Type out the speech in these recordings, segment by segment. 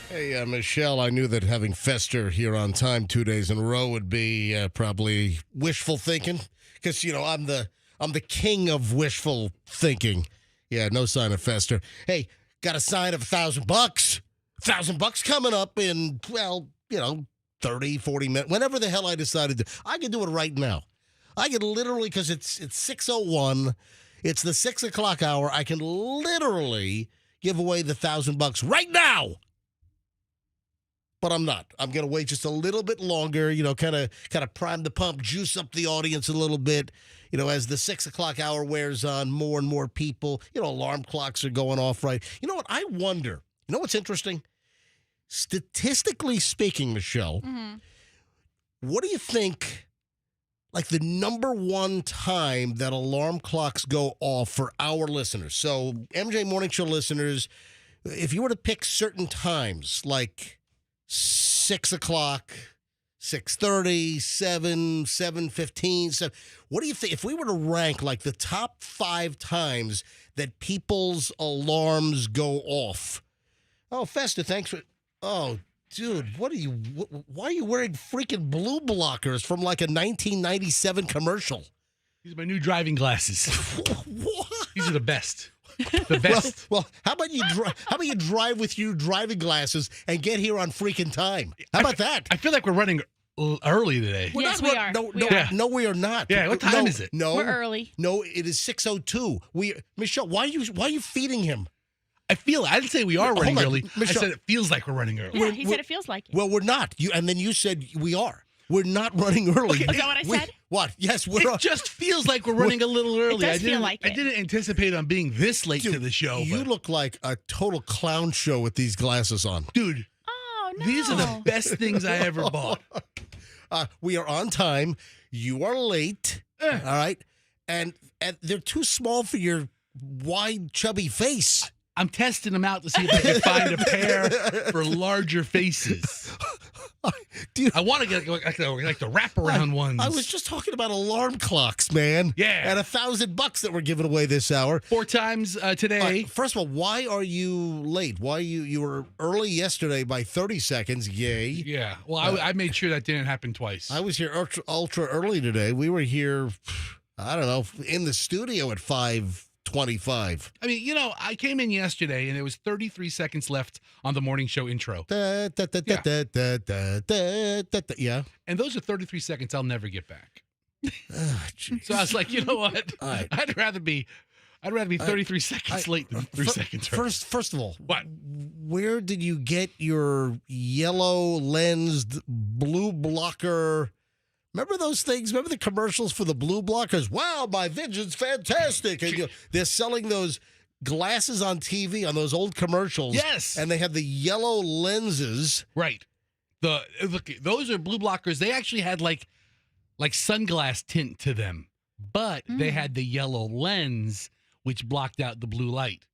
Hey, Michelle, I knew that having Fester here on time 2 days in a row would be probably wishful thinking because, I'm the king of wishful thinking. Yeah, no sign of Fester. Hey, got a sign of $1,000. $1,000 coming up in, 30, 40 minutes, whenever the hell I decided to. I can do it right now. I can literally, because it's 6:01, it's the 6 o'clock hour, I can literally give away the $1,000 right now. But I'm not. I'm going to wait just a little bit longer, kind of prime the pump, juice up the audience a little bit. As the 6 o'clock hour wears on, more and more people, alarm clocks are going off, right? You know what? I wonder, what's interesting? Statistically speaking, Michelle, what do you think, like the number one time that alarm clocks go off for our listeners? So MJ Morning Show listeners, if you were to pick certain times, like 6 o'clock, 6:30, 7, 7:15. What do you think if we were to rank like the top 5 times that people's alarms go off? Oh, Festa, thanks for. Oh, dude, why are you wearing freaking blue blockers from like a 1997 commercial? These are my new driving glasses. What? These are the best. The best. Well, how about you drive with your driving glasses and get here on freaking time? How about that? I feel like we're running early today. Yes, we are. No, we are not. Yeah, what time is it? No, we're early. No, it is 6:02. Michelle, why are you feeding him? I didn't say we are running early. Michelle, I said it feels like we're running early. Yeah, he said it feels like it. Well, we're not. And then you said we are. We're not running early. Okay, is that what I said? What? Yes, It just feels like we're running a little early. It does feel like it. I didn't anticipate on being this late to the show. You look like a total clown show with these glasses on. Dude. Oh, no. These are the best things I ever bought. We are on time. You are late. All right. And they're too small for your wide, chubby face. I'm testing them out to see if I can find a pair for larger faces. I want to get like the wraparound ones. I was just talking about alarm clocks, man. Yeah. And $1,000 that we're giving away this hour. 4 times today. All right, first of all, why are you late? Why you were early yesterday by 30 seconds? Yay. Yeah. Well, I made sure that didn't happen twice. I was here ultra early today. We were here, I don't know, in the studio at 5:25. I mean, I came in yesterday and there was 33 seconds left on the morning show intro. Yeah. And those are 33 seconds I'll never get back. Oh, So I was like, you know what? All right. I'd rather be 33 seconds late than 3 seconds early. First of all, What? where did you get your yellow lensed blue blocker? Remember those things? Remember the commercials for the blue blockers? Wow, my vision's fantastic. And they're selling those glasses on TV on those old commercials. Yes. And they have the yellow lenses. Right. Look, those are blue blockers. They actually had like sunglass tint to them, but they had the yellow lens, which blocked out the blue light.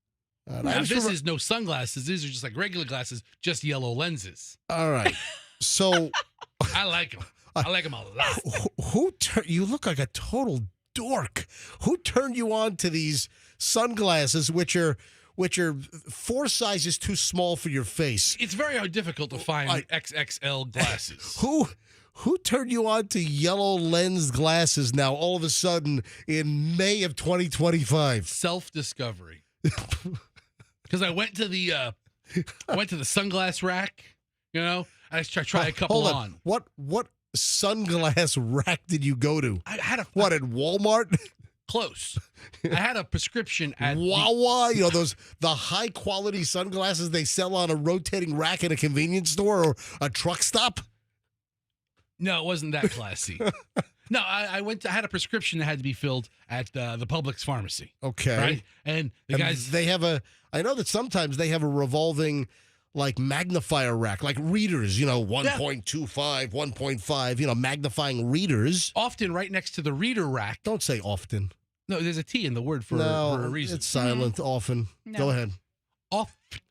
Now, this is no sunglasses. These are just like regular glasses, just yellow lenses. All right. So I like them. I like them a lot. you look like a total dork. Who turned you on to these sunglasses, which are 4 sizes too small for your face? It's very difficult to find XXL glasses. Who turned you on to yellow lens glasses now all of a sudden in May of 2025? Self-discovery. Because I went to the sunglass rack, I tried a couple Hold on. What sunglass rack did you go to? I had at Walmart? Close. I had a prescription at Wawa, the high quality sunglasses they sell on a rotating rack at a convenience store or a truck stop? No, it wasn't that classy. No, I had a prescription that had to be filled at the Publix pharmacy. Okay. Right? And the guys they have I know that sometimes they have a revolving like magnifier rack, like readers, 1.25, 1.5, magnifying readers. Often right next to the reader rack. Don't say often. No, there's a T in the word for a reason. It's silent, often. No. Go ahead. Often.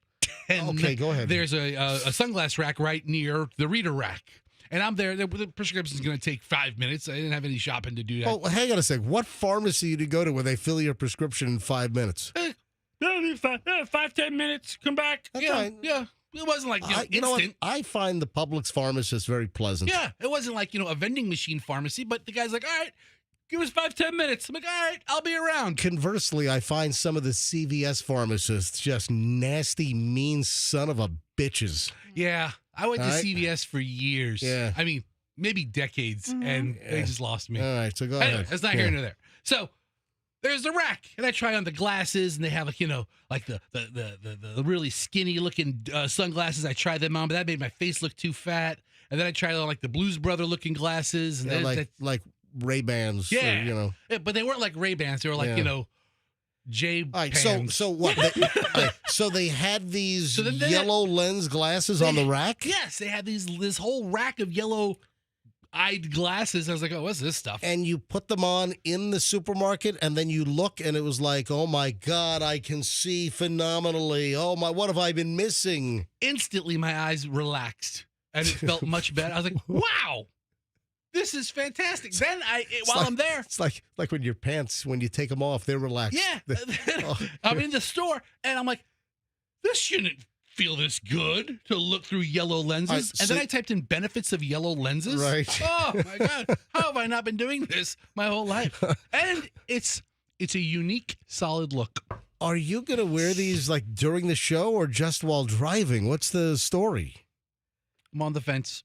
Okay, go ahead. There's a sunglass rack right near the reader rack. And I'm there. The prescription's going to take 5 minutes. I didn't have any shopping to do that. Oh, hang on a sec. What pharmacy did you go to where they fill your prescription in 5 minutes? 5-10 minutes. Come back. That's yeah, fine. yeah. It wasn't like You know what? instant. I find the Publix pharmacist very pleasant. Yeah, it wasn't like a vending machine pharmacy. But the guy's like, all right, give us 5-10 minutes. I'm like, all right, I'll be around. Conversely, I find some of the CVS pharmacists just nasty, mean son of a bitches. Yeah, I went to All right. CVS for years. Yeah. I mean, maybe decades, and they just lost me. All right, so go Anyway, ahead. that's not here nor there. So there's the rack, and I try on the glasses, and they have like the really skinny looking sunglasses. I tried them on, but that made my face look too fat. And then I tried on like the Blues Brother looking glasses, and Yeah, like Ray-Bans. yeah, Or, Yeah, but they weren't like Ray-Bans. They were like Yeah. J. All right, so what? So they had these So then they yellow lens glasses on the rack? Yes, they had this whole rack of yellow-eyed glasses. I was like, oh, what's this stuff? And you put them on in the supermarket, and then you look, and it was like, oh, my God, I can see phenomenally. Oh, my, what have I been missing? Instantly, my eyes relaxed, and it felt much better. I was like, wow, this is fantastic. Then I'm there. It's like when your pants, when you take them off, they're relaxed. Yeah. I'm in the store, and I'm like, this shouldn't feel this good to look through yellow lenses. And then I typed in benefits of yellow lenses. Right. Oh, my God. How have I not been doing this my whole life? And it's a unique, solid look. Are you going to wear these like during the show or just while driving? What's the story? I'm on the fence.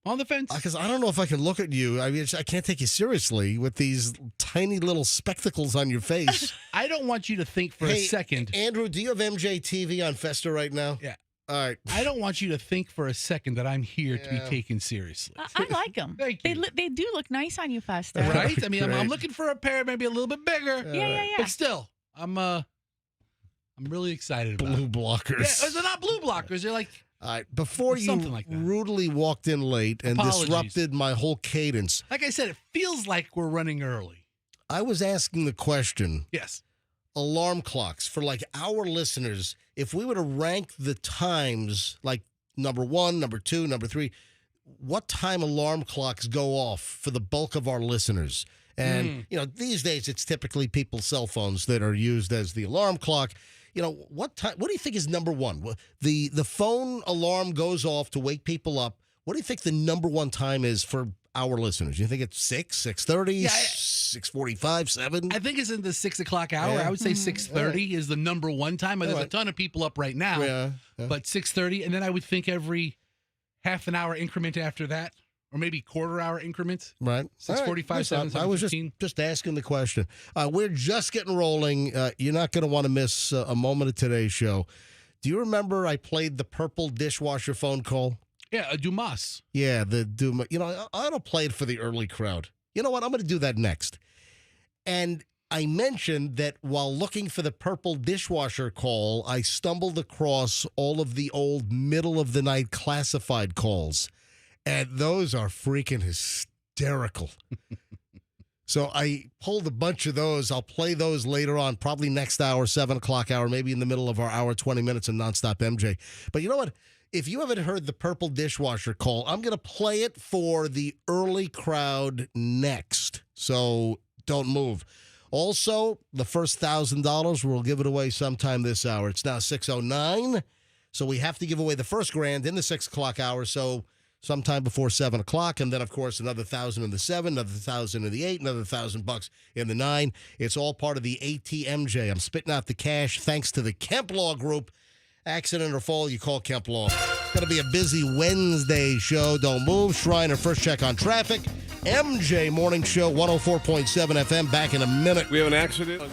On the fence. Because I don't know if I can look at you. I mean, I can't take you seriously with these tiny little spectacles on your face. I don't want you to think for a second. Andrew, do you have MJTV on Festa right now? Yeah. All right. I don't want you to think for a second that I'm here to be taken seriously. I like them. Thank you. They do look nice on you, Festa. Right? I mean, I'm Right. looking for a pair maybe a little bit bigger. Yeah. But still, I'm really excited about Blue it. blockers. Yeah, they're not blue blockers. They're like, All right. Before you Something like that. rudely walked in late and Apologies. disrupted my whole cadence, I said, it feels like we're running early. I was asking the question, Yes. alarm clocks, for like our listeners, if we were to rank the times, like number 1, number 2, number 3, what time alarm clocks go off for the bulk of our listeners. And, these days it's typically people's cell phones that are used as the alarm clock. What time? What do you think is number one? The phone alarm goes off to wake people up. What do you think the number one time is for our listeners? You think it's 6, 6:30, 6:45, 7? I think it's in the 6 o'clock hour. I would say 6:30 is the number one time. There's a ton of people up right now, but 6:30, and then I would think every half an hour increment after that, or maybe quarter hour increments. Right. 6:45, 7, I was just asking the question. We're just getting rolling. You're not going to want to miss a moment of today's show. Do you remember I played the purple dishwasher phone call? Yeah, a Dumas. Yeah, the Dumas. I don't play it for the early crowd. You know what? I'm going to do that next. And I mentioned that while looking for the purple dishwasher call, I stumbled across all of the old middle-of-the-night classified calls. And those are freaking hysterical. So I pulled a bunch of those. I'll play those later on, probably next hour, 7 o'clock hour, maybe in the middle of our hour, 20 minutes of Nonstop MJ. But you know what? If you haven't heard the purple dishwasher call, I'm going to play it for the early crowd next. So don't move. Also, the first $1,000, we'll give it away sometime this hour. It's now 6:09, so we have to give away the first grand in the 6 o'clock hour, so sometime before 7 o'clock, and then, of course, another 1,000 in the 7, another 1,000 in the 8, another $1,000 in the 9. It's all part of the ATMJ. I'm spitting out the cash thanks to the Kemp Law Group. Accident or fall, you call Kemp Law. It's going to be a busy Wednesday show. Don't move. Shriner, first check on traffic. MJ Morning Show, 104.7 FM. Back in a minute. We have an accident.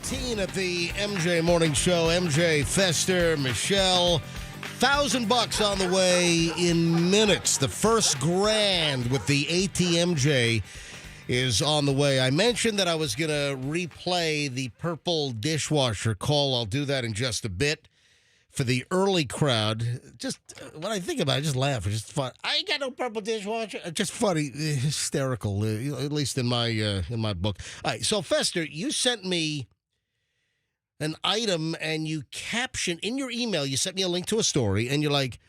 18 at the MJ Morning Show. MJ, Fester, Michelle. $1,000 on the way in minutes. The first grand with the ATMJ is on the way. I mentioned that I was going to replay the purple dishwasher call. I'll do that in just a bit. For the early crowd, just when I think about it, I just laugh. It's just fun. I ain't got no purple dishwasher. Just funny, hysterical, at least in my book. All right, so Fester, you sent me an item and you captioned in your email. You sent me a link to a story, and you're like,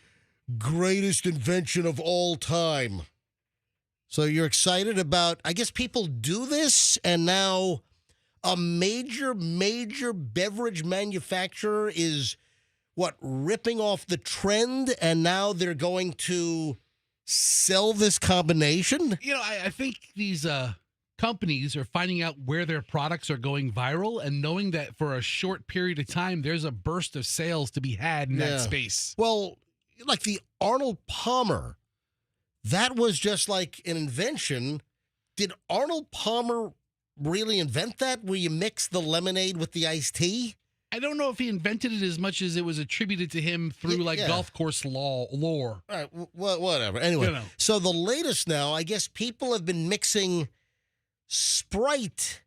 "Greatest invention of all time." So you're excited about? I guess people do this, and now a major beverage manufacturer is ripping off the trend, and now they're going to sell this combination? You know, I think these companies are finding out where their products are going viral and knowing that for a short period of time, there's a burst of sales to be had in that space. Well, like the Arnold Palmer, that was just like an invention. Did Arnold Palmer really invent that, where you mix the lemonade with the iced tea? I don't know if he invented it as much as it was attributed to him through golf course lore. All right, whatever. Anyway, so the latest now, I guess people have been mixing Sprite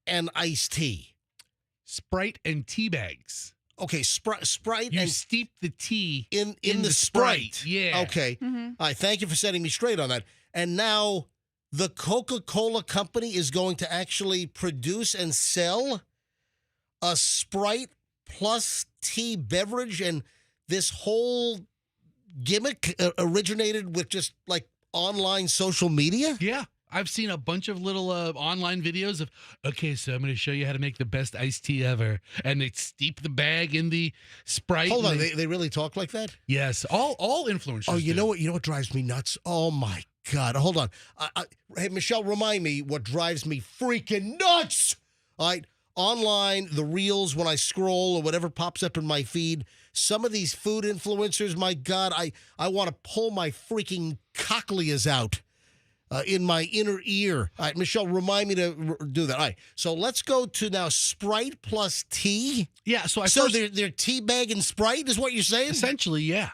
and iced tea. Sprite and tea bags. Okay, Sprite you and steep the tea in the Sprite. Yeah. Okay. Mm-hmm. All right, thank you for setting me straight on that. And now the Coca-Cola company is going to actually produce and sell a Sprite plus tea beverage, and this whole gimmick originated with just like online social media? Yeah. I've seen a bunch of little online videos of, okay, so I'm going to show you how to make the best iced tea ever. And they steep the bag in the Sprite. Hold on, they really talk like that? Yes, all influencers. Oh, you do. know what? You know what drives me nuts? Oh my God! Hold on. Hey, Michelle, remind me what drives me freaking nuts. All right, online, the reels when I scroll or whatever pops up in my feed. Some of these food influencers, my God, I want to pull my freaking cochleas out. In my inner ear. All right, Michelle, remind me to do that. All right, so let's go to now Sprite plus tea. Yeah, so they're tea bag and Sprite is what you're saying? essentially, yeah.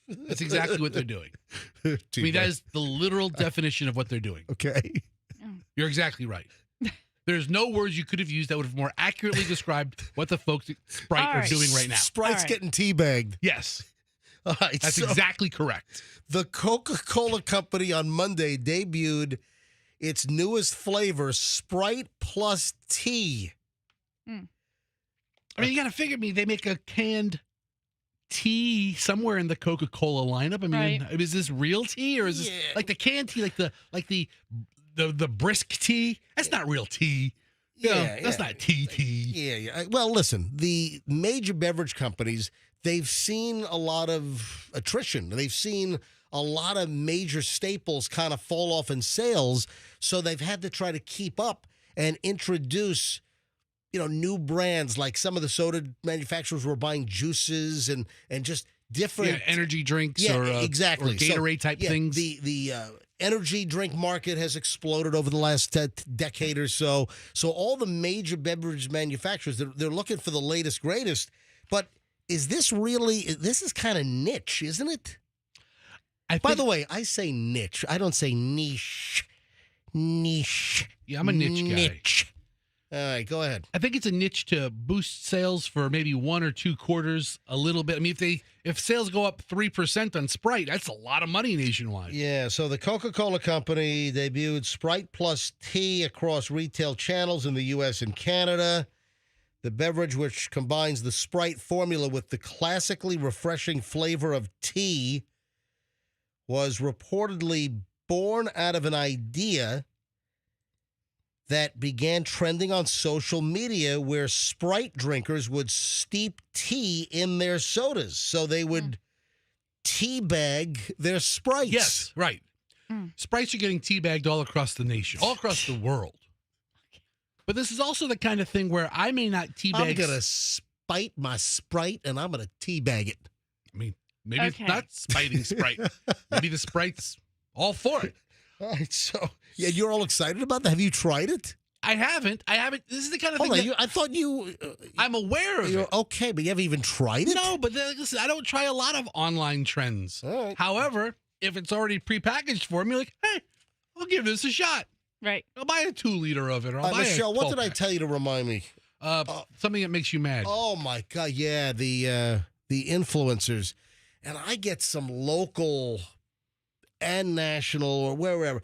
That's exactly what they're doing. I mean, that is the literal definition of what they're doing. Okay. You're exactly right. There's no words you could have used that would have more accurately described what the folks at Sprite All are right. doing right now. Sprite's All right. getting tea bagged. Yes, All right, that's so exactly correct. the Coca-Cola Company on Monday debuted its newest flavor, Sprite plus tea. I mean, you got to figure me. They make a canned tea somewhere in the Coca-Cola lineup. I mean, Right. is this real tea or is this Yeah. like the canned tea, like the brisk tea? That's not real tea. You know, that's not tea. Yeah. Well, listen, the major beverage companies, they've seen a lot of attrition. They've seen a lot of major staples kind of fall off in sales, so they've had to try to keep up and introduce, new brands. Like some of the soda manufacturers were buying juices and just different Energy drinks Yeah, or exactly. or Gatorade type things. The energy drink market has exploded over the last decade or so. So all the major beverage manufacturers, they're looking for the latest, greatest. But is this really? This is kind of niche, isn't it? By the way, I say niche. I don't say niche. Niche. Yeah, I'm a niche guy. Niche. All right, go ahead. I think it's a niche to boost sales for maybe 1 or 2 quarters a little bit. I mean, if sales go up 3% on Sprite, that's a lot of money nationwide. Yeah, so the Coca-Cola Company debuted Sprite plus tea across retail channels in the U.S. and Canada. The beverage, which combines the Sprite formula with the classically refreshing flavor of tea, was reportedly born out of an idea that began trending on social media where Sprite drinkers would steep tea in their sodas. So they would teabag their Sprites. Yes, right. Sprites are getting teabagged all across the nation, all across the world. But this is also the kind of thing where I may not teabag. I'm going to spite my Sprite and I'm going to teabag it. I mean, maybe Okay. it's not spiting Sprite. Maybe the Sprite's all for it. All right, so you're all excited about that. Have you tried it? I haven't. This is the kind of Hold thing on, I thought you. I'm aware of You're it. okay, but you haven't even tried it. No, but listen, I don't try a lot of online trends. All right. However, if it's already prepackaged for me, like, hey, I'll give this a shot. Right. I'll buy a 2-liter of it. Or I'll buy Michelle, a what did I 12-pack. tell you to remind me? Something that makes you mad. Oh my God, yeah, the influencers, and I get some local and national or wherever.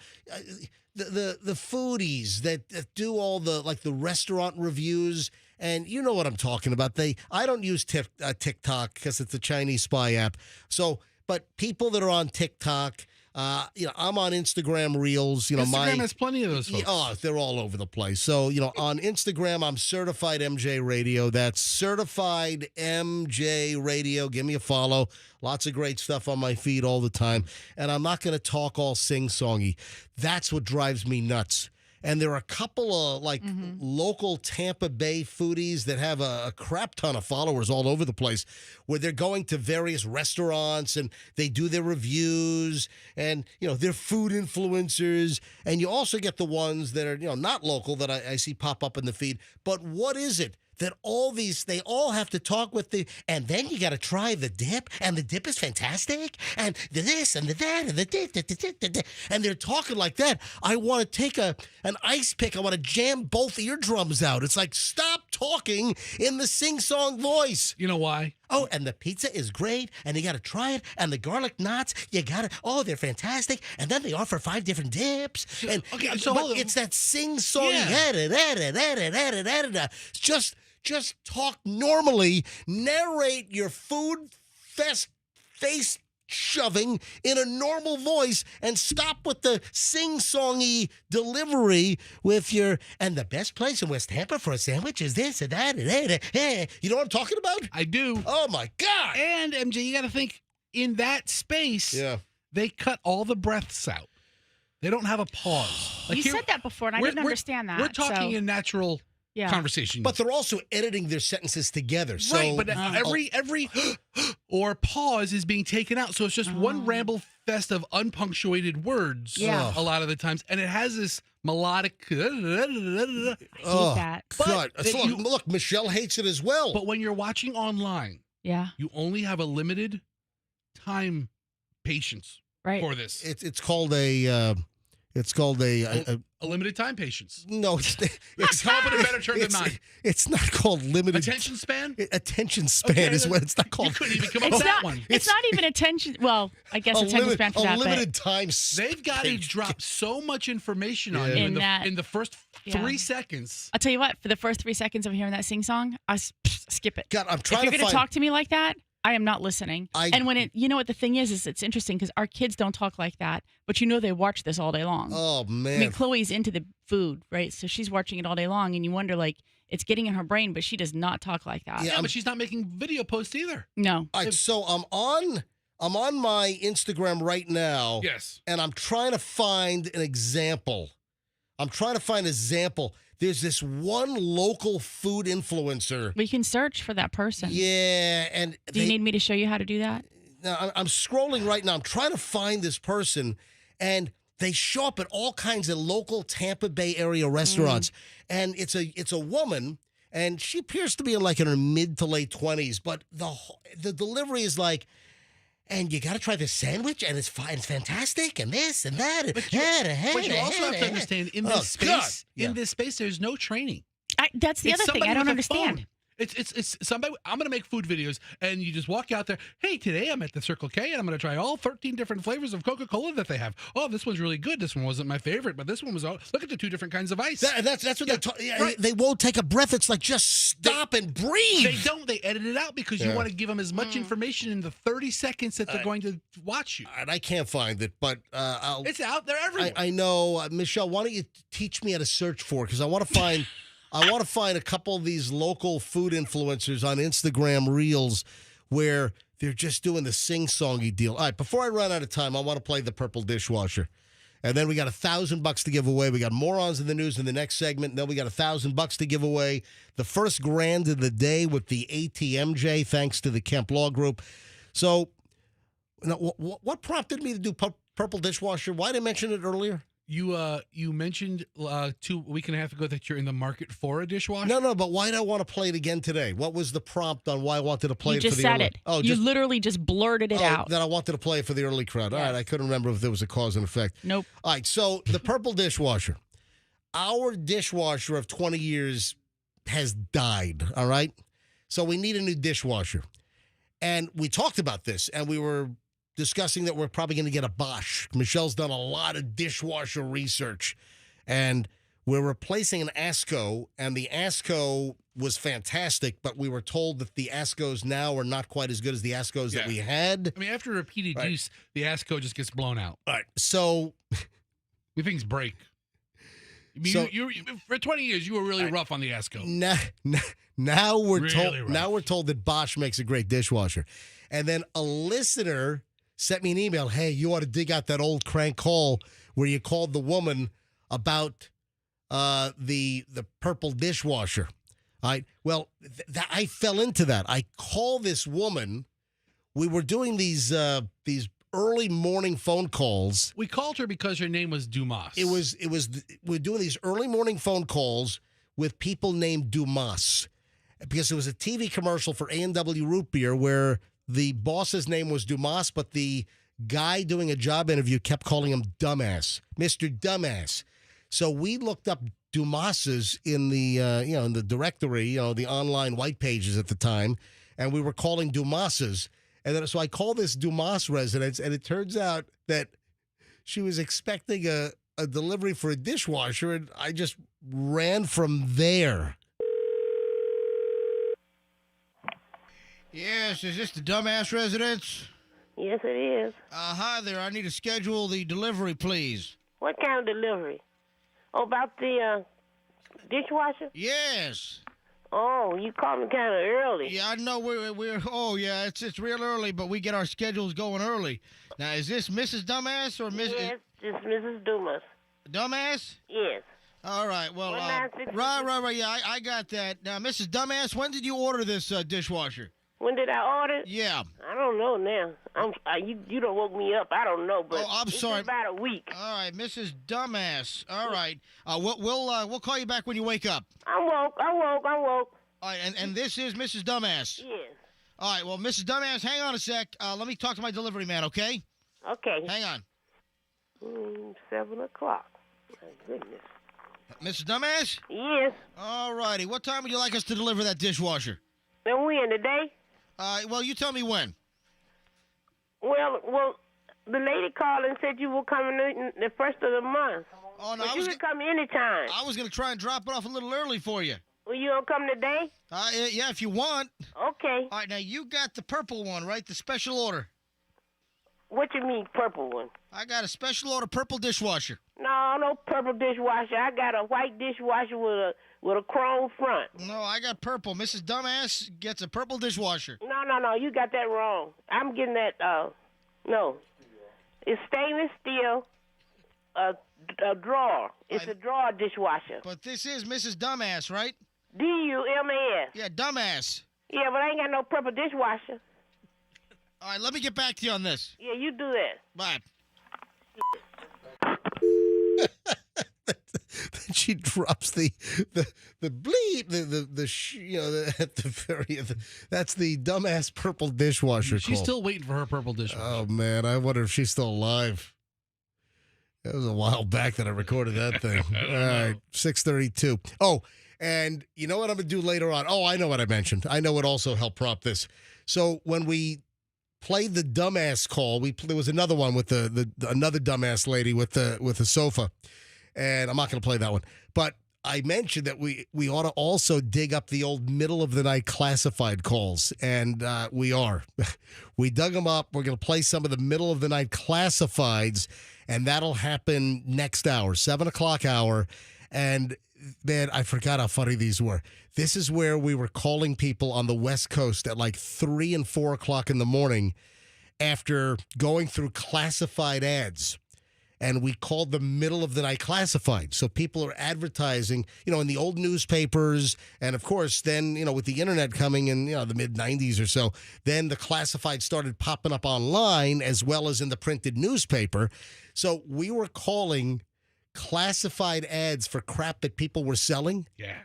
The foodies that do all the the restaurant reviews, and you know what I'm talking about. I don't use TikTok because it's a Chinese spy app. So, but people that are on TikTok, I'm on Instagram Reels. Instagram has plenty of those folks. Oh, they're all over the place. So, on Instagram, I'm Certified MJ Radio. That's Certified MJ Radio. Give me a follow. Lots of great stuff on my feed all the time. And I'm not going to talk all sing-songy. That's what drives me nuts. And there are a couple of local Tampa Bay foodies that have a crap ton of followers all over the place where they're going to various restaurants and they do their reviews and, they're food influencers. And you also get the ones that are, not local that I see pop up in the feed. But what is it? That they all have to talk with and then you got to try the dip, and the dip is fantastic, and the this and the that and the dip, and they're talking like that. I want to take an ice pick. I want to jam both eardrums out. It's like, stop talking in the sing-song voice. You know why? Oh, and the pizza is great, and you got to try it, and the garlic knots, you got to, they're fantastic, and then they offer 5 different dips, and Okay, so but hold on. it's that sing-song, just talk normally, narrate your food face shoving in a normal voice and stop with the sing-songy delivery with your, and the best place in West Tampa for a sandwich is this and that. You know what I'm talking about? I do. Oh, my God. And, MJ, you got to think, in that space, they cut all the breaths out. They don't have a pause. You said that before, and I didn't understand that. We're talking in natural conversation. But they're also editing their sentences together. So, right, but every or pause is being taken out. So it's just one ramble fest of unpunctuated words a lot of the times. And it has this melodic... I hate that. God. So look, Michelle hates it as well. But when you're watching online, you only have a limited time patience for this. It's called a... It's called a limited time patience. No, it's come up with a better term than mine. It's not called limited attention span. Attention span is what it's not called. You couldn't even come up with that one. It's not even attention. Well, I guess attention span for that. A limited time. They've got to drop so much information on you in the first 3 seconds. I'll tell you what. For the first 3 seconds of hearing that sing song, I skip it. God, I'm trying. If you're going to talk to me like that, I am not listening. And when you know what the thing is it's interesting because our kids don't talk like that, but they watch this all day long. Oh, man. I mean, Chloe's into the food, right? So she's watching it all day long, and you wonder, like, it's getting in her brain, but she does not talk like that. Yeah, but she's not making video posts either. No. All right, so I'm on my Instagram right now. Yes. And I'm trying to find an example. There's this one local food influencer. We can search for that person. Yeah, and do you need me to show you how to do that? No, I'm scrolling right now. I'm trying to find this person, and they show up at all kinds of local Tampa Bay area restaurants. And it's a woman, and she appears to be in like in her mid to late 20s, but the delivery is like, and you got to try this sandwich, and it's fine, it's fantastic, and this and that. But you also have to understand, in this space, there's no training. That's the other thing I don't understand. It's somebody. I'm going to make food videos, and you just walk out there. Hey, today I'm at the Circle K, and I'm going to try all 13 different flavors of Coca-Cola that they have. Oh, this one's really good. This one wasn't my favorite, but this one was. Look at the 2 different kinds of ice. That's what they're talking. Right. They won't take a breath. It's like just stop and breathe. They don't. They edit it out because you want to give them as much information in the 30 seconds that they're going to watch you. And I can't find it, but it's out there everywhere. I know, Michelle. Why don't you teach me how to search for it? Because I want to find. I want to find a couple of these local food influencers on Instagram Reels where they're just doing the sing-songy deal. All right, before I run out of time, I want to play the purple dishwasher. And then we got $1,000 to give away. We got morons in the news in the next segment. And then we got $1,000 to give away. The first grand of the day with the ATMJ, thanks to the Kemp Law Group. So, what prompted me to do purple dishwasher? Why did I mention it earlier? You mentioned a week and a half ago that you're in the market for a dishwasher. No, but why do I want to play it again today? What was the prompt on why I wanted to play it for the early? You just said it. Oh, you literally just blurted it out. That I wanted to play it for the early crowd. All right, I couldn't remember if there was a cause and effect. Nope. All right, so the purple dishwasher. Our dishwasher of 20 years has died, all right? So we need a new dishwasher. And we talked about this, and we were discussing that we're probably going to get a Bosch. Michelle's done a lot of dishwasher research, and we're replacing an Asco, and the Asco was fantastic, but we were told that the Ascos now are not quite as good as the Ascos that we had. I mean, after repeated use, the Asco just gets blown out. All right, so the things break. I mean, you for 20 years, you were really rough on the Asco. Now we're really told. rough. Now we're told that Bosch makes a great dishwasher, and then a listener sent me an email. Hey, you ought to dig out that old crank call where you called the woman about the purple dishwasher. All right. Well, I fell into that. I call this woman. We were doing these early morning phone calls. We called her because her name was Dumas. We're doing these early morning phone calls with people named Dumas because it was a TV commercial for A&W Root Beer where the boss's name was Dumas, but the guy doing a job interview kept calling him Dumbass, Mr. Dumbass. So we looked up Dumas's in the in the directory, the online white pages at the time, and we were calling Dumas's. And then so I called this Dumas residence, and it turns out that she was expecting a delivery for a dishwasher, and I just ran from there. Yes, is this the Dumbass residence? Yes, it is. Hi there. I need to schedule the delivery, please. What kind of delivery? Oh, about the dishwasher? Yes. Oh, you called me kind of early. Yeah, I know we're. Oh, yeah, it's real early, but we get our schedules going early. Now, is this Mrs. Dumbass or Miss? Yes, it's Mrs. Dumas. Dumbass? Yes. All right. Well, 1966. right. Yeah, I got that. Now, Mrs. Dumbass, when did you order this dishwasher? When did I order? Yeah. I don't know now. You don't woke me up. I don't know, but I'm it's sorry. about a week. All right, Mrs. Dumbass. All right. We'll call you back when you wake up. I'm woke. All right, and this is Mrs. Dumbass. Yes. All right, well, Mrs. Dumbass, hang on a sec. Let me talk to my delivery man, okay? Okay. Hang on. 7 o'clock. My goodness. Mrs. Dumbass? Yes. All righty. What time would you like us to deliver that dishwasher? And when today? Well, you tell me when. Well, the lady called and said you were coming in the first of the month. Oh, no, but you can come anytime. I was going to try and drop it off a little early for you. Well, you gonna come today? Yeah, if you want. Okay. All right, now you got the purple one, right? The special order. What you mean, purple one? I got a special order purple dishwasher. No purple dishwasher. I got a white dishwasher with a chrome front. No, I got purple. Mrs. Dumbass gets a purple dishwasher. No, you got that wrong. I'm getting that. No, it's stainless steel. A drawer. It's a drawer dishwasher. But this is Mrs. Dumbass, right? Dumas. Yeah, Dumbass. Yeah, but I ain't got no purple dishwasher. All right, let me get back to you on this. Yeah, you do that. Bye. She drops the bleep, at the very that's the dumbass purple dishwasher. She's call. still waiting for her purple dishwasher. Oh man, I wonder if she's still alive. It was a while back that I recorded that thing. All right, 6:32. Oh, and you know what I'm gonna do later on? Oh, I know what I mentioned. I know what also helped prop this. So when we played the dumbass call, there was another one with the another dumbass lady with the sofa. And I'm not going to play that one. But I mentioned that we ought to also dig up the old middle of the night classified calls. And we are. We dug them up. We're going to play some of the middle of the night classifieds. And that'll happen next hour, 7 o'clock hour. And man, I forgot how funny these were. This is where we were calling people on the West Coast at like 3 and 4 o'clock in the morning after going through classified ads. And we called the middle of the night classified. So people are advertising, in the old newspapers. And of course, then, with the internet coming in, the mid 90s or so, then the classified started popping up online as well as in the printed newspaper. So we were calling classified ads for crap that people were selling. Yeah.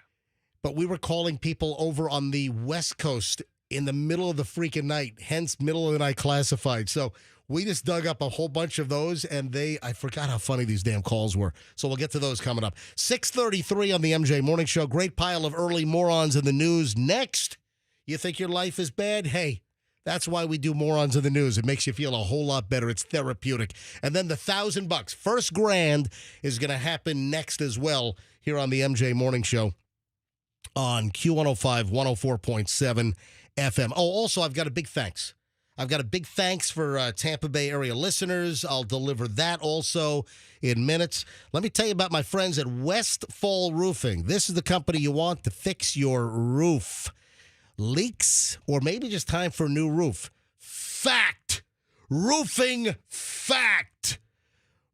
But we were calling people over on the West Coast in the middle of the freaking night, hence middle of the night classified. So we just dug up a whole bunch of those, and I forgot how funny these damn calls were. So we'll get to those coming up. 6:33 on the MJ Morning Show. Great pile of early morons in the news. Next, you think your life is bad? Hey, that's why we do morons in the news. It makes you feel a whole lot better. It's therapeutic. And then the $1,000, first grand, is going to happen next as well here on the MJ Morning Show on Q105, 104.7 FM. Oh, also, I've got a big thanks. I've got a big thanks for Tampa Bay area listeners. I'll deliver that also in minutes. Let me tell you about my friends at Westfall Roofing. This is the company you want to fix your roof. Leaks, or maybe just time for a new roof. Fact. Roofing fact.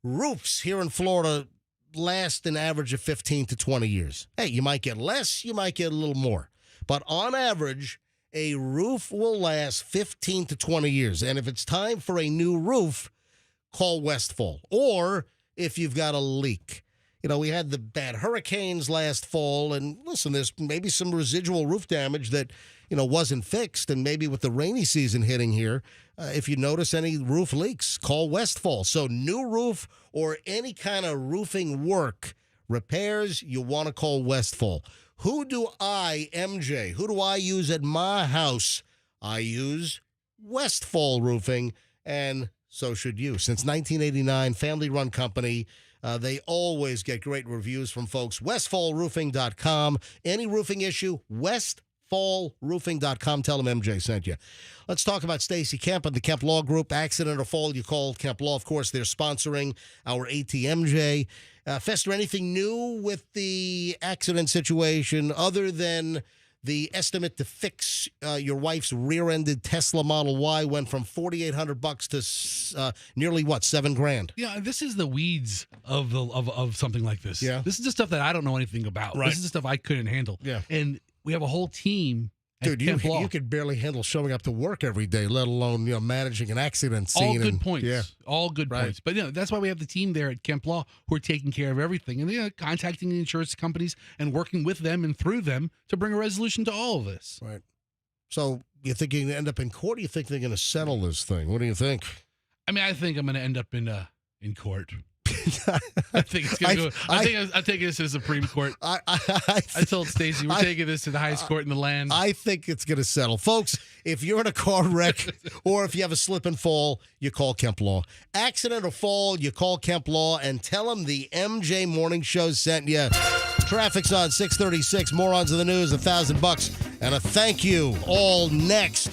Roofs here in Florida last an average of 15 to 20 years. Hey, you might get less, you might get a little more. But on average, a roof will last 15 to 20 years. And if it's time for a new roof, call Westfall. Or if you've got a leak. We had the bad hurricanes last fall. And listen, there's maybe some residual roof damage that, wasn't fixed. And maybe with the rainy season hitting here, if you notice any roof leaks, call Westfall. So new roof or any kind of roofing work, repairs, you want to call Westfall. Who do I use at my house? I use Westfall Roofing, and so should you. Since 1989, family-run company. They always get great reviews from folks. WestfallRoofing.com. Any roofing issue, Westfall fallroofing.com. Tell them MJ sent you. Let's talk about Stacy Kemp and the Kemp Law Group. Accident or fall, you call Kemp Law. Of course, they're sponsoring our ATMJ. Fester, anything new with the accident situation other than the estimate to fix your wife's rear-ended Tesla Model Y went from $4,800 to nearly $7,000? Yeah, this is the weeds of something like this. Yeah, this is the stuff that I don't know anything about. Right. This is the stuff I couldn't handle. Yeah, and we have a whole team. Dude, you could barely handle showing up to work every day, let alone managing an accident scene. All good points. Yeah, all good points. But that's why we have the team there at Kemp Law who are taking care of everything and contacting the insurance companies and working with them and through them to bring a resolution to all of this. Right. So you think you're going to end up in court? Or you think they're going to settle this thing? What do you think? I mean, I think I'm going to end up in court. I think it's going to go. I'm taking this to the Supreme Court. I told Stacey we're taking this to the highest court in the land. I think it's going to settle. Folks, if you're in a car wreck or if you have a slip and fall, you call Kemp Law. Accident or fall, you call Kemp Law and tell them the MJ Morning Show sent you. Traffic's on 636. Morons of the News, $1,000. And a thank you. All next.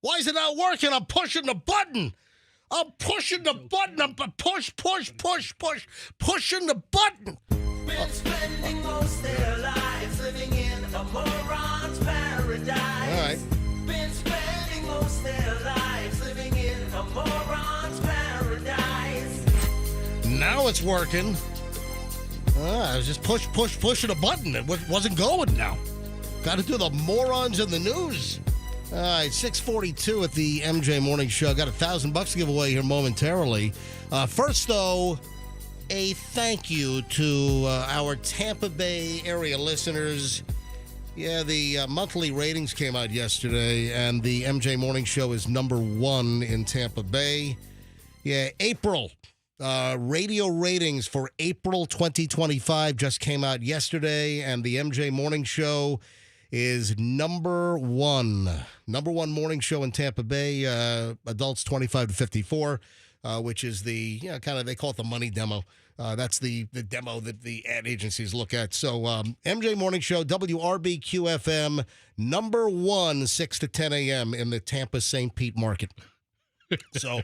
Why is it not working? I'm pushing the button. I'm pushing the button. I'm pushing the button. Been spending most their lives living in a moron's paradise. All right. Been spending most their lives living in a moron's paradise. Now it's working. I was just pushing a button. It wasn't going now. Got to do the morons in the news. All right, 6:42 at the MJ Morning Show. Got $1,000 to give away here momentarily. First, though, a thank you to our Tampa Bay area listeners. Yeah, the monthly ratings came out yesterday, and the MJ Morning Show is #1 in Tampa Bay. Yeah, April. Radio ratings for April 2025 just came out yesterday, and the MJ Morning Show is #1 morning show in Tampa Bay, adults 25 to 54, which is the, kind of, they call it the money demo. That's the demo that the ad agencies look at. So MJ Morning Show, WRBQ-FM, #1, 6 to 10 a.m. in the Tampa St. Pete market. So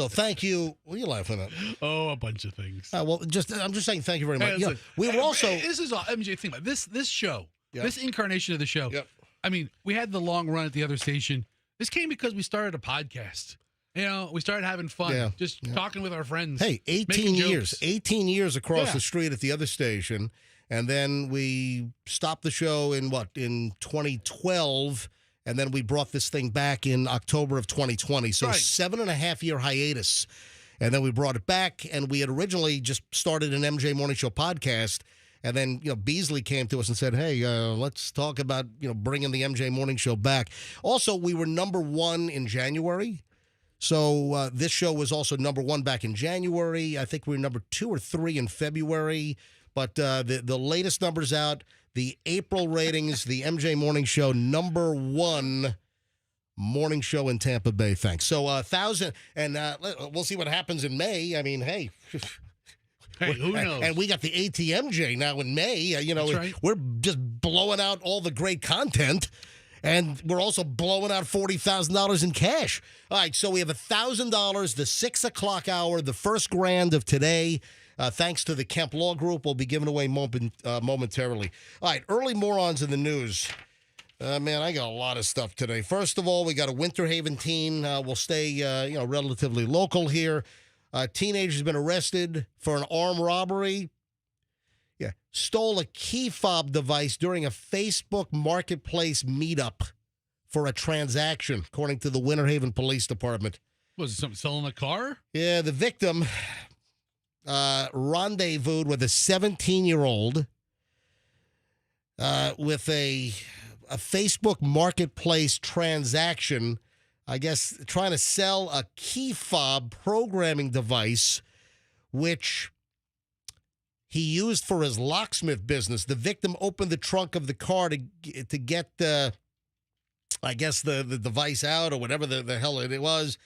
thank you. What are you laughing at? Oh, a bunch of things. Well, I'm just saying thank you very much. Hey, Yeah, we were also. This is all MJ. Think about this show. Yep. This incarnation of the show. Yep. I mean, we had the long run at the other station. This came because we started a podcast. We started having fun, talking with our friends. Hey, 18 years. Jokes. 18 years across the street at the other station. And then we stopped the show in 2012. And then we brought this thing back in October of 2020. So 7.5-year hiatus. And then we brought it back. And we had originally just started an MJ Morning Show podcast. And then, Beasley came to us and said, hey, let's talk about, bringing the MJ Morning Show back. Also, we were #1 in January. So this show was also #1 back in January. I think we were #2 or 3 in February. But the latest numbers out, the April ratings, the MJ Morning Show, #1 morning show in Tampa Bay. Thanks. So 1,000, and we'll see what happens in May. I mean, hey. Hey, who knows? And we got the ATMJ now in May. That's right. We're just blowing out all the great content, and we're also blowing out $40,000 in cash. All right, so we have $1,000, the 6 o'clock hour, the first grand of today. Thanks to the Kemp Law Group, will be given away momentarily. All right, early morons in the news. Man, I got a lot of stuff today. First of all, we got a Winter Haven teen. We'll stay, relatively local here. Teenager's been arrested for an armed robbery. Yeah, stole a key fob device during a Facebook Marketplace meetup for a transaction, according to the Winter Haven Police Department. Was it something selling a car? Yeah, the victim rendezvoused with a 17-year-old with a Facebook Marketplace transaction. I guess trying to sell a key fob programming device, which he used for his locksmith business. The victim opened the trunk of the car to get the device out, or whatever the hell it was.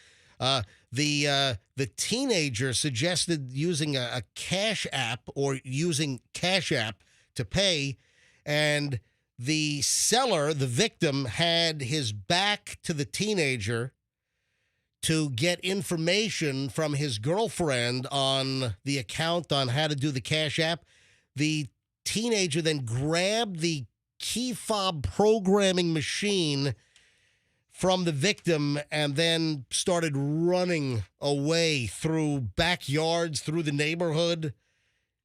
The teenager suggested using a Cash App, or using Cash App to pay, and the seller, the victim, had his back to the teenager to get information from his girlfriend on the account on how to do the Cash App. The teenager then grabbed the key fob programming machine from the victim and then started running away through backyards, through the neighborhood.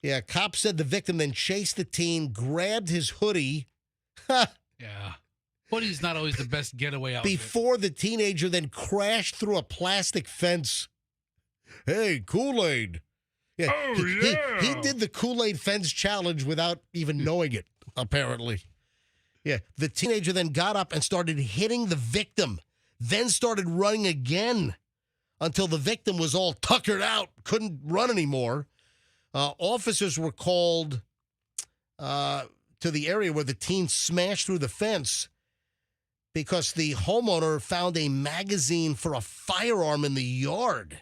Yeah, cops said the victim then chased the teen, grabbed his hoodie. Yeah. Hoodie's not always the best getaway outfit. Before the teenager then crashed through a plastic fence. Hey, Kool-Aid. Yeah, he did the Kool-Aid fence challenge without even knowing it, apparently. Yeah, the teenager then got up and started hitting the victim, then started running again until the victim was all tuckered out, couldn't run anymore. Officers were called to the area where the teen smashed through the fence because the homeowner found a magazine for a firearm in the yard.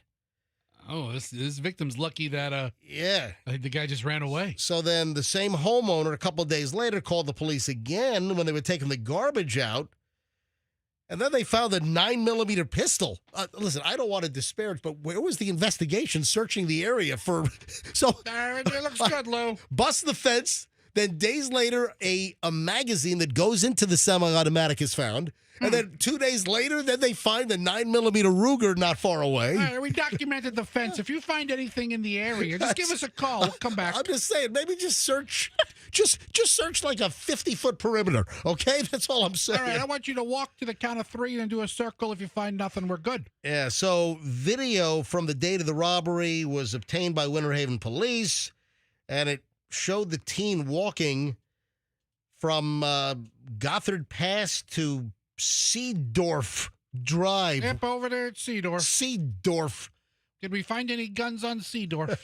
Oh, this victim's lucky that Yeah. the guy just ran away. So then the same homeowner a couple of days later called the police again when they were taking the garbage out. And then they found a 9mm pistol. Listen, I don't want to disparage, but where was the investigation searching the area for? So It looks good, Lou. bust the fence. Then days later, a magazine that goes into the semi-automatic is found. And then 2 days later, then they find a 9mm Ruger not far away. All right, we documented the fence. If you find anything in the area, just give us a call. We'll come back. I'm just saying, maybe just search, just search like a 50-foot perimeter, okay? That's all I'm saying. All right, I want you to walk to the count of 3 and do a circle. If you find nothing, we're good. Yeah, so video from the date of the robbery was obtained by Winter Haven police, and it showed the teen walking from Gothard Pass to Seedorf Drive. Yep, over there at Seedorf. Seedorf. Did we find any guns on Seedorf?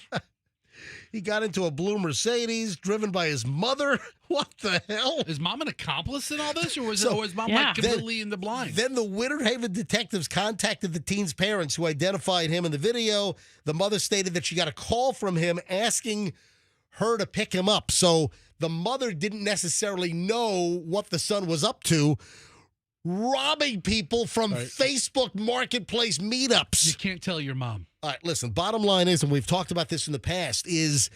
He got into a blue Mercedes driven by his mother. What the hell? Is mom an accomplice in all this, or was mom Yeah. like completely in the blind? Then the Winter Haven detectives contacted the teen's parents, who identified him in the video. The mother stated that she got a call from him asking her to pick him up. So the mother didn't necessarily know what the son was up to, robbing people from Facebook Marketplace meetups. You can't tell your mom. All right, listen, bottom line is, and we've talked about this in the past, is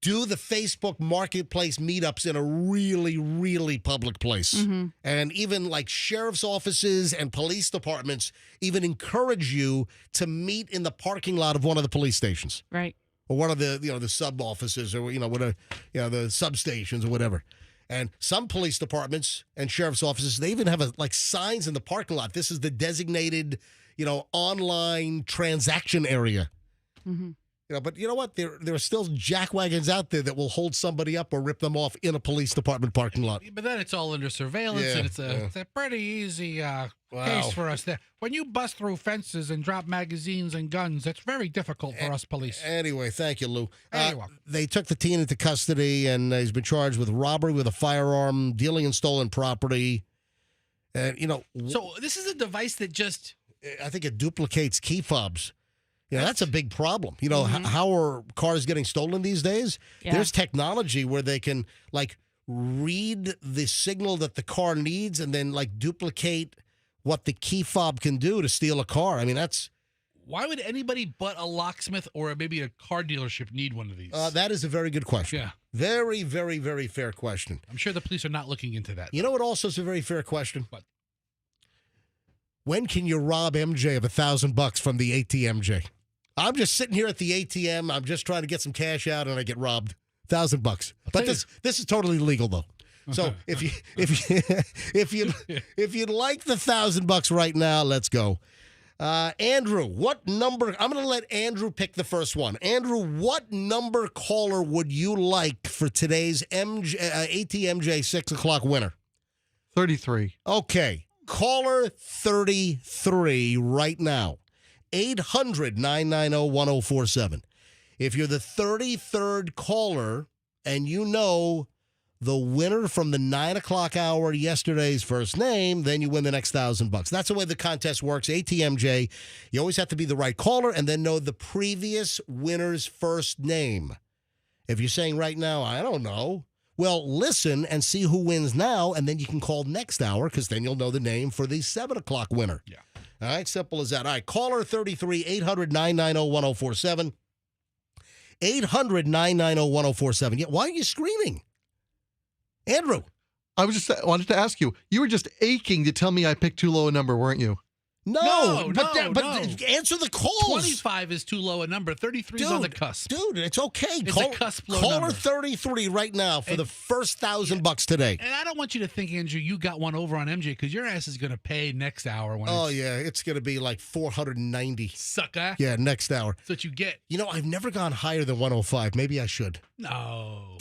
do the Facebook Marketplace meetups in a really, really public place. And even like sheriff's offices and police departments even encourage you to meet in the parking lot of one of the police stations. Right. Or one of the, the sub offices, or, whatever, the substations or whatever. And some police departments and sheriff's offices, they even have signs in the parking lot. This is the designated, online transaction area. But you know what? There are still jackwagons out there that will hold somebody up or rip them off in a police department parking lot. But then it's all under surveillance, Yeah, and it's a pretty easy case for us there. When you bust through fences and drop magazines and guns, it's very difficult for us police. Anyway, thank you, Lou. You're welcome. They took the teen into custody, and he's been charged with robbery with a firearm, dealing in stolen property. And, So this is a device that just... I think it duplicates key fobs. That's a big problem. How are cars getting stolen these days? Yeah. There's technology where they can, read the signal that the car needs and then, duplicate what the key fob can do to steal a car. I mean, that's... Why would anybody but a locksmith or maybe a car dealership need one of these? That is a very good question. Yeah. Very, very, very fair question. I'm sure the police are not looking into that. You know what also is a very fair question? What? When can you rob MJ of $1,000 from the ATMJ? I'm just sitting here at the ATM. I'm just trying to get some cash out, and I get robbed. $1,000. But this is totally legal, though. So if you'd like the $1,000 right now, let's go. Andrew, what number? I'm going to let Andrew pick the first one. Andrew, what number caller would you like for today's ATMJ 6 o'clock winner? 33. Okay, caller 33 right now. 800-990-1047. If you're the 33rd caller and you know the winner from the 9 o'clock hour, yesterday's first name, then you win the next $1,000. That's the way the contest works. ATMJ, you always have to be the right caller and then know the previous winner's first name. If you're saying right now, I don't know, well, listen and see who wins now, and then you can call next hour because then you'll know the name for the 7 o'clock winner. Yeah. All right, simple as that. All right, caller 33, 800-990-1047. 800-990-1047. Yeah, why are you screaming? Andrew. I wanted to ask you. You were just aching to tell me I picked too low a number, weren't you? No, but no. answer the calls. 25 is too low a number. 33 is on the cusp. Dude, it's okay. It's a cusp low caller number. 33 right now for the first $1,000 today. And I don't want you to think, Andrew, you got one over on MJ because your ass is going to pay next hour. It's going to be like 490. Sucker. Yeah, next hour. That's what you get. I've never gone higher than 105. Maybe I should. No.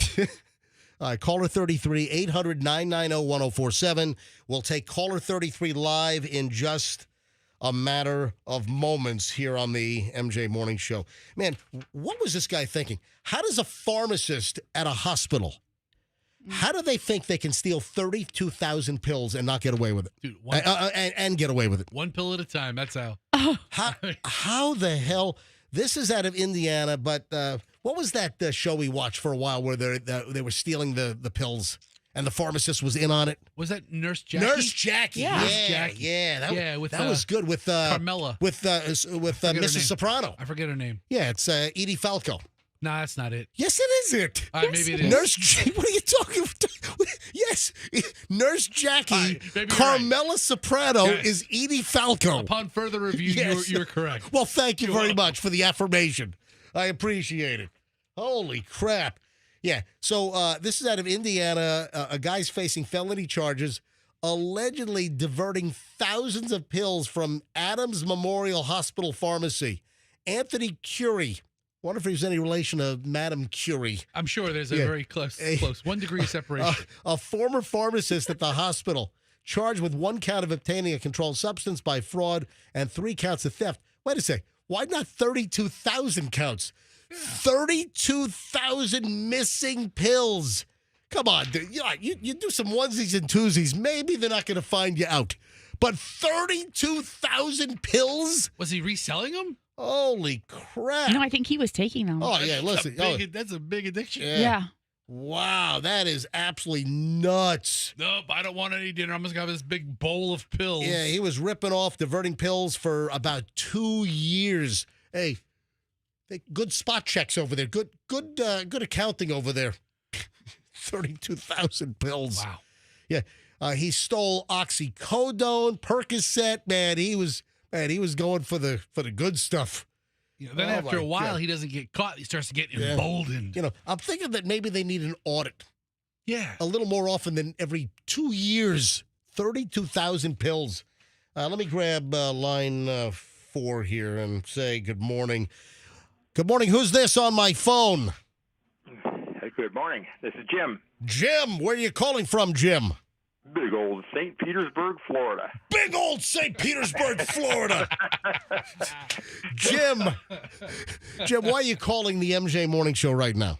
All right, caller 33, 800-990-1047. We'll take caller 33 live in just a matter of moments here on the MJ Morning Show. Man, what was this guy thinking? How does a pharmacist at a hospital, how do they think they can steal 32,000 pills and not get away with it? Dude, and get away with it? one pill at a time. That's how. How the hell? This is out of Indiana, but what was that show we watched for a while where they were stealing the pills and the pharmacist was in on it? Was that Nurse Jackie? Nurse Jackie. Yeah. Yeah. Jackie. Yeah. That was good with Carmela. with forget her Mrs. name. Soprano. I forget her name. Yeah, it's Edie Falco. No, that's not it. Yes, it is it. All right, maybe it is. Nurse Jackie. What are you talking about? Yes, Nurse Jackie. All right, maybe you're Carmela Soprano Yes. is Edie Falco. Upon further review, Yes. you're correct. Well, thank you You're very welcome. much for the affirmation. I appreciate it. Holy crap. Yeah, so this is out of Indiana. A guy's facing felony charges, allegedly diverting thousands of pills from Adams Memorial Hospital Pharmacy. Anthony Curie. Wonder if there's any relation to Madame Curie. I'm sure there's a Yeah. very close 1 degree separation. A former pharmacist at the hospital charged with 1 count of obtaining a controlled substance by fraud and 3 counts of theft. Wait a sec. Why not 32,000 counts? 32,000 missing pills. Come on, dude. You do some onesies and twosies. Maybe they're not going to find you out. But 32,000 pills? Was he reselling them? Holy crap. No, I think he was taking them. Oh, yeah, listen. That's a big addiction. Yeah. Wow, that is absolutely nuts. Nope, I don't want any dinner. I'm just going to have this big bowl of pills. Yeah, he was ripping off, diverting pills for about 2 years. Hey, good spot checks over there. Good accounting over there. 32,000 pills. Wow. Yeah, he stole oxycodone, Percocet. Man, he was going for the good stuff. Then Oh, after a my while, God. he doesn't get caught. He starts to get Yeah. emboldened. You know, I'm thinking that maybe they need an audit Yeah. a little more often than every 2 years. 32,000 pills. Let me grab line 4 here and say good morning. Good morning. Who's this on my phone? Good morning. This is Jim. Jim. Where are you calling from, Jim? Big old St. Petersburg, Florida. Big old St. Petersburg, Florida. Jim, why are you calling the MJ Morning Show right now?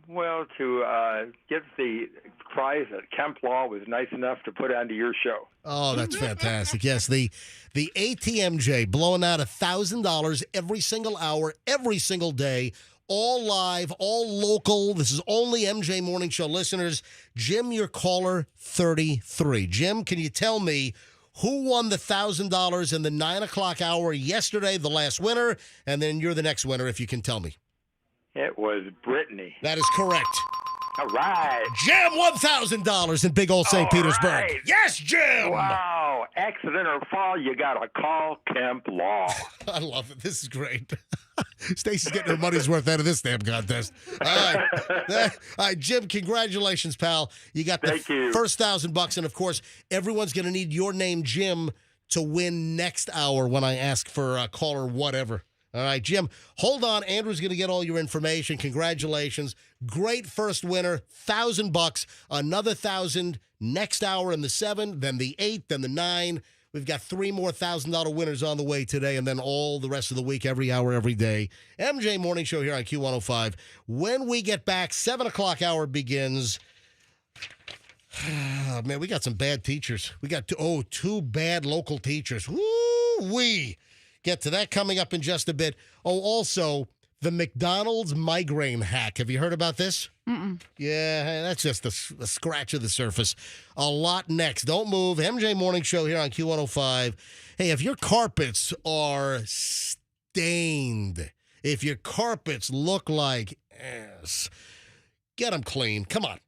Well, to get the prize that Kemp Law was nice enough to put onto your show. Oh, that's fantastic. Yes, the ATMJ blowing out $1,000 every single hour, every single day. All live, all local. This is only MJ Morning Show listeners. Jim, your caller 33. Jim, can you tell me who won the $1,000 in the 9 o'clock hour yesterday, the last winner, and then you're the next winner if you can tell me. It was Brittany. That is correct. All right. Jim, $1,000 in big old St. All Petersburg. right. Yes, Jim. Wow. Accident or fall, you got to call Kemp Law. I love it. This is great. Stacy's getting her money's worth out of this damn contest. All right, Jim, congratulations, pal. You got the Thank you. first $1,000, and of course, everyone's going to need your name, Jim, to win next hour when I ask for a call or whatever. All right, Jim, hold on. Andrew's going to get all your information. Congratulations. Great first winner, $1,000, another 1,000 next hour in the 7, then the 8, then the 9. We've got 3 more $1,000 winners on the way today, and then all the rest of the week, every hour, every day. MJ Morning Show here on Q105. When we get back, 7 o'clock hour begins. Oh, man, we got some bad teachers. We got 2 bad local teachers. Woo-wee. Get to that coming up in just a bit. Oh, also, the McDonald's migraine hack. Have you heard about this? Mm-mm. Yeah, that's just a scratch of the surface. A lot next. Don't move. MJ Morning Show here on Q105. Hey, if your carpets are stained, if your carpets look like ass, get them clean. Come on.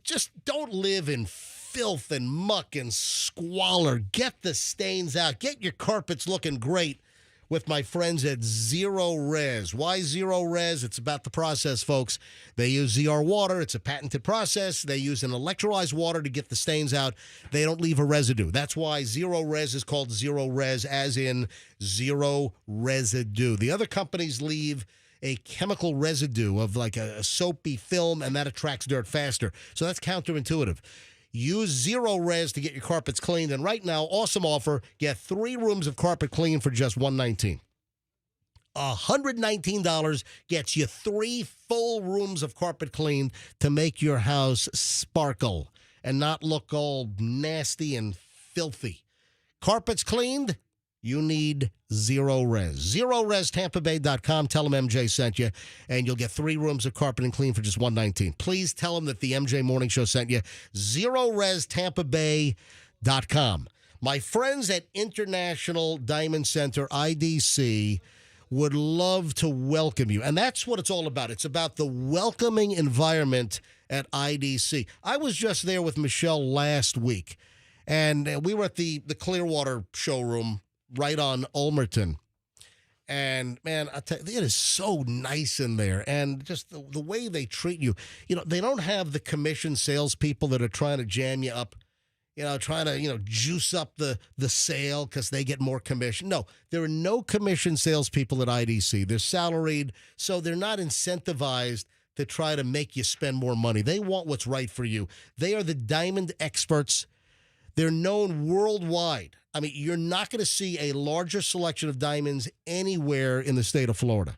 Just don't live in filth and muck and squalor. Get the stains out. Get your carpets looking great with my friends at Zero Res. Why Zero Res? It's about the process, folks. They use ZR water. It's a patented process. They use an electrolyzed water to get the stains out. They don't leave a residue. That's why Zero Res is called Zero Res, as in zero residue. The other companies leave a chemical residue of like a soapy film, and that attracts dirt faster. So that's counterintuitive. Use Zero Res to get your carpets cleaned. And right now, awesome offer. Get 3 rooms of carpet clean for just $119. $119 gets you 3 full rooms of carpet cleaned to make your house sparkle and not look all nasty and filthy. Carpets cleaned, You need Zero Res. ZeroResTampaBay.com. Tell them MJ sent you, and you'll get 3 rooms of carpet and clean for just $119. Please tell them that the MJ Morning Show sent you. ZeroResTampaBay.com. My friends at International Diamond Center, IDC, would love to welcome you. And that's what it's all about. It's about the welcoming environment at IDC. I was just there with Michelle last week, and we were at the Clearwater showroom right on Ulmerton. And, man, I tell you, it is so nice in there. And just the way they treat you. You know, they don't have the commission salespeople that are trying to jam you up, trying to, juice up the sale because they get more commission. No, there are no commission salespeople at IDC. They're salaried, so they're not incentivized to try to make you spend more money. They want what's right for you. They are the diamond experts. They're known worldwide. I mean, you're not going to see a larger selection of diamonds anywhere in the state of Florida.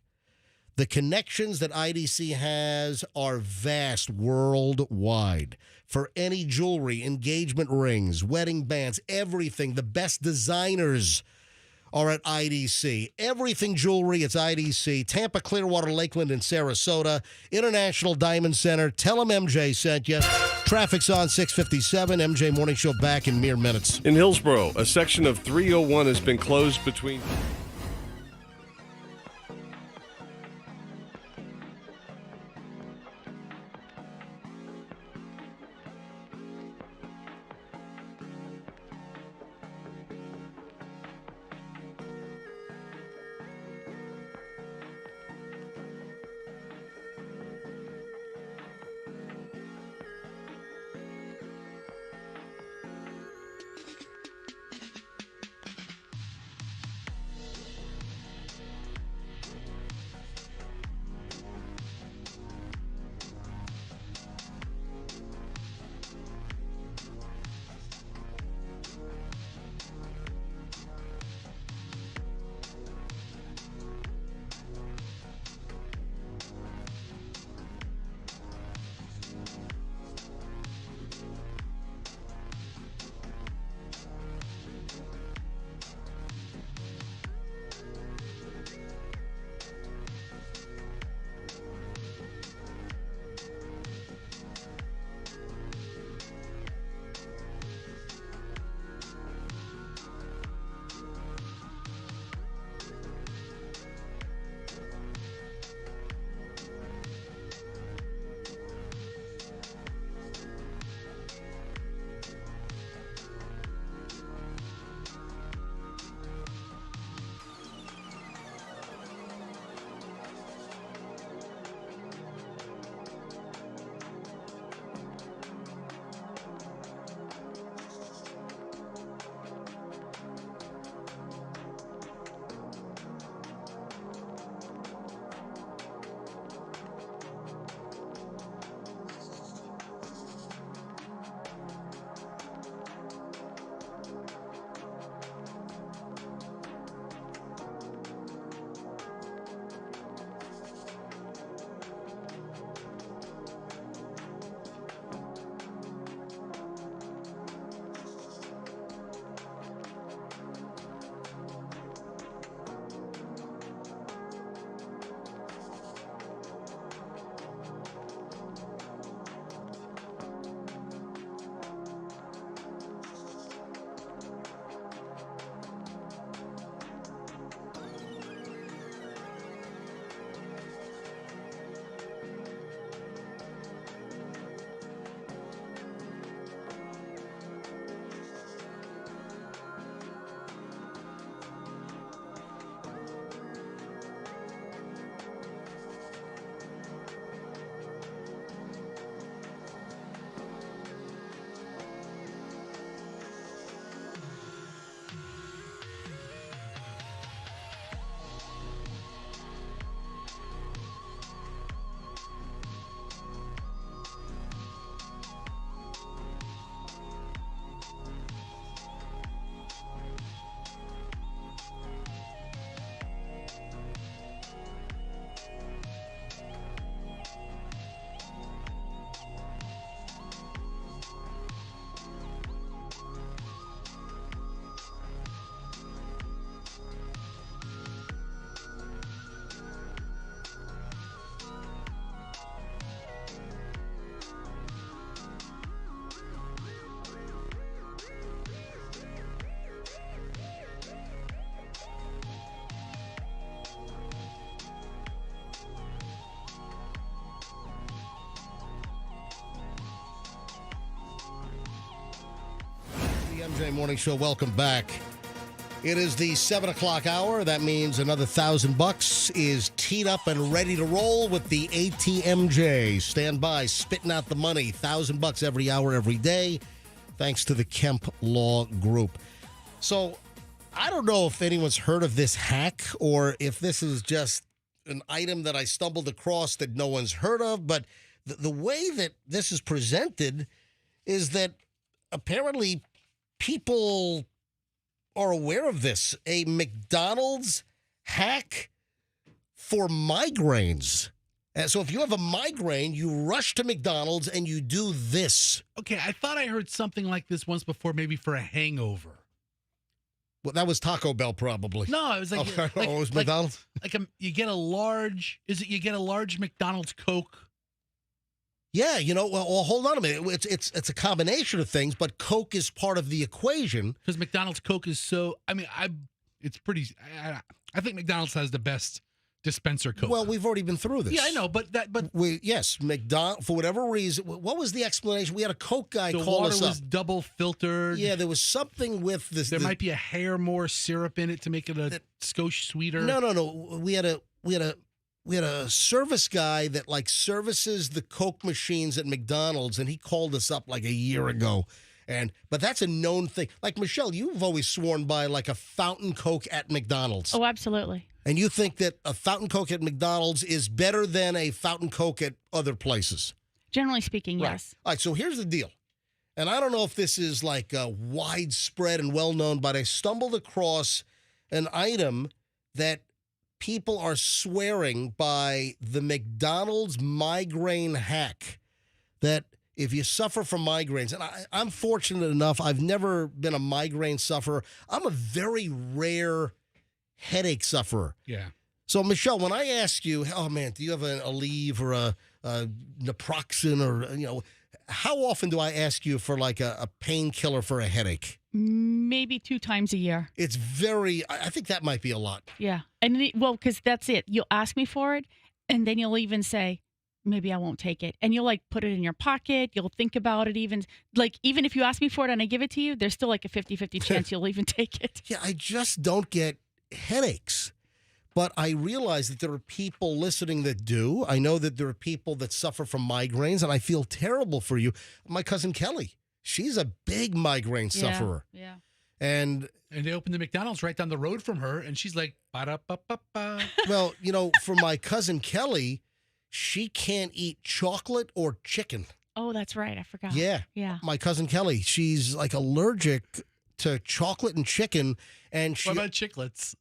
The connections that IDC has are vast worldwide. For any jewelry, engagement rings, wedding bands, everything, the best designers are at IDC. Everything jewelry, it's IDC. Tampa, Clearwater, Lakeland, and Sarasota. International Diamond Center. Tell them MJ sent you. Traffic's on 657. MJ Morning Show back in mere minutes. In Hillsborough, a section of 301 has been closed between... MJ Morning Show. Welcome back. It is the 7 o'clock hour. That means another $1,000 is teed up and ready to roll with the ATMJ. Stand by, spitting out the money. $1,000 every hour, every day, thanks to the Kemp Law Group. So I don't know if anyone's heard of this hack or if this is just an item that I stumbled across that no one's heard of, but the way that this is presented is that apparently people are aware of this. A McDonald's hack for migraines. And so if you have a migraine, you rush to McDonald's and you do this. Okay, I thought I heard something like this once before, maybe for a hangover. Well, that was Taco Bell, probably. No, it was like, it was McDonald's. You get a large. Is it you get a large McDonald's Coke? Yeah, well, hold on a minute. It's a combination of things, but Coke is part of the equation. Because McDonald's Coke is so. I think McDonald's has the best dispenser Coke. Well, we've already been through this. Yeah, I know, but McDonald's, for whatever reason. What was the explanation? We had a Coke guy call us up. The water was double filtered. Yeah, there was something with this. There might be a hair more syrup in it to make it a skosh sweeter. No. We had a service guy that services the Coke machines at McDonald's, and he called us up like a year ago. But that's a known thing. Like, Michelle, you've always sworn by a fountain Coke at McDonald's. Oh, absolutely. And you think that a fountain Coke at McDonald's is better than a fountain Coke at other places? Generally speaking, right. Yes. All right, so here's the deal. And I don't know if this is widespread and well-known, but I stumbled across an item that people are swearing by the McDonald's migraine hack, that if you suffer from migraines, and I'm fortunate enough, I've never been a migraine sufferer. I'm a very rare headache sufferer. Yeah. So, Michelle, when I ask you, oh, man, do you have a Aleve or a naproxen or, how often do I ask you for a painkiller for a headache? Maybe 2 times a year. It's I think that might be a lot. Yeah. And because that's it. You'll ask me for it, and then you'll even say, maybe I won't take it. And you'll put it in your pocket. You'll think about it even. Even if you ask me for it and I give it to you, there's still a 50-50 chance you'll even take it. Yeah, I just don't get headaches. But I realize that there are people listening that do. I know that there are people that suffer from migraines, and I feel terrible for you. My cousin Kelly, she's a big migraine sufferer. Yeah. And they opened the McDonald's right down the road from her, and she's like, ba-da-ba-ba-ba. Well, for my cousin Kelly, she can't eat chocolate or chicken. Oh, that's right. I forgot. Yeah. Yeah. My cousin Kelly, she's allergic to chocolate and chicken. And What about chiclets?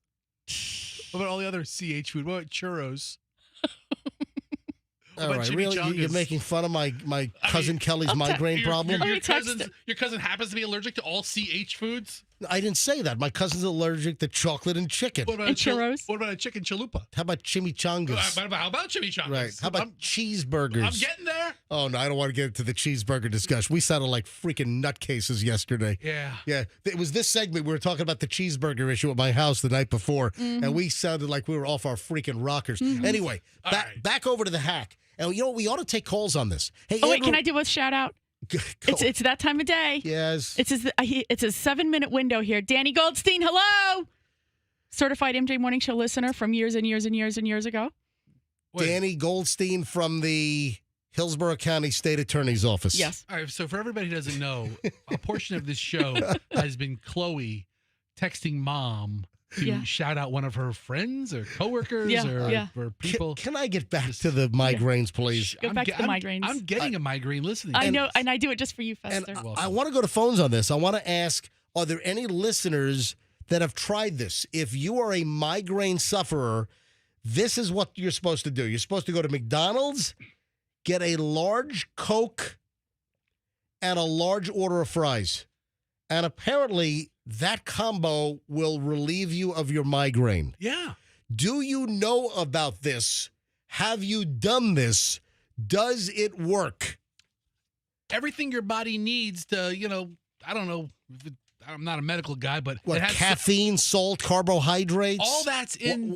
What about all the other CH food? What about churros? All right, really? You're making fun of my cousin Kelly's migraine problem? Your cousin happens to be allergic to all CH foods? I didn't say that. My cousin's allergic to chocolate and chicken. What about churros? What about a chicken chalupa? How about chimichangas? How about chimichangas? Right. How about cheeseburgers? I'm getting there. Oh, no, I don't want to get into the cheeseburger discussion. We sounded like freaking nutcases yesterday. Yeah. Yeah. It was this segment. We were talking about the cheeseburger issue at my house the night before, and we sounded like we were off our freaking rockers. Anyway, back over to the hack. And we ought to take calls on this. Hey, wait, can I do a shout out? It's that time of day. Yes. It's a 7-minute window here. Danny Goldstein, hello. Certified MJ Morning Show listener from years and years and years and years ago. Danny Goldstein from the Hillsborough County State Attorney's Office. Yes. All right, so for everybody who doesn't know, a portion of this show has been Chloe texting mom to shout out one of her friends or coworkers or people. Can I get back to the migraines, please? Go back to the migraines. I'm getting a migraine listening. I know, and I do it just for you, Fester. And I want to go to phones on this. I want to ask, are there any listeners that have tried this? If you are a migraine sufferer, this is what you're supposed to do. You're supposed to go to McDonald's, get a large Coke, and a large order of fries. And apparently that combo will relieve you of your migraine. Yeah. Do you know about this? Have you done this? Does it work? Everything your body needs to, I don't know. I'm not a medical guy, but what, it has caffeine, salt, carbohydrates? All that's in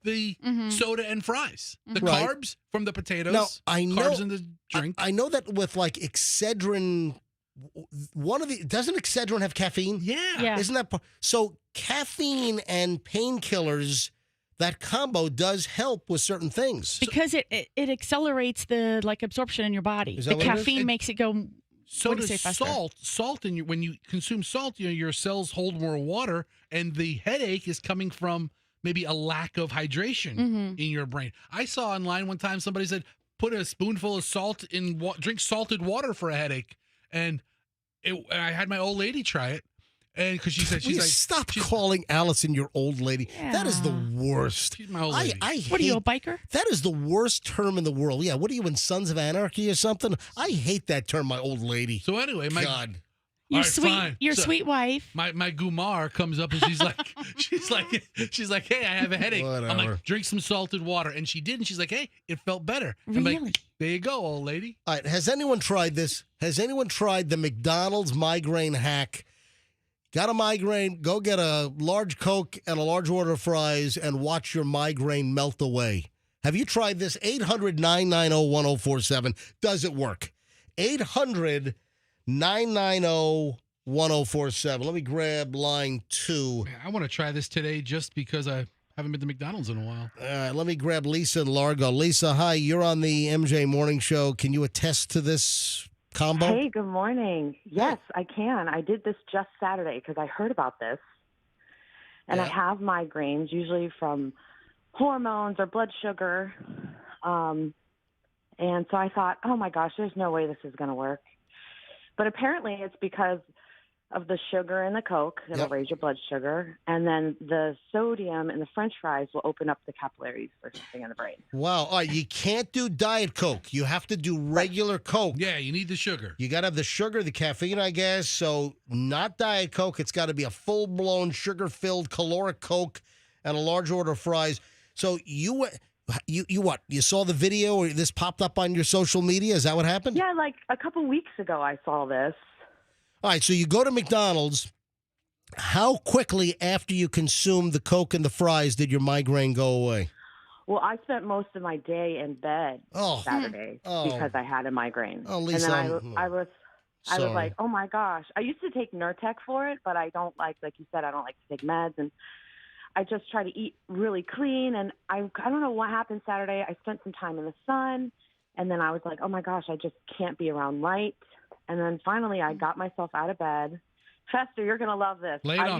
the soda and fries. The Right. carbs from the potatoes. Now, I know, carbs in the drink. I know that with Excedrin one of the doesn't Excedrin have caffeine? Yeah. Isn't that so? Caffeine and painkillers, that combo does help with certain things. Because it accelerates the absorption in your body. Is The that what it is? caffeine makes it go. So what do you does say, faster? salt. Salt when you consume salt, your cells hold more water, and the headache is coming from maybe a lack of hydration in your brain. I saw online one time somebody said put a spoonful of salt in drink salted water for a headache, and I had my old lady try it, and because she said stop calling Allison your old lady. Yeah. That is the worst. She's my old lady. What are you, a biker? That is the worst term in the world. Yeah, what are you in Sons of Anarchy or something? I hate that term, my old lady. So anyway, God. Your All right, sweet, fine. your So- sweet wife. My Gumar comes up and she's like, hey, I have a headache. I'm Whatever. like, drink some salted water, and she did, and she's like, hey, it felt better. I'm like, Really? there you go, old lady. All right, has anyone tried this? Has anyone tried the McDonald's migraine hack? Got a migraine, go get a large Coke and a large order of fries and watch your migraine melt away. Have you tried this? 800-990-1047. Does it work? 800-990-1047. Let me grab line 2. Man, I want to try this today just because I haven't been to McDonald's in a while. All right, let me grab Lisa in Largo. Lisa, hi, you're on the MJ Morning Show. Can you attest to this combo? Hey, good morning. Yes, I can. I did this just Saturday because I heard about this. And I have migraines, usually from hormones or blood sugar. And so I thought, oh my gosh, there's no way this is going to work. But apparently it's because of the sugar in the Coke. It'll raise your blood sugar. And then the sodium in the French fries will open up the capillaries for something in the brain. Wow. All right, you can't do Diet Coke. You have to do regular Coke. Yeah, you need the sugar. You got to have the sugar, the caffeine, I guess. So not Diet Coke. It's got to be a full-blown, sugar-filled, caloric Coke and a large order of fries. So you what? You saw the video or this popped up on your social media? Is that what happened? Yeah, like a couple weeks ago I saw this. All right, so you go to McDonald's. How quickly after you consumed the Coke and the fries did your migraine go away? Well, I spent most of my day in bed Saturday because I had a migraine. Oh, Lisa, and then I was sorry. like, oh my gosh. I used to take Nurtec for it, but I don't like you said, I don't like to take meds, and I just try to eat really clean. And I don't know what happened Saturday. I spent some time in the sun, and then I was like, oh my gosh, I just can't be around light. And then finally, I got myself out of bed. Fester, you're gonna love this. I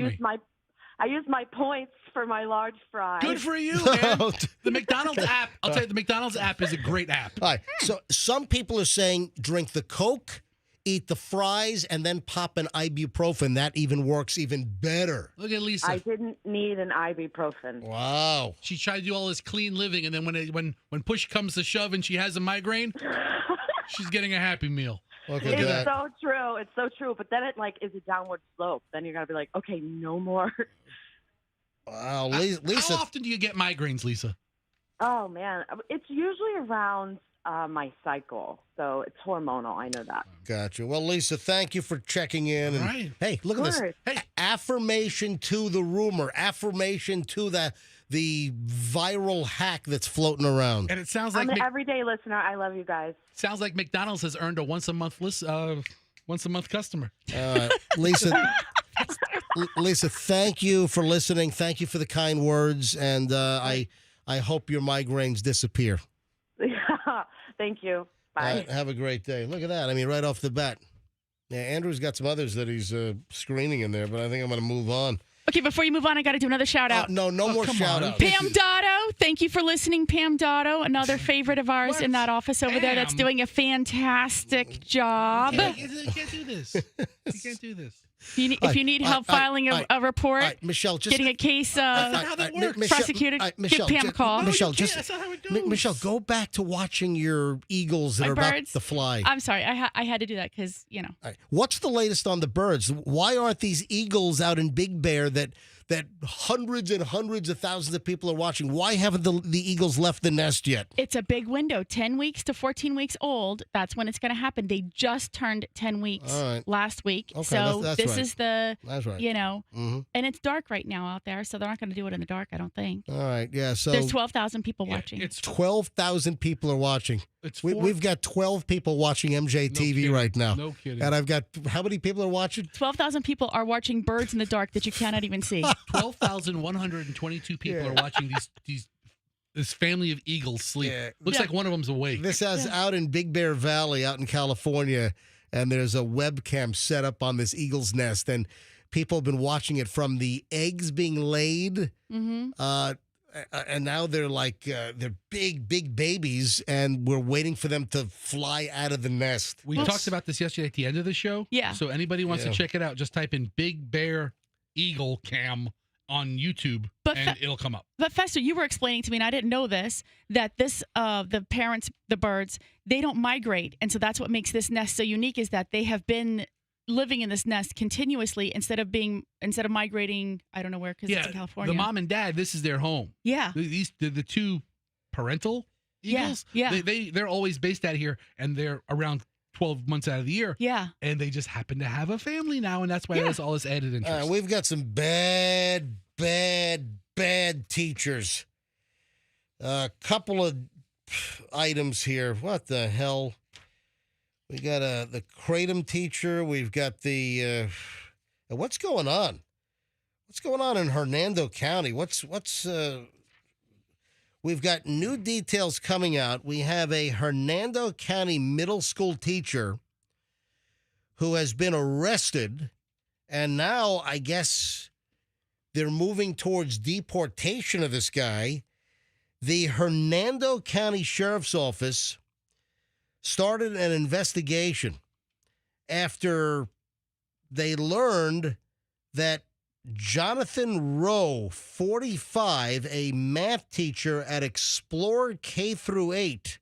used my points for my large fries. Good for you, man. The McDonald's app. I'll tell you, the McDonald's app is a great app. All right. So some people are saying drink the Coke, eat the fries, and then pop an ibuprofen. That even works even better. Look at Lisa. I didn't need an ibuprofen. Wow. She tried to do all this clean living, and then when push comes to shove and she has a migraine, she's getting a Happy Meal. Okay, It's so true. It's so true. But then it is a downward slope. Then you're gonna be like, okay, no more. Wow, Lisa. How often do you get migraines, Lisa? Oh man, it's usually around my cycle, so it's hormonal. I know that. Gotcha. Well, Lisa, thank you for checking in. And, right. Hey, look at this. Hey, affirmation to the rumor. Affirmation to the viral hack that's floating around. And it sounds like I'm an everyday listener. I love you guys. Sounds like McDonald's has earned a once a month customer. Lisa. Lisa, thank you for listening. Thank you for the kind words, and I hope your migraines disappear. Thank you. Bye. Have a great day. Look at that. I mean, right off the bat. Yeah, Andrew's got some others that he's screening in there, but I think I'm going to move on. Okay, before you move on, I got to do another shout out. No more shout outs. Pam Dotto, thank you for listening, Pam Dotto, another favorite of ours in that office over there that's doing a fantastic job. You can't do this. You can't do this. If you need help filing a report, Michelle, just getting a case prosecuted, Michelle, give Pam a call. Michelle, that's not how it goes. Michelle, go back to watching your eagles that My are about birds? to fly. I'm sorry, I had to do that because, All right. What's the latest on the birds? Why aren't these eagles out in Big Bear that hundreds and hundreds of thousands of people are watching? Why haven't the eagles left the nest yet? It's a big window, 10 weeks to 14 weeks old. That's when it's going to happen. They just turned 10 weeks last week. Okay, so that's this right. is the, That's right. and it's dark right now out there, so they're not going to do it in the dark, I don't think. All right, yeah. So There's 12,000 people watching. It's 12,000 people are watching. It's We've got 12 people watching MJTV right now. No kidding. And I've got, how many people are watching? 12,000 people are watching birds in the dark that you cannot even see. 12,122 people are watching this family of eagles sleep. Yeah. Looks like one of them's awake. This is out in Big Bear Valley, out in California, and there's a webcam set up on this eagle's nest, and people have been watching it from the eggs being laid. Mm-hmm. And now they're like, they're big babies, and we're waiting for them to fly out of the nest. We talked about this yesterday at the end of the show. Yeah. So anybody wants to check it out, just type in Big Bear Eagle Cam on YouTube, and it'll come up. But Fester, you were explaining to me, and I didn't know this, that this, the parents, the birds, they don't migrate. And so that's what makes this nest so unique, is that they have been living in this nest continuously instead of migrating, I don't know where, because it's in California. The mom and dad, this is their home. Yeah. The two parental eagles. Yeah. They're always based out here, and they're around 12 months out of the year. Yeah. And they just happen to have a family now, and that's why there's all this added interest. We've got some bad teachers. A couple of items here. What the hell? We got the Kratom teacher. We've got the what's going on? What's going on in Hernando County? We've got new details coming out. We have a Hernando County middle school teacher who has been arrested, and now I guess they're moving towards deportation of this guy. The Hernando County Sheriff's Office started an investigation after they learned that Jonathan Rowe, 45, a math teacher at Explorer K-8,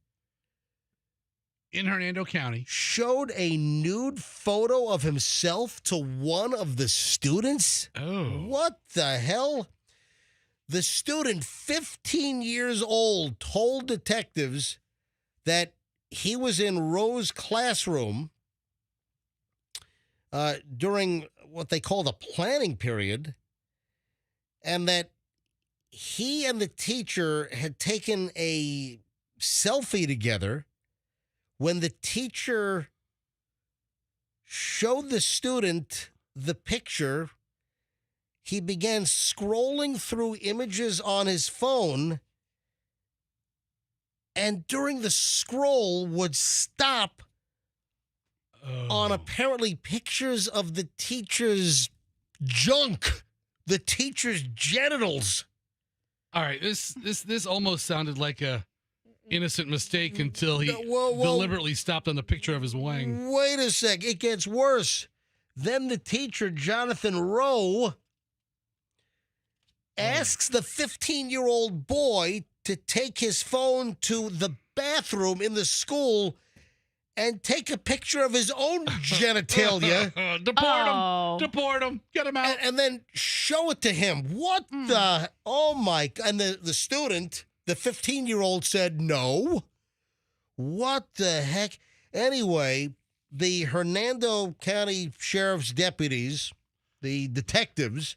in Hernando County, showed a nude photo of himself to one of the students. Oh. What the hell? The student, 15 years old, told detectives that he was in Rowe's classroom during what they call the planning period, and that he and the teacher had taken a selfie together. When the teacher showed the student the picture, he began scrolling through images on his phone, and during the scroll would stop on apparently pictures of the teacher's junk, the teacher's genitals. All right, this almost sounded like a innocent mistake until he deliberately stopped on the picture of his wang. Wait a sec, it gets worse. Then the teacher, Jonathan Rowe, asks the 15-year-old boy to take his phone to the bathroom in the school and take a picture of his own genitalia. Deport him. Get him out. And then show it to him. What the? Oh, my. And the student, the 15-year-old, said no. What the heck? Anyway, the Hernando County Sheriff's deputies, the detectives,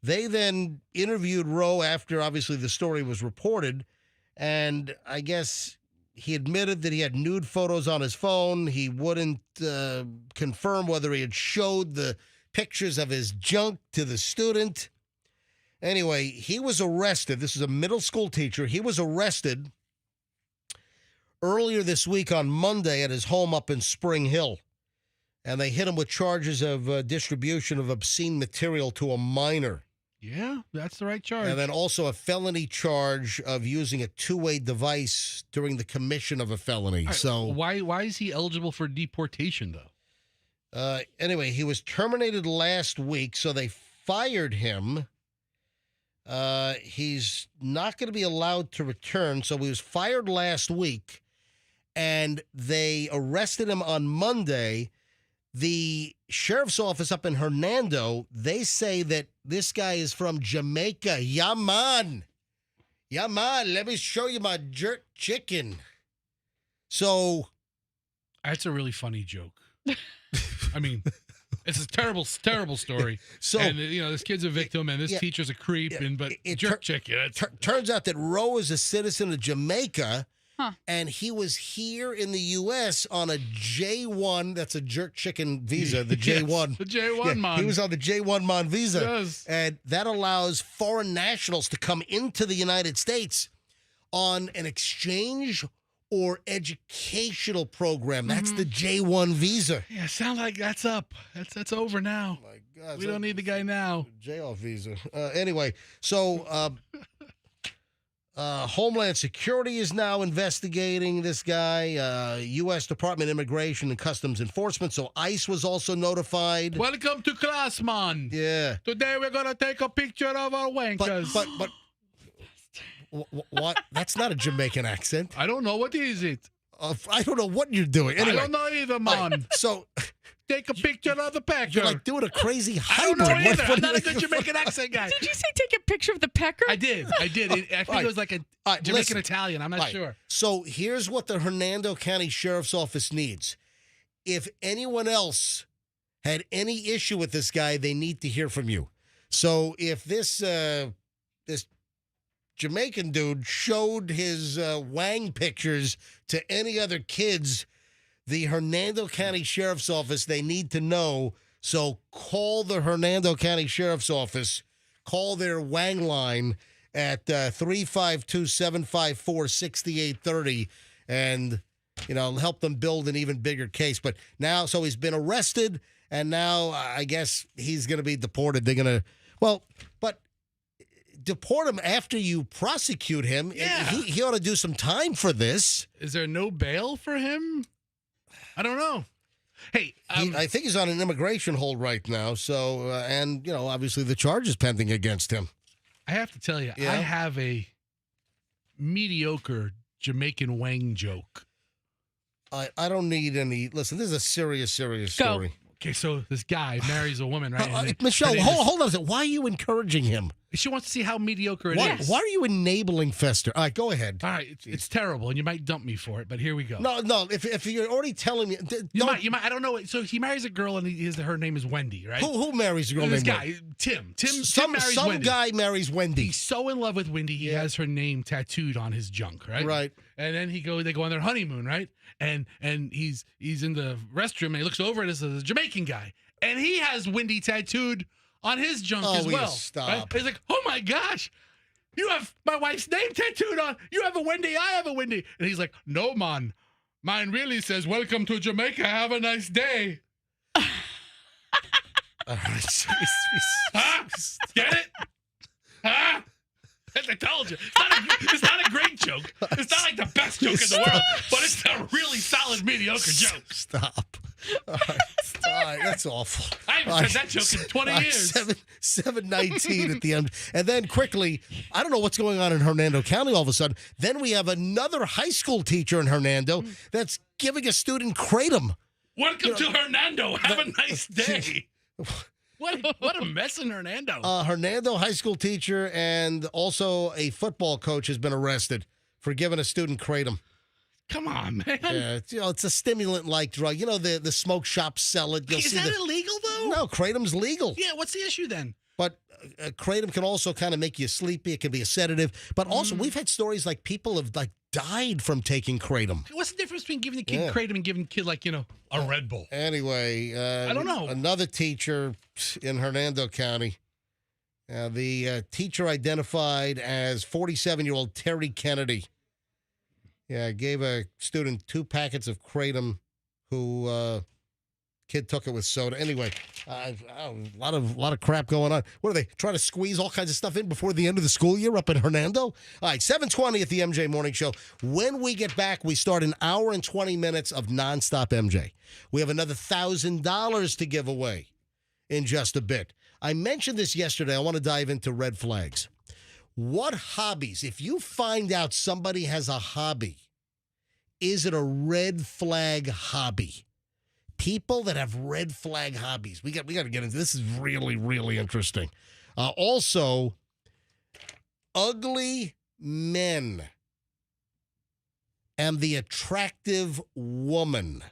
they then interviewed Rowe after, obviously, the story was reported. And I guess he admitted that he had nude photos on his phone. He wouldn't confirm whether he had showed the pictures of his junk to the student. Anyway, he was arrested. This is a middle school teacher. He was arrested earlier this week on Monday at his home up in Spring Hill. And they hit him with charges of distribution of obscene material to a minor. Yeah, that's the right charge. And then also a felony charge of using a two-way device during the commission of a felony. Right, so why is he eligible for deportation, though? Anyway, he was terminated last week, so they fired him. He's not going to be allowed to return, so he was fired last week, and they arrested him on Monday. The sheriff's office up in Hernando, they say that this guy is from Jamaica. Yeah, man. Yeah, man. Let me show you my jerk chicken. So. That's a really funny joke. I mean, it's a terrible story. So, and, this kid's a victim, and this teacher's a creep, but jerk chicken. Turns out that Rowe is a citizen of Jamaica, And he was here in the U.S. on a J1. That's a jerk chicken visa, the J1. The J1 Mon. He was on the J1 Mon visa. Yes. And that allows foreign nationals to come into the United States on an exchange or educational program. That's the J1 visa. Yeah, sound like that's up. That's over now. Oh my God. We don't need the guy now. J-off visa. Anyway, so Homeland Security is now investigating this guy. U.S. Department of Immigration and Customs Enforcement. So ICE was also notified. Welcome to class, man. Yeah. Today we're gonna take a picture of our wankers. But what? That's not a Jamaican accent. I don't know. What is it? I don't know what you're doing. Anyway, I don't know either, man. So take a picture of the pecker. you're like doing a crazy I hybrid. don't know either. What I'm do not you a good Jamaican accent guy. Did you say take a picture of the pecker? I did. I think it was like a Jamaican listen. Italian. I'm not sure. So here's what the Hernando County Sheriff's Office needs. If anyone else had any issue with this guy, they need to hear from you. So if this Jamaican dude showed his wang pictures to any other kids, the Hernando County Sheriff's Office, they need to know. So call the Hernando County Sheriff's Office. Call their wang line at 352-754-6830 and, help them build an even bigger case. But now, so he's been arrested, and now I guess he's going to be deported. They're going to, but deport him after you prosecute him. Yeah. He ought to do some time for this. Is there no bail for him? I don't know. Hey, I think he's on an immigration hold right now. So, and obviously the charge is pending against him. I have to tell you, Yeah. I have a mediocre Jamaican wang joke. I don't need any. Listen, this is a serious story. Okay, so this guy marries a woman, right? And Michelle, her name hold on a second. Why are you encouraging him? She wants to see how mediocre it is. Why are you enabling Fester? All right, go ahead. All right, it's terrible, and you might dump me for it, but here we go. No. If you're already telling me, You might. I don't know. So he marries a girl, and her name is Wendy, right? Who marries a girl This named guy, Wendy? Tim. Tim marries Some Wendy. guy marries Wendy. He's so in love with Wendy, he has her name tattooed on his junk, right? Right. And then they go on their honeymoon, right? And he's in the restroom, and he looks over, and it's a Jamaican guy, and he has Wendy tattooed on his junk as will you well. stop? Right? He's like, oh my gosh, you have my wife's name tattooed on. You have a Wendy, I have a Wendy. And he's like, no, man. Mine really says, welcome to Jamaica. Have a nice day. Huh? Get it? Huh? As I told you, it's not a great joke. It's not like the best joke in the world, but it's a really solid, mediocre joke. Stop. All right, that's awful. I haven't said that joke in 20 years. 7:19 at the end. And then quickly, I don't know what's going on in Hernando County all of a sudden. Then we have another high school teacher in Hernando that's giving a student kratom. Welcome to Hernando. Have a nice day. What a mess in Hernando. Hernando high school teacher and also a football coach has been arrested for giving a student kratom. Come on, man. Yeah, it's a stimulant-like drug. The smoke shops sell it. Is that illegal, though? No, kratom's legal. Yeah, what's the issue then? But kratom can also kind of make you sleepy. It can be a sedative. But also, we've had stories like people have died from taking kratom. What's the difference between giving the kid kratom and giving the kid a Red Bull? Anyway, I don't know. Another teacher in Hernando County. The teacher identified as 47-year-old Terry Kennedy. Yeah, gave a student 2 packets of kratom. Who kid took it with soda. Anyway, a lot of crap going on. What are they trying to squeeze all kinds of stuff in before the end of the school year up in Hernando? All right, 7:20 at the MJ Morning Show. When we get back, we start an hour and 20 minutes of nonstop MJ. We have another $1,000 to give away in just a bit. I mentioned this yesterday. I want to dive into red flags. What hobbies, if you find out somebody has a hobby, is it a red flag hobby? People that have red flag hobbies. We got to get into this. This is really, really interesting. Also, ugly men and the attractive woman.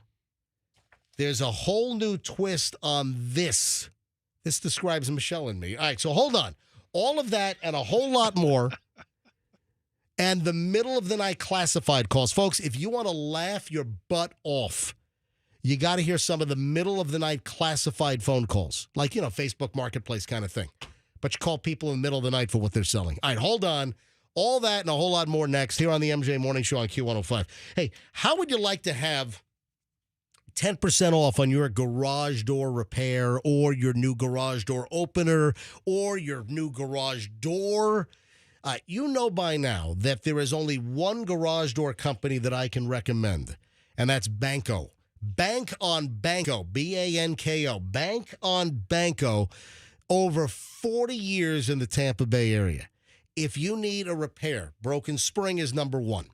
There's a whole new twist on this. This describes Michelle and me. All right, so hold on. All of that and a whole lot more And the middle of the night classified calls. Folks, if you want to laugh your butt off, you got to hear some of the middle of the night classified phone calls, like, Facebook Marketplace kind of thing. But you call people in the middle of the night for what they're selling. All right, hold on. All that and a whole lot more next here on the MJ Morning Show on Q105. Hey, how would you like to have 10% off on your garage door repair or your new garage door opener or your new garage door? You know by now that there is only one garage door company that I can recommend, and that's Banco. Bank on Banco, B-A-N-K-O. Bank on Banco, over 40 years in the Tampa Bay area. If you need a repair, broken spring is number one.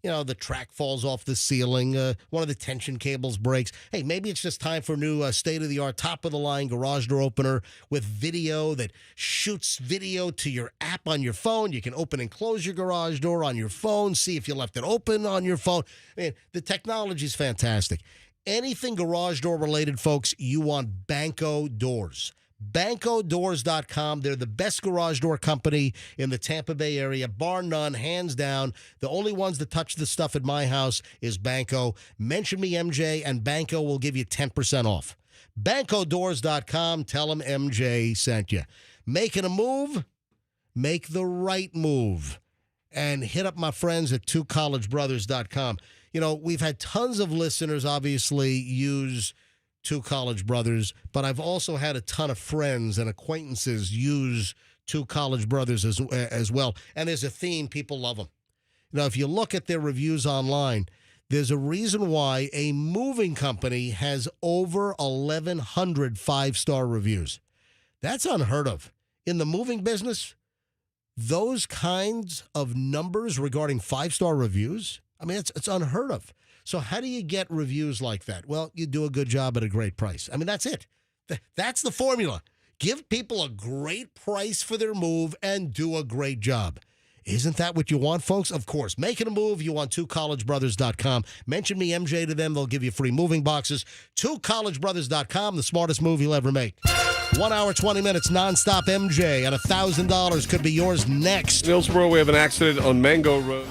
The track falls off the ceiling, one of the tension cables breaks. Hey, maybe it's just time for a new state-of-the-art, top-of-the-line garage door opener with video that shoots video to your app on your phone. You can open and close your garage door on your phone, see if you left it open on your phone. I mean, the technology is fantastic. Anything garage door related, folks, you want Banco Doors. BancoDoors.com. They're the best garage door company in the Tampa Bay area, bar none, hands down. The only ones that touch the stuff at my house is Banco. Mention me, MJ, and Banco will give you 10% off. BancoDoors.com. Tell them MJ sent you. Making a move? Make the right move. And hit up my friends at twocollegebrothers.com. We've had tons of listeners, obviously, use Two College Brothers, but I've also had a ton of friends and acquaintances use Two College Brothers as well. And there's a theme. People love them. If you look at their reviews online, there's a reason why a moving company has over 1,100 five-star reviews. That's unheard of. In the moving business, those kinds of numbers regarding five-star reviews, I mean, it's unheard of. So how do you get reviews like that? Well, you do a good job at a great price. I mean, that's it. That's the formula. Give people a great price for their move and do a great job. Isn't that what you want, folks? Of course. Making a move, you want twocollegebrothers.com. Mention me, MJ, to them. They'll give you free moving boxes. Twocollegebrothers.com, the smartest move you'll ever make. 1 hour, 20 minutes, nonstop MJ, and $1,000 could be yours next. In Hillsborough, we have an accident on Mango Road.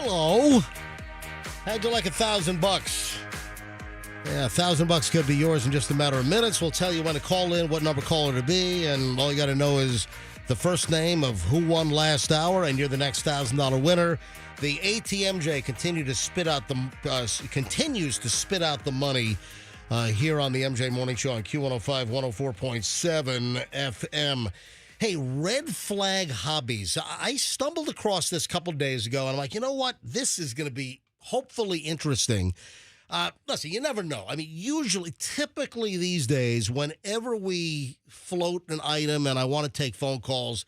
Hello. How'd you like $1,000? Yeah, $1,000 could be yours in just a matter of minutes. We'll tell you when to call in, what number caller to be, and all you got to know is the first name of who won last hour, and you're the next $1,000 winner. The ATMJ continues to spit out the money here on the MJ Morning Show on Q105 104.7 FM. Hey, red flag hobbies. I stumbled across this a couple days ago, and I'm like, you know what? This is going to be hopefully interesting. Listen, you never know. I mean, typically these days, whenever we float an item and I want to take phone calls,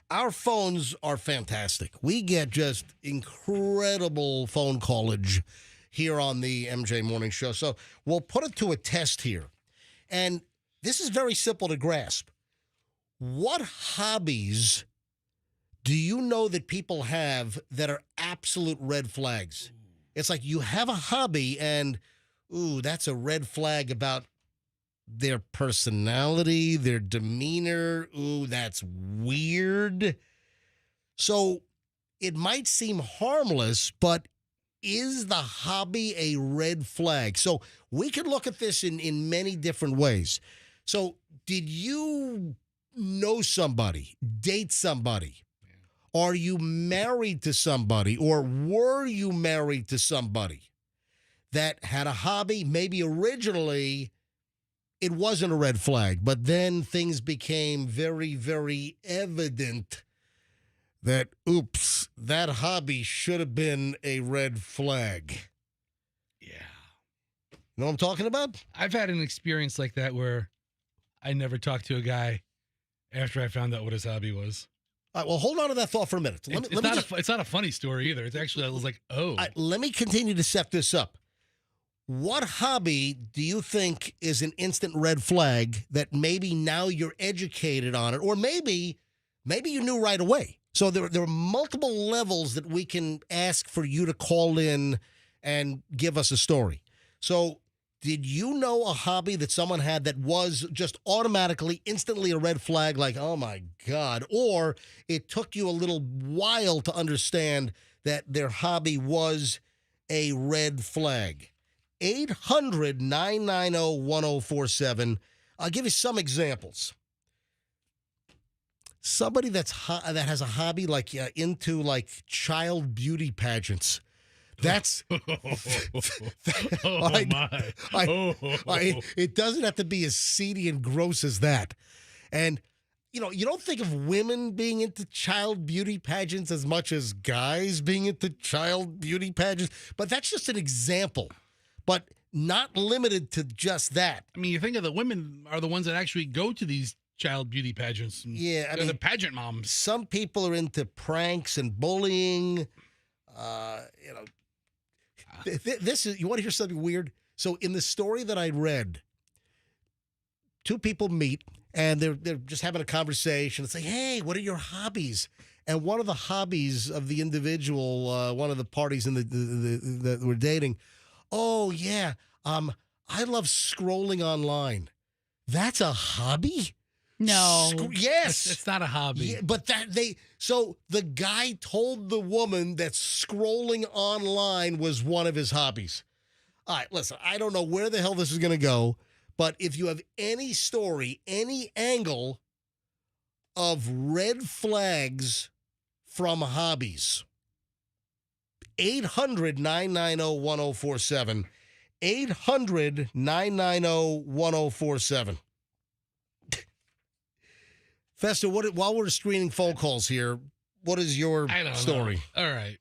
our phones are fantastic. We get just incredible phone callage here on the MJ Morning Show. So we'll put it to a test here. And this is very simple to grasp. What hobbies do you know that people have that are absolute red flags? It's like you have a hobby and, ooh, that's a red flag about their personality, their demeanor. Ooh, that's weird. So it might seem harmless, but is the hobby a red flag? So we could look at this in many different ways. So did you know somebody, date somebody? Are you married to somebody, or were you married to somebody that had a hobby? Maybe originally it wasn't a red flag, but then things became very, very evident that, oops, that hobby should have been a red flag. Yeah. You know what I'm talking about? I've had an experience like that where I never talked to a guy after I found out what his hobby was. All right, well, hold on to that thought for a minute. It's not a funny story either. It's actually, I was like, oh. Let me continue to set this up. What hobby do you think is an instant red flag that maybe now you're educated on it, or maybe you knew right away? So there are multiple levels that we can ask for you to call in and give us a story. So did you know a hobby that someone had that was just automatically, instantly a red flag, like, oh, my God, or it took you a little while to understand that their hobby was a red flag? 800-990-1047. I'll give you some examples. Somebody that has a hobby like into like child beauty pageants. That's it doesn't have to be as seedy and gross as that. And you don't think of women being into child beauty pageants as much as guys being into child beauty pageants, but that's just an example. But not limited to just that. I mean, you think of the women are the ones that actually go to these child beauty pageants. Yeah, I mean, mean, the pageant moms. Some people are into pranks and bullying. This is, you want to hear something weird? So in the story that I read, two people meet and they're just having a conversation. It's like, hey, what are your hobbies? And one of the hobbies of the individual, one of the parties in that we're dating, oh yeah, I love scrolling online. That's a hobby? No. Yes. It's not a hobby. Yeah, but so the guy told the woman that scrolling online was one of his hobbies. All right, listen, I don't know where the hell this is going to go, but if you have any story, any angle of red flags from hobbies, 800-990-1047. 800-990-1047. Fester, while we're screening phone calls here, what is your story? All right.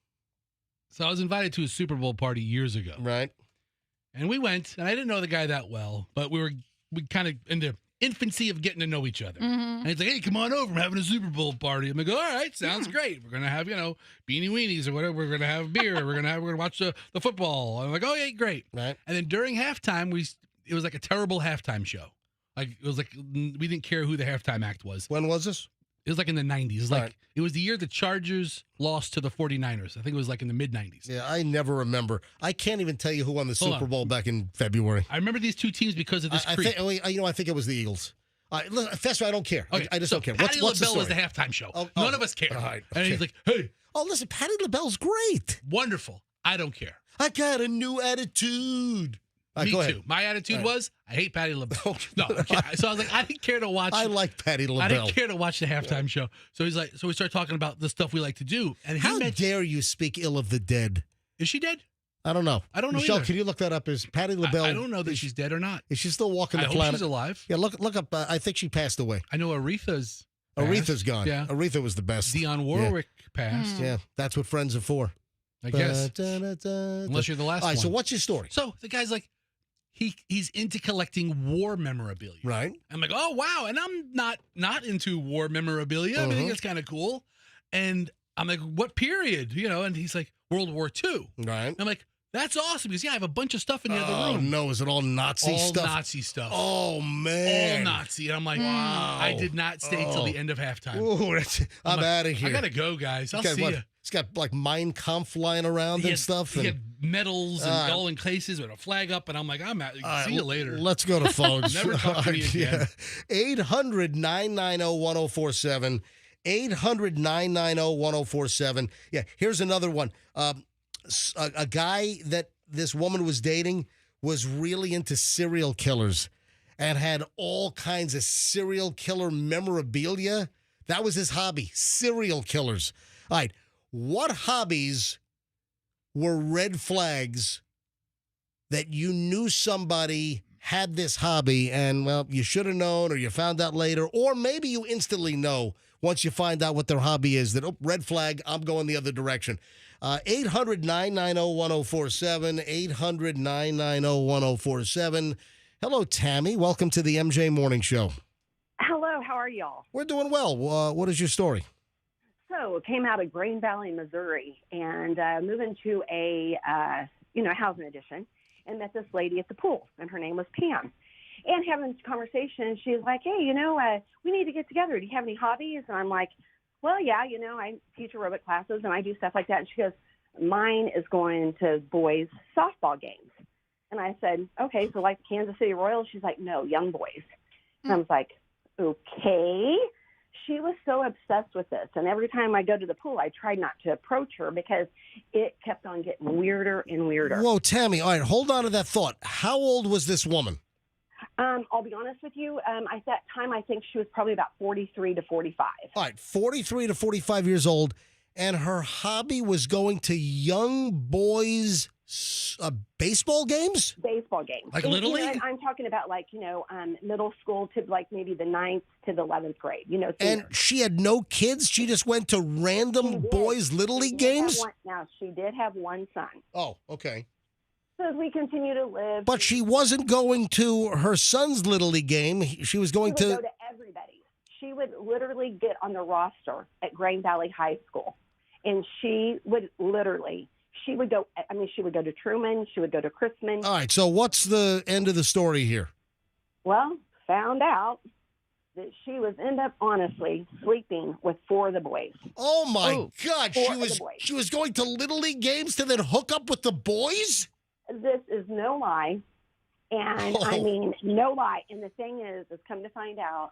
So I was invited to a Super Bowl party years ago. Right. And we went, and I didn't know the guy that well, but we kind of in the infancy of getting to know each other. Mm-hmm. And he's like, hey, come on over. I'm having a Super Bowl party. I'm like, all right, sounds great. We're going to have, beanie weenies or whatever. We're going to have beer. We're going to watch the football. I'm like, oh, yeah, great. Right. And then during halftime, it was like a terrible halftime show. Like, it was like, we didn't care who the halftime act was. When was this? It was like in the 90s. It was the year the Chargers lost to the 49ers. I think it was like in the mid-90s. Yeah, I never remember. I can't even tell you who won the Super Bowl back in February. I remember these two teams because of this creep. I think it was the Eagles. Fester, I don't care. Okay, I just so don't care. Patti What's the LaBelle story? was the halftime show. Oh, None of us care. all right, And okay. he's like, hey, Oh, listen, Patti LaBelle's great. wonderful. I don't care. I got a new attitude. All right, Me go too. ahead. My attitude All right. was, I hate Patti LaBelle. No, okay. So I was like, I didn't care to watch. I like Patti I LaBelle. didn't care to watch the halftime show. So he's like, so we started talking about the stuff we like to do. And he How mentioned, dare you speak ill of the dead? is she dead? I don't know. I don't know Michelle, either. can you look that up? Is Patti LaBelle? I don't know that she's dead or not. Is she still walking I the hope planet? she's alive. Yeah, look up. I think she passed away. I know Aretha's Aretha's gone. Yeah. Aretha was the best. Dionne Warwick passed. Yeah, that's what friends are for. I guess. Unless you're the last All right, one. so what's your story? So the guy's like, he's into collecting war memorabilia. Right. I'm like, oh wow, and I'm not into war memorabilia. I think it's kind of cool. And I'm like, what period? And he's like, World War II. Right. I'm like, that's awesome because I have a bunch of stuff in the other Oh room. no, is it all Nazi All stuff? Nazi stuff. Oh man. All Nazi. And I'm like, Wow. I did not stay till the end of halftime. Ooh, I'm like, out of here. I gotta go, guys. I'll It's got see what? you. It's got like Mein Kampf flying around and stuff. He And, had medals and all in cases with a flag up, and I'm like, I'm out. See you later. Let's go to phones. Never talk to me again. 800-990-1047. 800-990-1047. Yeah, here's another one. A guy that this woman was dating was really into serial killers and had all kinds of serial killer memorabilia. That was his hobby, serial killers. All right, what hobbies were red flags that you knew somebody had this hobby and, well, you should have known or you found out later, or maybe you instantly know once you find out what their hobby is that, oh, red flag, I'm going the other direction. 800-990-1047, 800-990-1047. Hello, Tammy. Welcome to the MJ Morning Show. Hello, how are y'all? We're doing well. What is your story? So, I came out of Green Valley, Missouri, and moved into a housing addition, and met this lady at the pool, and her name was Pam. And having this conversation, she's like, hey, we need to get together. Do you have any hobbies? And I'm like, well, yeah, I teach aerobic classes, and I do stuff like that. And she goes, mine is going to boys' softball games. And I said, okay, so like Kansas City Royals? She's like, no, young boys. And I was like, okay. She was so obsessed with this. And every time I go to the pool, I tried not to approach her because it kept on getting weirder and weirder. Whoa, Tammy. All right, hold on to that thought. How old was this woman? I'll be honest with you. At that time, I think she was probably about 43 to 45. All right, 43 to 45 years old. And her hobby was going to young boys' baseball games? Baseball games. Like Little League? I'm talking about middle school to maybe the 9th to the 11th grade, And senior. she had no kids? She just went to random boys' Little League games? Now, she did have one son. Oh, okay. So as we continue to live. But she wasn't going to her son's Little League game. She was going She would to... go to everybody. She would literally get on the roster at Green Valley High School. And she would go to Truman. She would go to Chrisman. All right, so what's the end of the story here? Well, found out that she honestly sleeping with 4 of the boys. Oh, my God. 4 of the boys. She was going to Little League games to then hook up with the boys? This is no lie. And I mean, no lie. And the thing is come to find out,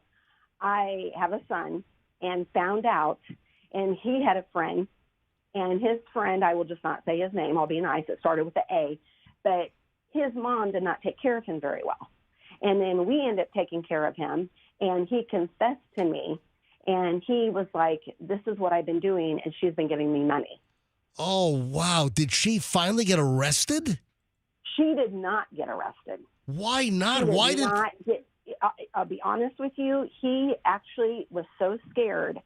I have a son and found out, and he had a friend, and his friend, I will just not say his name, I'll be nice, it started with the A, but his mom did not take care of him very well. And then we ended up taking care of him, and he confessed to me, and he was like, this is what I've been doing, and she's been giving me money. Oh, wow. Did she finally get arrested? She did not get arrested. Why not? Why did... I'll be honest with you, he actually was so scared,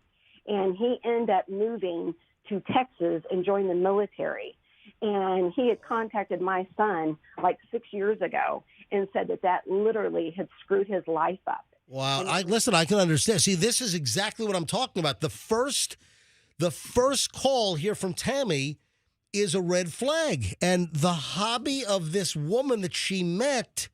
and he ended up moving to Texas and joined the military. And he had contacted my son like 6 years ago and said that literally had screwed his life up. Wow. I can understand. See, this is exactly what I'm talking about. The first call here from Tammy is a red flag. And the hobby of this woman that she met,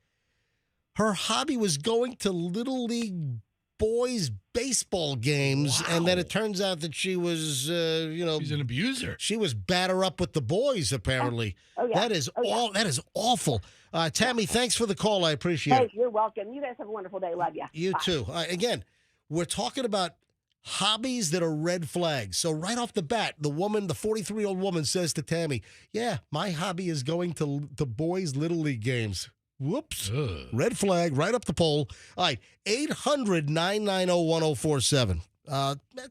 her hobby was going to Little League boys' baseball games. Wow. And then it turns out that she was, she's an abuser. She was batter up with the boys, apparently. Oh, yeah. That is awful. Tammy, thanks for the call. I appreciate Hey, it. you're welcome. You guys have a wonderful day. Love you. You Bye. too. Again, we're talking about hobbies that are red flags. So right off the bat, the 43-year-old woman says to Tammy, yeah, my hobby is going to boys' Little League games. Whoops. Red flag right up the pole. All right, 800-990-1047.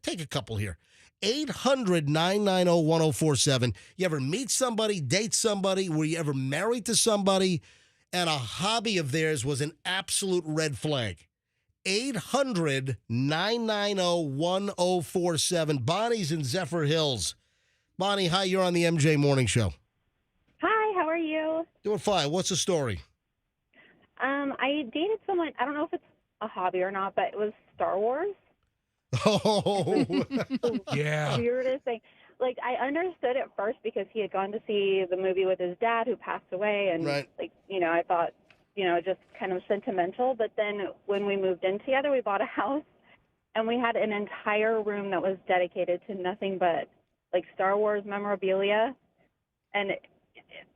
Take a couple here. 800-990-1047. You ever meet somebody, date somebody, were you ever married to somebody, and a hobby of theirs was an absolute red flag? 800-990-1047. Bonnie's in Zephyr Hills. Bonnie, hi, you're on the MJ Morning Show. Hi, how are you? Doing fine. What's the story? I dated someone, I don't know if it's a hobby or not, but it was Star Wars. Oh, Yeah. Weirdest thing. Like, I understood at first because he had gone to see the movie with his dad who passed away, and, Right. like, I thought, just kind of sentimental. But then when we moved in together, we bought a house, and we had an entire room that was dedicated to nothing but, like, Star Wars memorabilia. And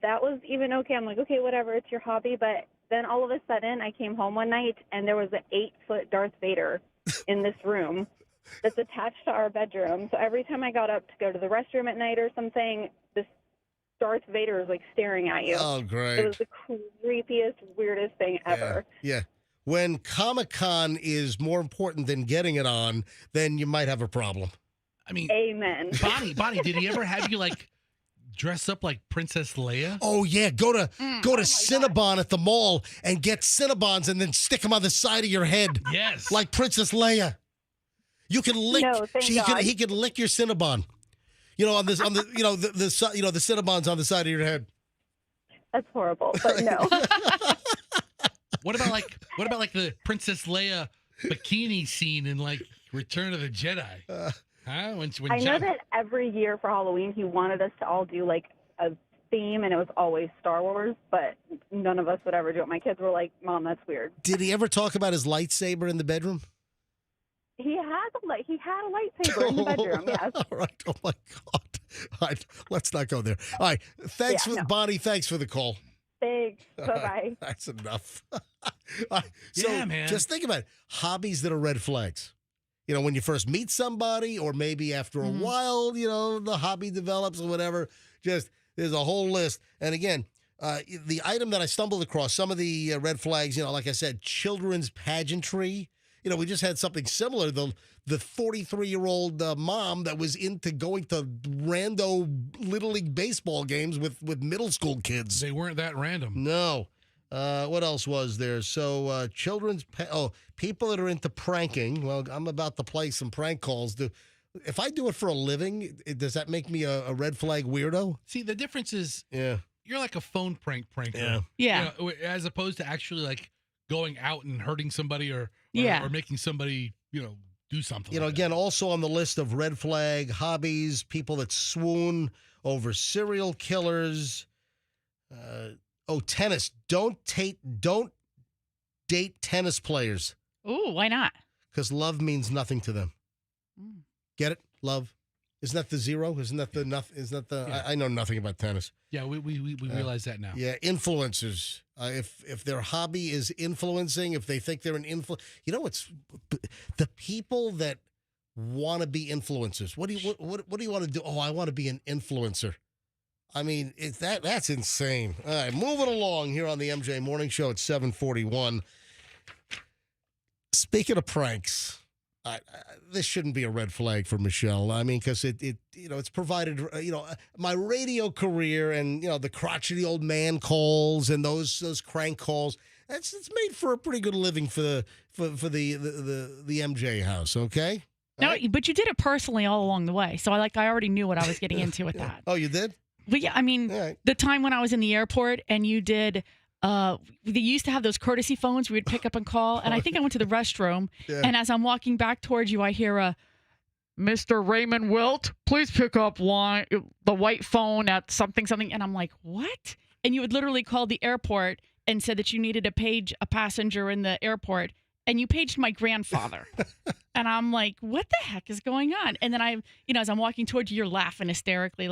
that was even okay. I'm like, okay, whatever, it's your hobby. But then all of a sudden, I came home one night, and there was an 8-foot Darth Vader in this room that's attached to our bedroom. So every time I got up to go to the restroom at night or something, this Darth Vader is, like, staring at you. Oh, great. It was the creepiest, weirdest thing ever. Yeah. When Comic-Con is more important than getting it on, then you might have a problem. I mean, Amen. Bonnie, did he ever have you, like, dress up like Princess Leia? Oh, yeah. Go to Cinnabon at the mall and get Cinnabons and then stick them on the side of your head. Yes. Like Princess Leia. You can lick. No, thank God. He can lick your Cinnabon. On the Cinnabons on the side of your head. That's horrible, but no. What about like the Princess Leia bikini scene in like Return of the Jedi? Huh? When I know John- that every year for Halloween he wanted us to all do like a theme, and it was always Star Wars, but none of us would ever do it. My kids were like, "Mom, that's weird." Did he ever talk about his lightsaber in the bedroom? He had a lightsaber in the bedroom. Yes. All right. Oh my God. All right. Let's not go there. All right. Thanks Bonnie. Thanks for the call. Thanks. Bye-bye. That's enough. All right, so Yeah, man. just think about it. Hobbies that are red flags. When you first meet somebody, or maybe after a while, the hobby develops or whatever. Just there's a whole list. And again, the item that I stumbled across, some of the red flags, like I said, children's pageantry. We just had something similar. The 43-year-old mom that was into going to rando Little League baseball games with middle school kids. They weren't that random. No. What else was there? So people that are into pranking. Well, I'm about to play some prank calls. If I do it for a living, does that make me a red flag weirdo? See, the difference is Yeah. you're like a phone pranker. Yeah. As opposed to actually like going out and hurting somebody or making somebody, do something. like Again, also on the list of red flag hobbies, people that swoon over serial killers. Tennis. Don't date tennis players. Ooh, why not? Because love means nothing to them. Get it? Love. Isn't that the zero? Isn't that the nothing? Isn't that the? Yeah. I know nothing about tennis. Yeah, we realize that now. Yeah, influencers. If their hobby is influencing, if they think they're an it's the people that want to be influencers. What do you want to do? Oh, I want to be an influencer. I mean, that's insane. All right, moving along here on the MJ Morning Show at 7:41. Speaking of pranks, this shouldn't be a red flag for Michelle. I mean, because it's provided, my radio career and, the crotchety old man calls and those crank calls. It's made for a pretty good living for the MJ house. Okay. No, but you did it personally all along the way. So I already knew what I was getting into with that. Oh, you did? But yeah, I mean, the time when I was in the airport and you did, they used to have those courtesy phones where you'd pick up and call. And I think I went to the restroom. Yeah. And as I'm walking back towards you, I hear a, Mr. Raymond Wilt, please pick up the white phone at something. And I'm like, what? And you would literally call the airport and said that you needed to page a passenger in the airport. And you paged my grandfather. And I'm like, what the heck is going on? And then as I'm walking towards you, you're laughing hysterically,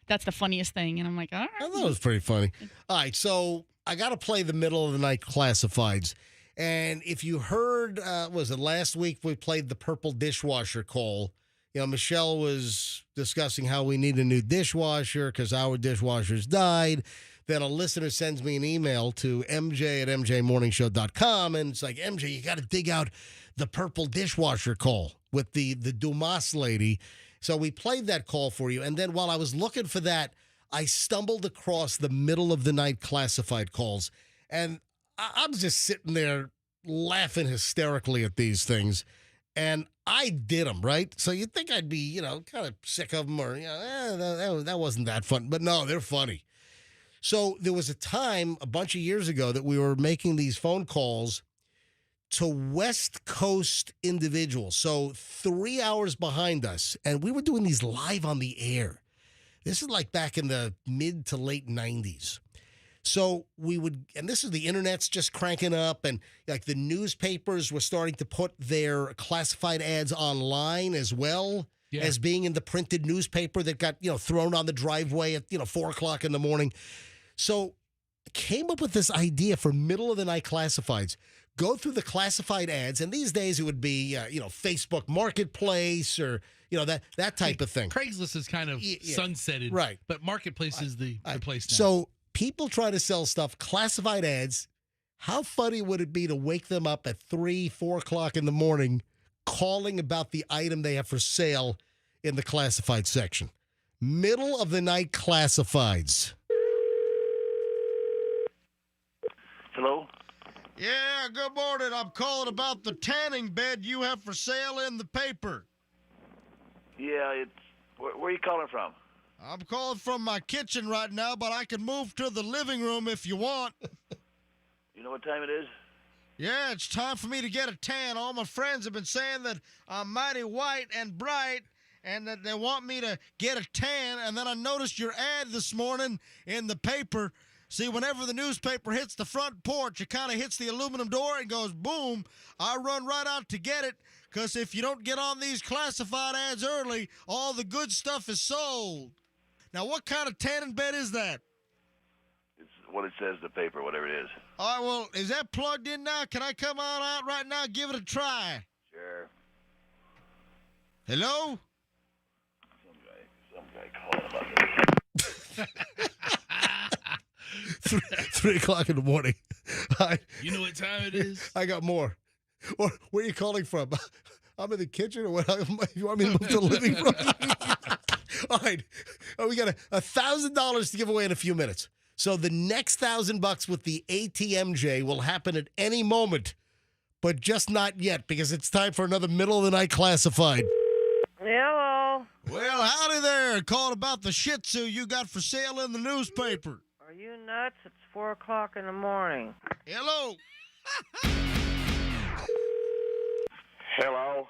that's the funniest thing. And I'm like, all right. I thought it was pretty funny. All right, so I got to play the middle of the night classifieds. And if you heard, was it last week we played the purple dishwasher call? You know, Michelle was discussing how we need a new dishwasher because our dishwashers died. Then a listener sends me an email to mj@mjmorningshow.com, and it's like, MJ, you got to dig out the purple dishwasher call with the Dumas lady. So we played that call for you. And then while I was looking for that, I stumbled across the middle of the night classified calls. And I'm just sitting there laughing hysterically at these things. And I did them, right? So you'd think I'd be, kind of sick of them or, that wasn't that fun. But no, they're funny. So there was a time a bunch of years ago that we were making these phone calls to West Coast individuals. So 3 hours behind us. And we were doing these live on the air. This is like back in the mid to late 90s. So we would, and this is the internet's just cranking up, and like the newspapers were starting to put their classified ads online as well as being in the printed newspaper that got, thrown on the driveway at, 4 o'clock in the morning. So I came up with this idea for middle of the night classifieds. Go through the classified ads, and these days it would be, Facebook Marketplace or, that type of thing. Craigslist is kind of sunsetted. Right. But Marketplace is the place now. So people try to sell stuff, classified ads. How funny would it be to wake them up at 3, 4 o'clock in the morning calling about the item they have for sale in the classified section? Middle of the night classifieds. Hello? Yeah, good morning. I'm calling about the tanning bed you have for sale in the paper. Yeah, it's... Where are you calling from? I'm calling from my kitchen right now, but I can move to the living room if you want. You know what time it is? Yeah, it's time for me to get a tan. All my friends have been saying that I'm mighty white and bright and that they want me to get a tan. And then I noticed your ad this morning in the paper. See, whenever the newspaper hits the front porch, it kind of hits the aluminum door and goes boom. I run right out to get it because if you don't get on these classified ads early, all the good stuff is sold. Now, what kind of tanning bed is that? It's what it says in the paper, whatever it is. All right, well, is that plugged in now? Can I come on out right now and give it a try? Sure. Hello? Some guy calling about this. 3 o'clock in the morning. You know what time it is? I got more. Or where are you calling from? I'm in the kitchen, or what? You want me to move to the living room? All right. We got $1,000 to give away in a few minutes. So the next $1,000 with the ATMJ will happen at any moment, but just not yet because it's time for another middle of the night classified. Hello. Well, howdy there. Called about the Shih Tzu you got for sale in the newspaper. Are you nuts? It's 4 o'clock in the morning. Hello. Hello?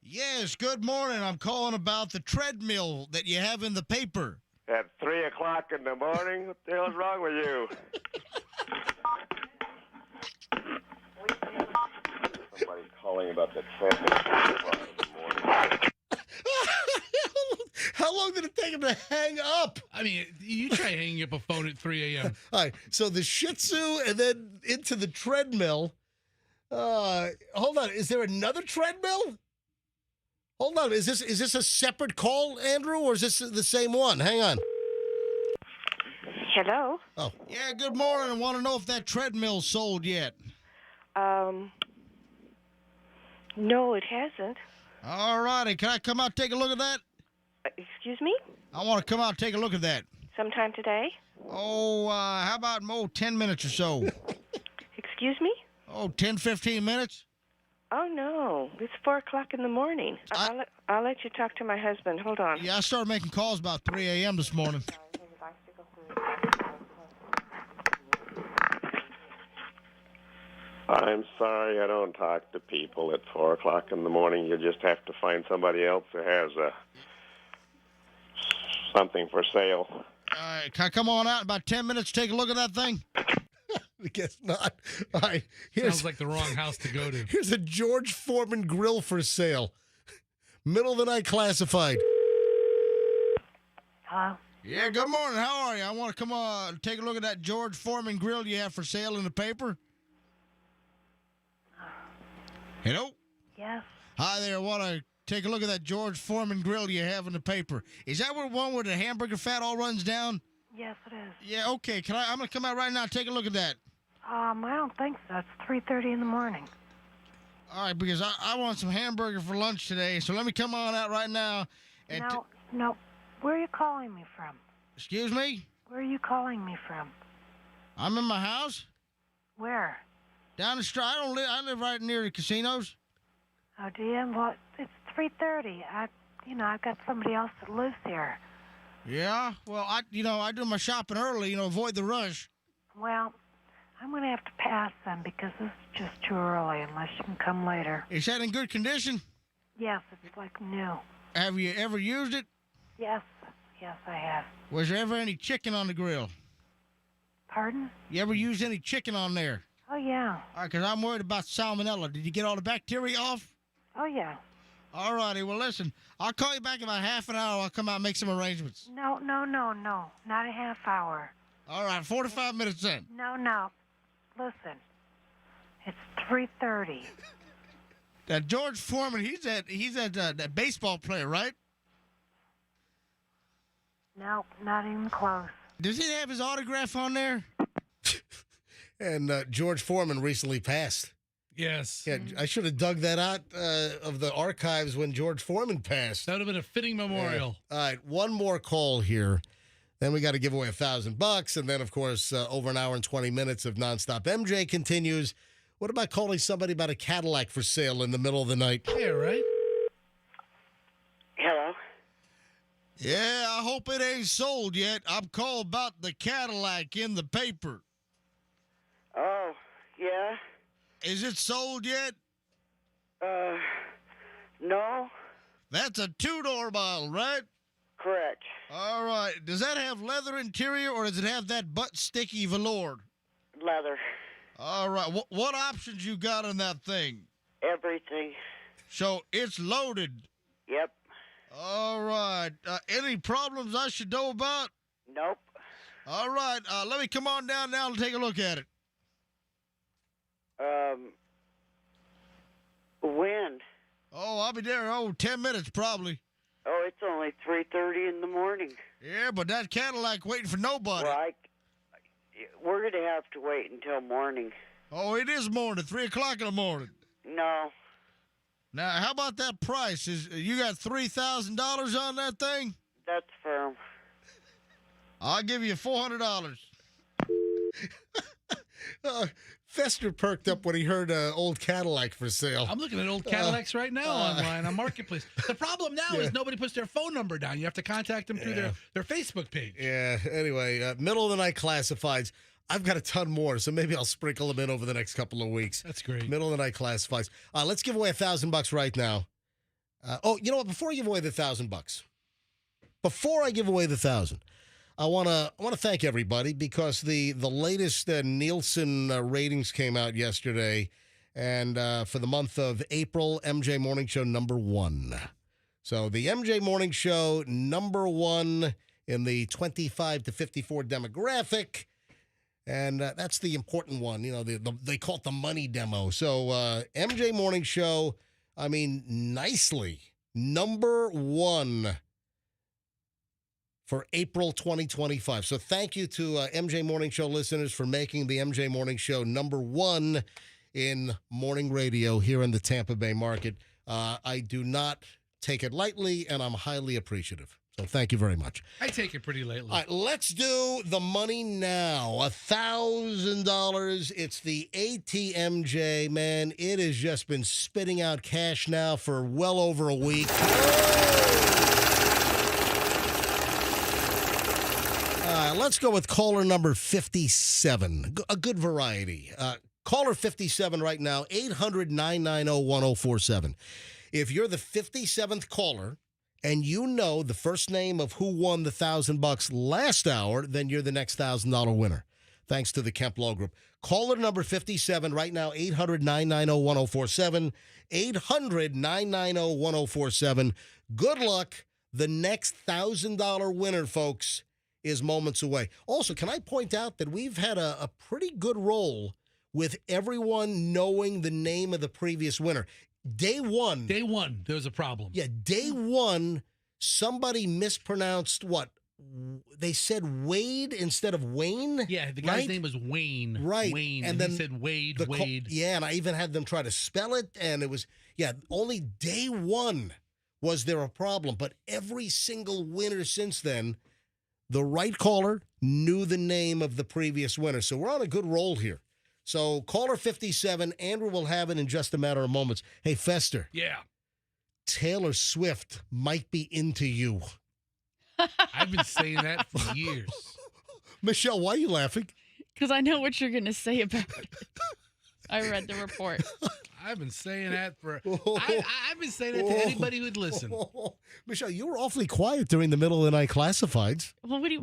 Yes, good morning. I'm calling about the treadmill that you have in the paper. At 3 o'clock in the morning? What the hell's wrong with you? Somebody calling about the treadmill at 3 o'clock in the morning. How long did it take him to hang up? I mean, you try hanging up a phone at 3 a.m. All right, so the Shih Tzu and then into the treadmill. Hold on, is there another treadmill? Hold on, is this a separate call, Andrew, or is this the same one? Hang on. Hello? Oh. Yeah, good morning. I want to know if that treadmill's sold yet. No, it hasn't. All righty. Can I come out and take a look at that? Excuse me? I want to come out and take a look at that. Sometime today? Oh, how about 10 minutes or so? Excuse me? Oh, 10, 15 minutes? Oh, no. It's 4 o'clock in the morning. I'll let you talk to my husband. Hold on. Yeah, I started making calls about 3 a.m. this morning. I'm sorry I don't talk to people at 4 o'clock in the morning. You just have to find somebody else who has something for sale. Can I come on out in about 10 minutes, take a look at that thing? I guess not. All right, Sounds like the wrong house to go to. Here's a George Foreman grill for sale. Middle of the night classified. Hello? Yeah, good morning. How are you? I want to come on take a look at that George Foreman grill you have for sale in the paper. Hello? Yes. Hi there. I want to take a look at that George Foreman grill you have in the paper. Is that the one where the hamburger fat all runs down? Yes, it is. Yeah, okay. I'm going to come out right now and take a look at that. I don't think so. It's 3:30 in the morning. All right, because I want some hamburger for lunch today, so let me come on out right now. And No. Where are you calling me from? Excuse me? Where are you calling me from? I'm in my house. Where? Down the street. I live right near the casinos. Oh, do you? Well, it's 3:30. I've got somebody else that lives here. Yeah? Well, I do my shopping early, avoid the rush. Well, I'm going to have to pass then because this is just too early unless you can come later. Is that in good condition? Yes, it's like new. Have you ever used it? Yes, I have. Was there ever any chicken on the grill? Pardon? You ever used any chicken on there? Oh, yeah. All right, because I'm worried about salmonella. Did you get all the bacteria off? Oh, yeah. All righty. Well, listen, I'll call you back in about half an hour. I'll come out and make some arrangements. No. Not a half hour. All right, 45 minutes in. No. Listen, it's 3:30. That George Foreman, he's that baseball player, right? No, not even close. Does he have his autograph on there? And George Foreman recently passed. Yes. Yeah, I should have dug that out of the archives when George Foreman passed. That would have been a fitting memorial. All right, one more call here. Then we got to give away $1,000, and then of course over an hour and 20 minutes of nonstop. MJ continues. What about calling somebody about a Cadillac for sale in the middle of the night? Yeah, right. Hello. Yeah, I hope it ain't sold yet. I'm calling about the Cadillac in the paper. Oh, yeah. Is it sold yet? No. That's a two-door model, right? Correct. All right. Does that have leather interior or does it have that butt-sticky velour? Leather. All right. What options you got on that thing? Everything. So it's loaded. Yep. All right. Any problems I should know about? Nope. All right. Let me come on down now and take a look at it. When? Oh, I'll be there. 10 minutes probably. Oh, it's only 3:30 in the morning. Yeah, but that Cadillac waiting for nobody. Well, we're going to have to wait until morning. Oh, it is morning, 3 o'clock in the morning. No. Now, how about that price? You got $3,000 on that thing? That's firm. I'll give you $400. Fester perked up when he heard old Cadillac for sale. I'm looking at old Cadillacs right now online on Marketplace. The problem now is nobody puts their phone number down. You have to contact them through their Facebook page. Yeah. Anyway, middle of the night classifieds. I've got a ton more, so maybe I'll sprinkle them in over the next couple of weeks. That's great. Middle of the night classifieds. Let's give away $1,000 right now. You know what? Before I give away the $1,000, I want to thank everybody because the latest Nielsen ratings came out yesterday, and for the month of April, MJ Morning Show #1. So the MJ Morning Show #1 in the 25 to 54 demographic, and that's the important one. You know, they call it the money demo. So MJ Morning Show, nicely #1. For April 2025. So thank you to MJ Morning Show listeners for making the MJ Morning Show #1 in morning radio here in the Tampa Bay market. I do not take it lightly, and I'm highly appreciative. So thank you very much. I take it pretty lightly. All right, let's do the money now. $1,000. It's the ATMJ, man. It has just been spitting out cash now for well over a week. Let's go with caller number 57. A good variety. Caller 57 right now, 800-990-1047. If you're the 57th caller and you know the first name of who won the $1,000 last hour, then you're the next $1,000 winner. Thanks to the Kemp Law Group. Caller number 57 right now, 800-990-1047. 800-990-1047. Good luck. The next $1,000 winner, folks, is moments away. Also, can I point out that we've had a pretty good roll with everyone knowing the name of the previous winner. Day one, there was a problem. Yeah, day one, somebody mispronounced what? They said Wade instead of Wayne? Yeah, the guy's name was Wayne. Right. Wayne. And And then he said Wade, the Wade. yeah, and I even had them try to spell it, and it was, only day one was there a problem. But every single winner since then, the right caller knew the name of the previous winner. So we're on a good roll here. So caller 57, Andrew will have it in just a matter of moments. Hey, Fester. Yeah. Taylor Swift might be into you. I've been saying that for years. Michelle, why are you laughing? Because I know what you're going to say about it. I read the report. I've been saying that for. I've been saying that to anybody who'd listen. Michelle, you were awfully quiet during the middle of the night classifieds. Well, what do you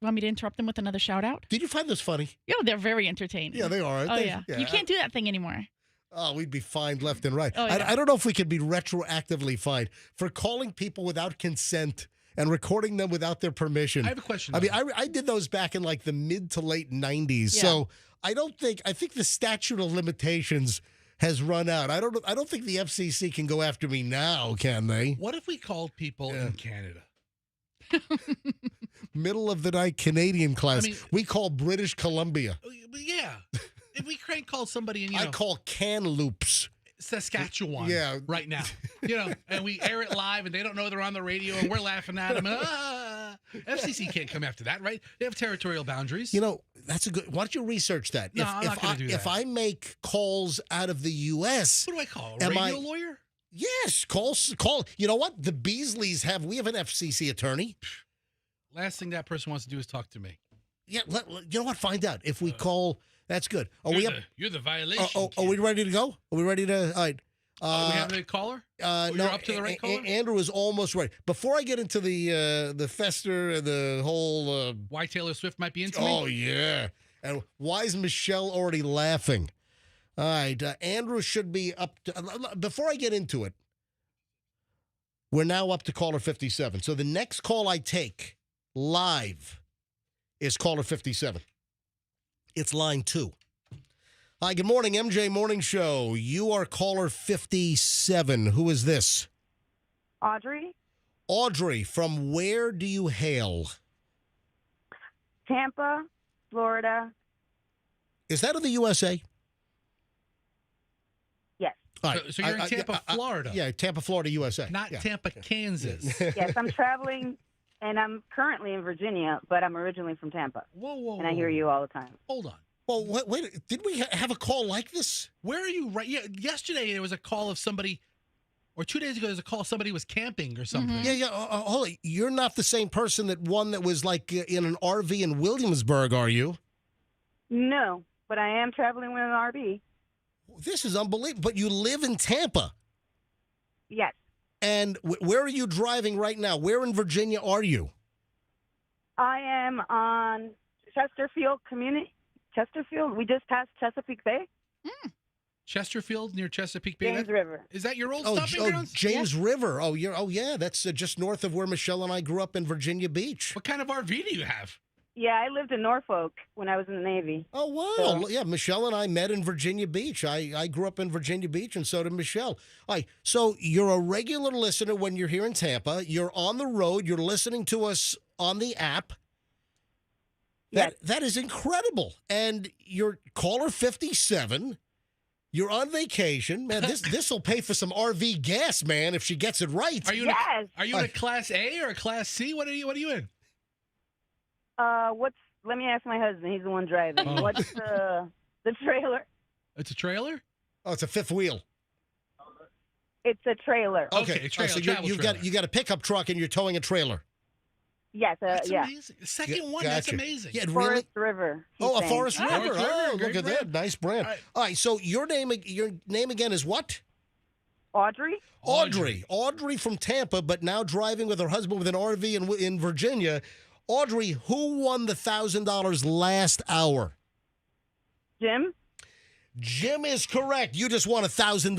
want me to interrupt them with another shout out? Did you find this funny? Yeah, they're very entertaining. Yeah, they are. Oh, yeah. You can't do that thing anymore. Oh, we'd be fined left and right. Oh, yeah. I don't know if we could be retroactively fined for calling people without consent and recording them without their permission. I have a question. I mean, I did those back in like the mid to late 90s. Yeah. So I think the statute of limitations has run out. I don't think the FCC can go after me now, can they? What if we called people in Canada? Middle of the night Canadian class. I mean- We call British Columbia. Yeah. If we crank call somebody in, I call Kamloops. Saskatchewan Yeah. right now, and we air it live and they don't know they're on the radio and we're laughing at them. FCC can't come after that, right? They have territorial boundaries. That's a good. Why don't you research that? No, I'm not gonna do that. If I make calls out of the U.S., What do I call? A radio lawyer? Yes, call. You know what? The Beasleys we have an FCC attorney. Last thing that person wants to do is talk to me. Yeah, you know what? Find out if we call. That's good. Are we up? You're the violation. Are we ready to go? Are we ready to? All right. we have a caller? No, You're up to the right caller? Andrew is almost right. Before I get into the Fester and the whole why Taylor Swift might be into oh me? yeah, and why is Michelle already laughing? All right, Andrew should be up to. Before I get into it, we're now up to caller 57. So the next call I take live is caller 57. It's line 2. Hi, good morning, MJ Morning Show. You are caller 57. Who is this? Audrey, Audrey, from where do you hail? Tampa, Florida. Is that in the USA? Yes. All right. So you're in Tampa, Florida. Yeah, Tampa, Florida, USA. Not Yeah. Tampa, Kansas. Yes, I'm traveling, and I'm currently in Virginia, but I'm originally from Tampa. Whoa. And I hear you all the time. Hold on. Well, wait. Did we have a call like this? Where are you? Right. Yeah. Yesterday there was a call of somebody, or 2 days ago there was a call somebody was camping or something. Yeah. Holy, you're not the same person that was like in an RV in Williamsburg, are you? No, but I am traveling with an RV. This is unbelievable. But you live in Tampa. Yes. And where are you driving right now? Where in Virginia are you? I am on Chesterfield. We just passed Chesapeake Bay. Chesterfield near Chesapeake Bay. James River. Is that your old stomping grounds? James River. Oh, yeah. That's just north of where Michelle and I grew up in Virginia Beach. What kind of RV do you have? Yeah, I lived in Norfolk when I was in the Navy. Oh, wow. So- Yeah, Michelle and I met in Virginia Beach. I grew up in Virginia Beach, and so did Michelle. All right, so you're a regular listener when you're here in Tampa. You're on the road. You're listening to us on the app. That is incredible. And you're caller 57. You're on vacation. Man, this will pay for some RV gas, man, if she gets it right. Are you in a Class A or a Class C? What are you in? Let me ask my husband. He's the one driving. Oh. What's the trailer? It's a trailer? Oh, it's a fifth wheel. It's a trailer. Okay, a trailer, so travel you've trailer. got a pickup truck and you're towing a trailer. Yes, That's yeah. amazing. The second one, Gotcha. that's amazing. Yeah, Forest River. Oh, a he's Forest saying. River. Forest River, Oh, great look at that. brand. Nice brand. All right, so your name again is what? Audrey? Audrey from Tampa, but now driving with her husband with an RV in Virginia. Audrey, who won the $1,000 last hour? Jim? Jim is correct. You just won $1,000. Shut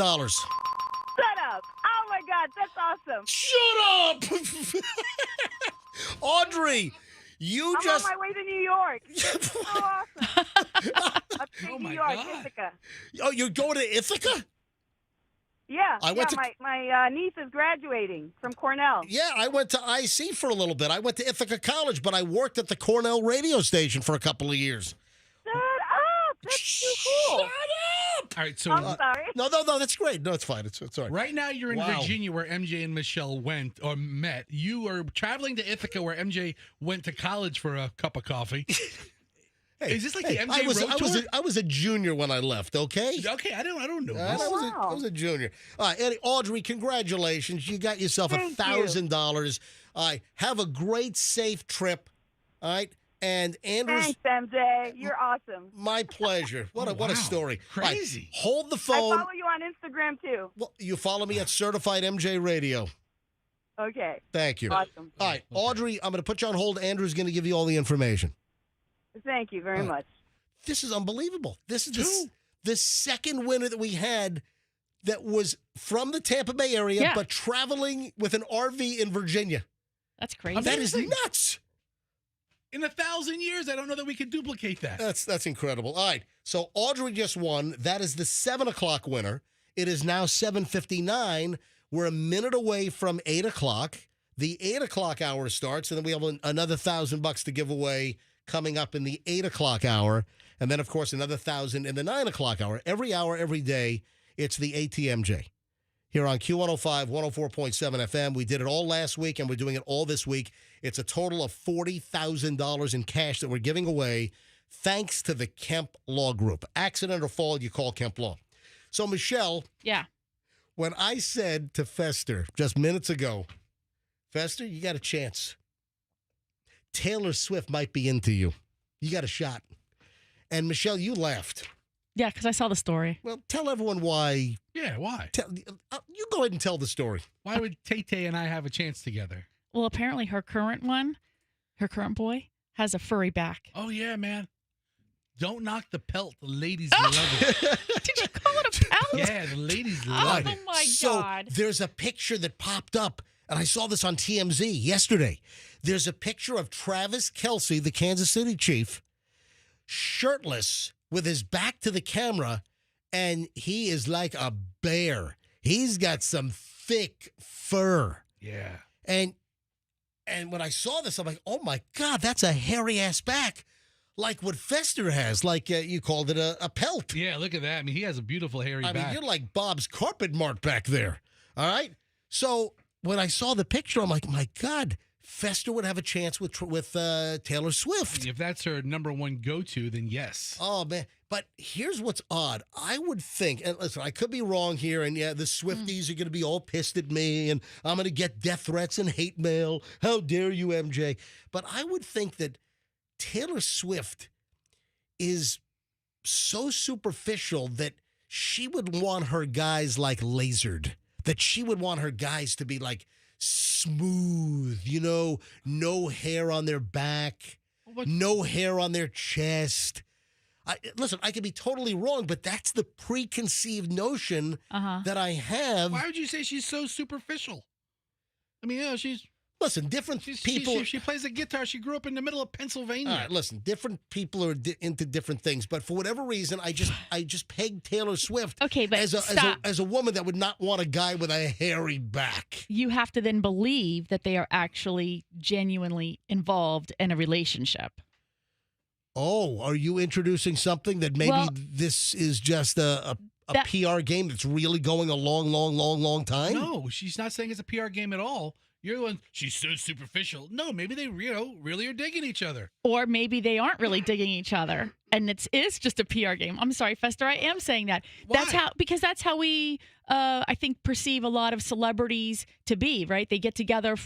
up. Oh, my God. That's awesome. Shut up! Audrey, You I'm just. on my way to New York. It's so awesome. Upstate New York, Ithaca. Oh, you're going to Ithaca? Yeah. I went to- my niece is graduating from Cornell. Yeah, I went to IC for a little bit. I went to Ithaca College, but I worked at the Cornell radio station for a couple of years. Shut up! That's too cool. Shut up! All right, so I'm sorry. No, that's great. No, it's fine. It's all right. right now you're in Wow. Virginia, where MJ and Michelle went or met. You are traveling to Ithaca, where MJ went to college for a cup of coffee. Hey, Is this like the MJ I was, road I was, tour? I was a junior when I left, okay? Okay, I don't know. I this. was a junior. All right, Eddie, Audrey, congratulations. You got yourself Thank you. $1,000. All right, have a great, safe trip. All right, and Andrew's. Thanks, MJ. You're awesome. My pleasure. What a wow. story. All right, Crazy. hold the I phone. follow you on Instagram too. Well, you follow me at Certified MJ Radio. Okay. Thank you. Awesome. All right, Audrey, I'm going to put you on hold. Andrew's going to give you all the information. Thank you very much. This is unbelievable. This is the second winner that we had that was from the Tampa Bay area, but traveling with an RV in Virginia. That's crazy. That is nuts. In 1,000 years, I don't know that we could duplicate that. That's incredible. All right, so Audrey just won. That is the 7 o'clock winner. It is now 7:59. We're a minute away from 8 o'clock. The 8 o'clock hour starts, and then we have another $1,000 to give away coming up in the 8 o'clock hour. And then, of course, another 1,000 in the 9 o'clock hour. Every hour, every day, it's the ATMJ. Here on Q105, 104.7 FM. We did it all last week, and we're doing it all this week. It's a total of $40,000 in cash that we're giving away thanks to the Kemp Law Group. Accident or fall, you call Kemp Law. So, Michelle. Yeah. When I said to Fester just minutes ago, Fester, you got a chance. Taylor Swift might be into you. You got a shot. And Michelle, you laughed. Yeah, because I saw the story. Well, tell everyone why. Yeah, why? You go ahead and tell the story. Why would Tay-Tay and I have a chance together? Well, apparently her current boy, has a furry back. Oh, yeah, man. Don't knock the pelt. The ladies love it. Did you call it a pelt? Yeah, the ladies love it. Oh, my So God. there's a picture that popped up, and I saw this on TMZ yesterday. There's a picture of Travis Kelce, the Kansas City Chief, shirtless with his back to the camera, and he is like a bear. He's got some thick fur. Yeah. And when I saw this, I'm like, oh my God, that's a hairy ass back. Like what Fester has, like you called it a pelt. Yeah, look at that. I mean, he has a beautiful hairy I back. mean, you're like Bob's carpet mark back there. All right. So when I saw the picture, I'm like, my God, Fester would have a chance with Taylor Swift. If that's her number one go-to, then yes. Oh, man. But here's what's odd. I would think, and listen, I could be wrong here, and yeah, the Swifties are going to be all pissed at me, and I'm going to get death threats and hate mail. How dare you, MJ? But I would think that Taylor Swift is so superficial that she would want her guys like lasered, that she would want her guys to be like smooth, no hair on their back, no hair on their chest. Listen, I could be totally wrong, but that's the preconceived notion that I have. Why would you say she's so superficial? I mean, she's... Listen, different people... She plays the guitar. She grew up in the middle of Pennsylvania. All right, listen, different people are into different things, but for whatever reason, I just pegged Taylor Swift as a woman that would not want a guy with a hairy back. You have to then believe that they are actually genuinely involved in a relationship. Oh, are you introducing something that maybe this is just a PR game that's really going a long time? No, she's not saying it's a PR game at all. You're the one, she's so superficial. No, maybe they really are digging each other. Or maybe they aren't really digging each other, and it is just a PR game. I'm sorry, Fester, I am saying that. Why? Because that's how we, I think, perceive a lot of celebrities to be, right? They get together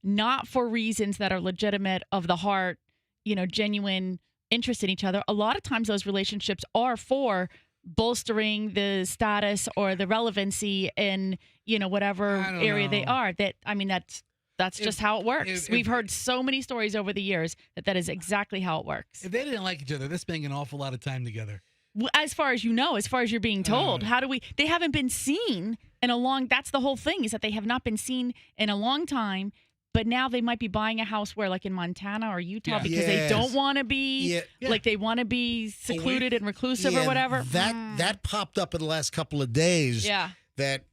not for reasons that are legitimate of the heart, genuine interest in each other. A lot of times those relationships are for bolstering the status or the relevancy in whatever area they are. That's just how it works. We've heard so many stories over the years that is exactly how it works. If they didn't like each other, they're spending an awful lot of time together. As far as as far as you're being told, they haven't been seen in a long, that's the whole thing, is that they have not been seen in a long time. But now they might be buying a house where, like in Montana or Utah, because they Yes. don't want to be like they want to be secluded and reclusive or whatever. That popped up in the last couple of days. Yeah. That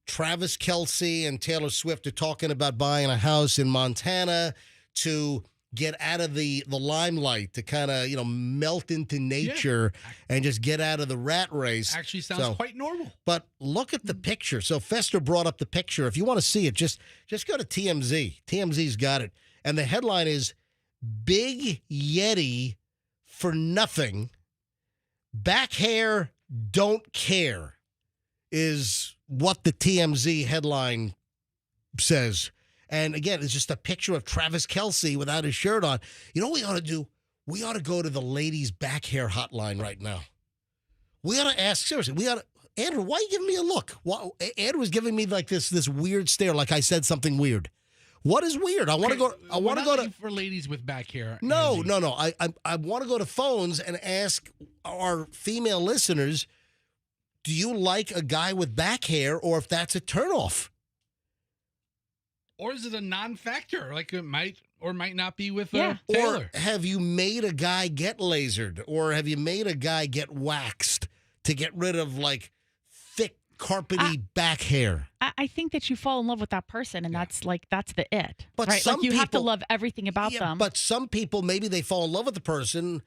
Travis Kelce and Taylor Swift are talking about buying a house in Montana to get out of the limelight, to kind of, melt into nature and just get out of the rat race. Actually sounds quite normal. But look at the picture. So Fester brought up the picture. If you want to see it, just go to TMZ. TMZ's got it. And the headline is Big Yeti for Nothing. Back hair don't care is what the TMZ headline says. And again, it's just a picture of Travis Kelce without his shirt on. You know what we ought to do? We ought to go to the ladies' back hair hotline right now. We ought to ask, seriously, Andrew, why are you giving me a look? Andrew was giving me like this weird stare, like I said something weird. What is weird? I want to go. I want to go to for ladies with back hair. No. I want to go to phones and ask our female listeners, do you like a guy with back hair, or if that's a turnoff? Or is it a non-factor? Like it might or might not be with Taylor. Taylor. Or have you made a guy get lasered? Or have you made a guy get waxed to get rid of like thick, carpety back hair? I think that you fall in love with that person, and that's the it. But right? some Like you have to people- love everything about them. But some people, maybe they fall in love with the person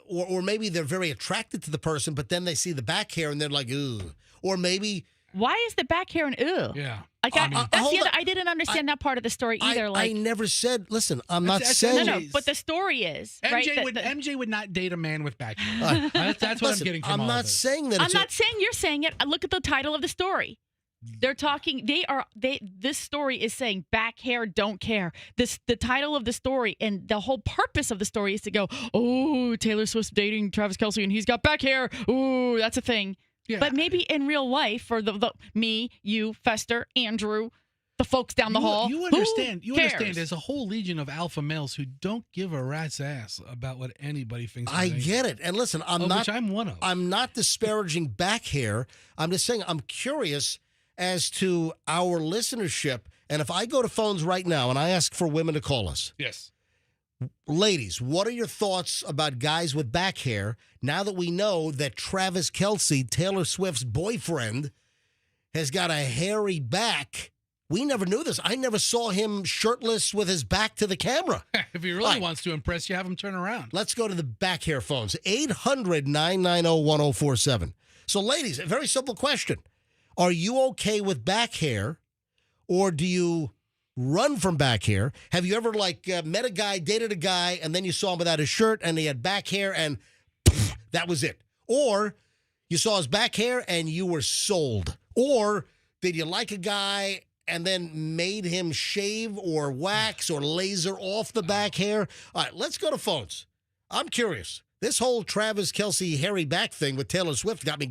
or maybe they're very attracted to the person, but then they see the back hair and they're like, ugh. Or maybe... Why is the back hair an ew? Yeah. Like I didn't understand that part of the story either. I never said, listen, I'm not saying... No, but the story is, right? MJ would not date a man with back hair. That's what I'm getting from I'm all not of this. saying that. I'm not saying you're saying it. Look at the title of the story. They're talking. This story is saying back hair don't care. The title of the story and the whole purpose of the story is to go, oh, Taylor Swift's dating Travis Kelce and he's got back hair. Ooh, that's a thing. Yeah. But maybe in real life, for the me, you, Fester, Andrew, the folks down the hall, You who understand? You cares? understand? There's a whole legion of alpha males who don't give a rat's ass about what anybody thinks. I of anything. get it. And listen, Which I'm one of. I'm not disparaging back hair. I'm just saying I'm curious as to our listenership. And if I go to phones right now and I ask for women to call us. Yes. Ladies, what are your thoughts about guys with back hair now that we know that Travis Kelce, Taylor Swift's boyfriend, has got a hairy back? We never knew this. I never saw him shirtless with his back to the camera. If he really wants to impress you, have him turn around. Let's go to the back hair phones. 800-990-1047. So, ladies, a very simple question. Are you okay with back hair, or do you run from back hair? Have you ever, met a guy, dated a guy, and then you saw him without his shirt, and he had back hair, and that was it? Or you saw his back hair, and you were sold? Or did you like a guy and then made him shave or wax or laser off the back hair? All right, let's go to phones. I'm curious. This whole Travis Kelce hairy back thing with Taylor Swift got me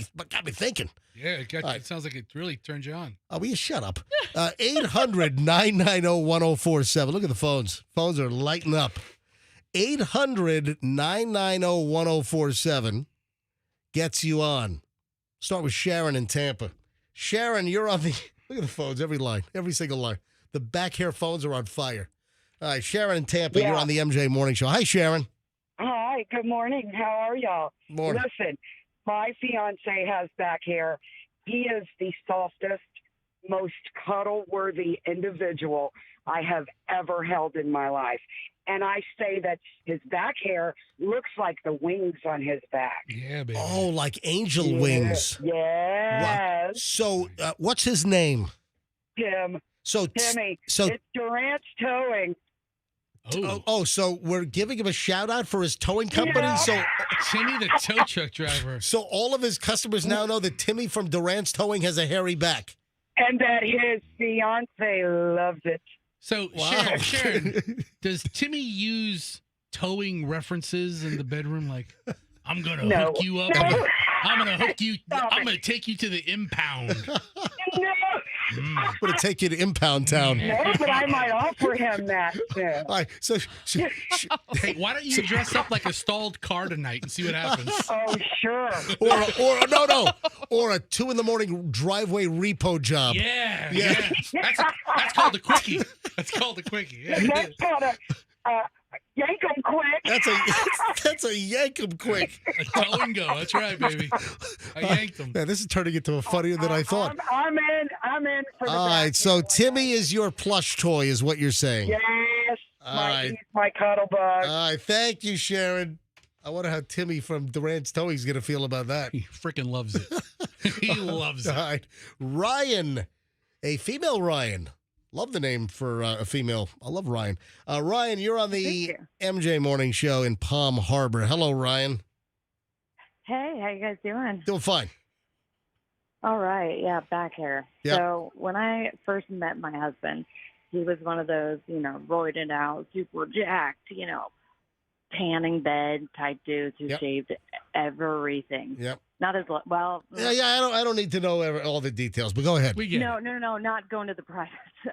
thinking. Yeah, it sounds like it really turned you on. Oh, will you shut up? 800-990-1047. Look at the phones. Phones are lighting up. 800-990-1047 gets you on. Start with Sharon in Tampa. Sharon, you're on the... Look at the phones, every line, every single line. The back hair phones are on fire. All right, Sharon in Tampa, you're on the MJ Morning Show. Hi, Sharon. Hi, good morning. How are y'all? Morning. Listen, my fiance has back hair. He is the softest, most cuddle-worthy individual I have ever held in my life. And I say that his back hair looks like the wings on his back. Yeah, baby. Oh, like angel wings. Yes. Wow. So, what's his name? Tim. So, Timmy. so- It's Durant's Towing. So we're giving him a shout out for his towing company. Yeah. So Timmy, the tow truck driver. So all of his customers now know that Timmy from Durant's Towing has a hairy back. And that his fiance loves it. So, Wow. Sharon, does Timmy use towing references in the bedroom? Like, I'm going to No. hook you up. No. I'm going to hook you. Stop I'm going to take you to the impound. No. I'm going to take you to Impound Town. No, but I might offer him that. Yeah. All right, so Hey, why don't you dress up like a stalled car tonight and see what happens? Oh, sure. or a 2 a.m. driveway repo job. Yeah. That's called a quickie. That's called a quickie. That's called a yank 'em quick. That's a yank 'em quick. A toe and go. That's right, baby. I yanked them. Man, this is turning into a funnier than I thought. I'm in for the All right, back. so Timmy is your plush toy, is what you're saying. Yes, All right. he's my cuddle bug. All right, thank you, Sharon. I wonder how Timmy from Durant's Towing's going to feel about that. He freaking loves it. He loves it. All right. Ryan, a female Ryan. Love the name for a female. I love Ryan. Ryan, you're on the MJ Morning Show in Palm Harbor. Hello, Ryan. Hey, how you guys doing? Doing fine. All right, yeah, back hair. Yep. So when I first met my husband, he was one of those, roided out, super jacked, tanning bed type dudes who shaved everything. Yep. Not as well. Yeah. I don't need to know all the details, but go ahead. No, not going to the private.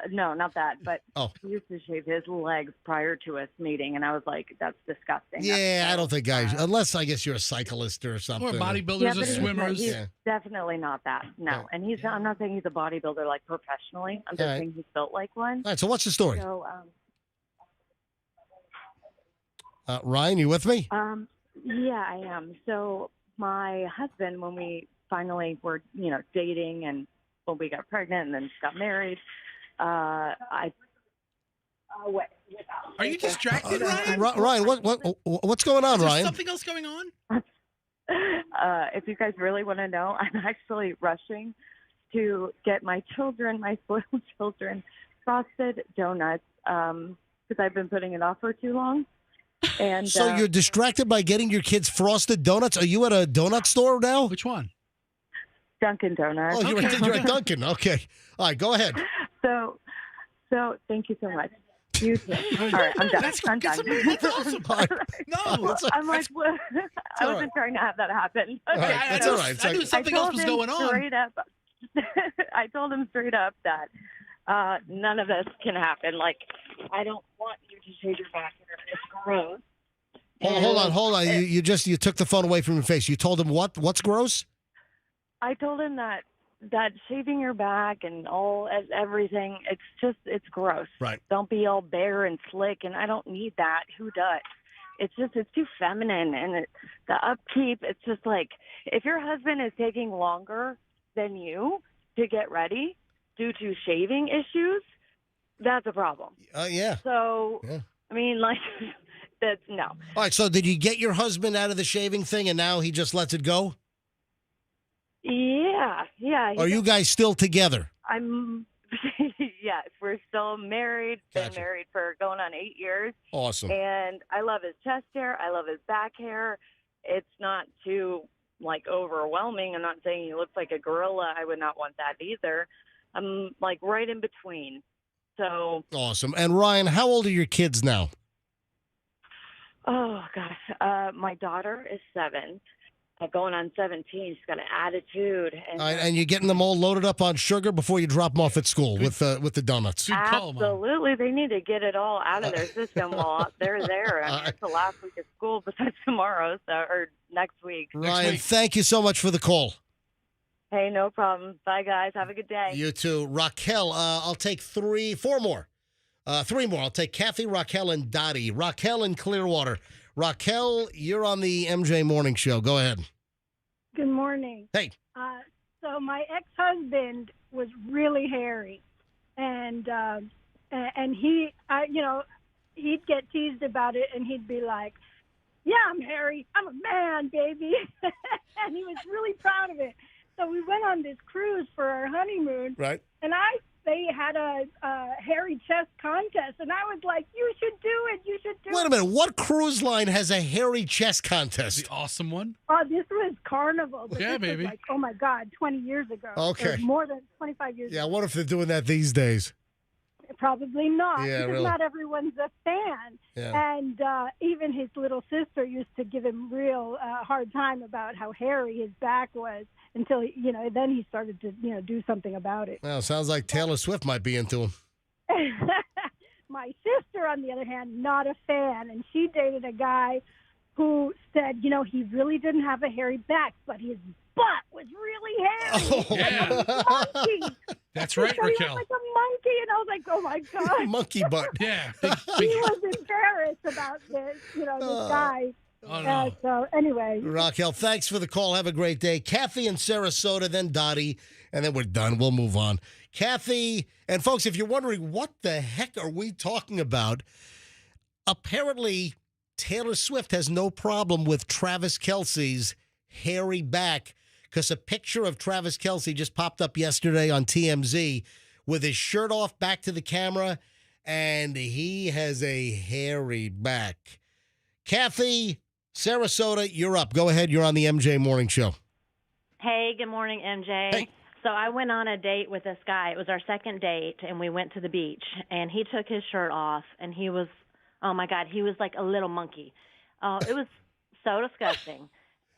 No, not that. But he used to shave his legs prior to us meeting, and I was like, "That's disgusting." Yeah, I don't think guys, unless I guess you're a cyclist or something, or bodybuilders or but swimmers. He's definitely not that. No, and he's. I'm not saying he's a bodybuilder like professionally. I'm just saying he's built like one. All right. So what's the story? So, Ryan, you with me? Yeah, I am. So my husband, when we finally were, dating, and when we got pregnant and then got married, Are you distracted, Ryan? Ryan, what's going on, Is there Ryan? something else going on? If you guys really want to know, I'm actually rushing to get my spoiled children, frosted donuts because I've been putting it off for too long. And so you're distracted by getting your kids frosted donuts? Are you at a donut store now? Which one? Dunkin' Donuts. Oh, you're at Dunkin'. Okay. All right, go ahead. So thank you so much. You too. All right, I'm done. I'm done. That's awesome. No, I'm like, what? I wasn't trying to have that happen. All right, that's all right. I knew something else was going on. Straight up, I told him straight up that none of this can happen. Like, I don't want you to shave your back hair. It's gross. Hold on. You took the phone away from your face. You told him what? What's gross? I told him that shaving your back and everything, it's gross. Right. Don't be all bare and slick, and I don't need that. Who does? It's too feminine, and the upkeep, it's just like, if your husband is taking longer than you to get ready due to shaving issues, that's a problem. Yeah. So, yeah. I mean, like, that's no. All right, so did you get your husband out of the shaving thing, and now he just lets it go? Yeah. Are you guys still together? Yes, we're still married. Gotcha. Been married for going on 8 years. Awesome. And I love his chest hair. I love his back hair. It's not too, overwhelming. I'm not saying he looks like a gorilla. I would not want that either. I'm, right in between. So. Awesome. And Ryan, how old are your kids now? Oh, gosh. My daughter is 7. Going on 17. She's got an attitude. And you're getting them all loaded up on sugar before you drop them off at school with the donuts. Absolutely. They need to get it all out of their system while they're there. I mean, it's the last week of school besides tomorrow, or next week. Ryan, thank you so much for the call. Hey, no problem. Bye, guys. Have a good day. You too. Raquel, I'll take 4 more. 3 more. I'll take Kathy, Raquel, and Dottie. Raquel in Clearwater. Raquel, you're on the MJ Morning Show. Go ahead. Good morning. Hey. So my ex-husband was really hairy, and he, he'd get teased about it, and he'd be like, "Yeah, I'm hairy. I'm a man, baby," and he was really proud of it. So we went on this cruise for our honeymoon, right? And they had a hairy chest contest, and I was like, "You should do it. You should do it." Wait a minute. What cruise line has a hairy chest contest? The awesome one? Oh, this was Carnival. But yeah, this baby. was like, oh, my God, 20 years ago. Okay. Or more than 25 years Yeah, I ago. wonder if they're doing that these days. Probably not, Yeah, because really. not everyone's a fan. Yeah. And even his little sister used to give him real hard time about how hairy his back was until, then he started to, do something about it. Well, sounds like Taylor Swift might be into him. My sister, on the other hand, not a fan, and she dated a guy who said, he really didn't have a hairy back, but his butt was really hairy. Yeah. Like a monkey. That's right, He was Raquel. like a and I was like, oh my god. Monkey butt. Yeah. He was embarrassed about this, this guy. Oh, no. So anyway. Raquel, thanks for the call. Have a great day. Kathy in Sarasota, then Dottie, and then we're done. We'll move on. Kathy, and folks, if you're wondering what the heck are we talking about, apparently Taylor Swift has no problem with Travis Kelce's hairy back, because a picture of Travis Kelce just popped up yesterday on TMZ with his shirt off, back to the camera, and he has a hairy back. Kathy, Sarasota, you're up. Go ahead. You're on the MJ Morning Show. Hey, good morning, MJ. Hey. So I went on a date with this guy. It was our second date, and we went to the beach, and he took his shirt off, and he was, oh, my God, he was like a little monkey. It was so disgusting,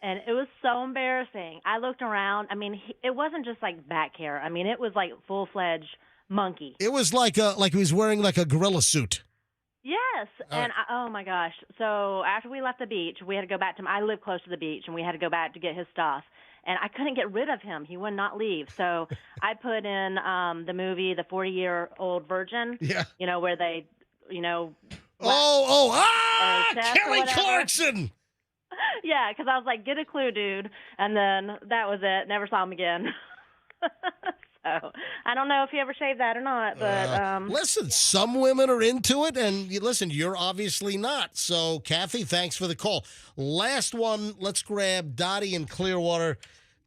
and it was so embarrassing. I looked around. I mean, it wasn't just like back hair. I mean, it was like full-fledged monkey. It was like he was wearing like a gorilla suit. Yes, and oh my gosh! So after we left the beach, we had to go back to. I live close to the beach, and we had to go back to get his stuff. And I couldn't get rid of him; he would not leave. So I put in the movie, The 40-Year-Old Virgin. Yeah. Where they, Kelly Clarkson. Yeah, because I was like, get a clue, dude. And then that was it. Never saw him again. So I don't know if he ever shaved that or not, but listen, some women are into it, and listen, you're obviously not. So, Kathy, thanks for the call. Last one, let's grab Dottie in Clearwater.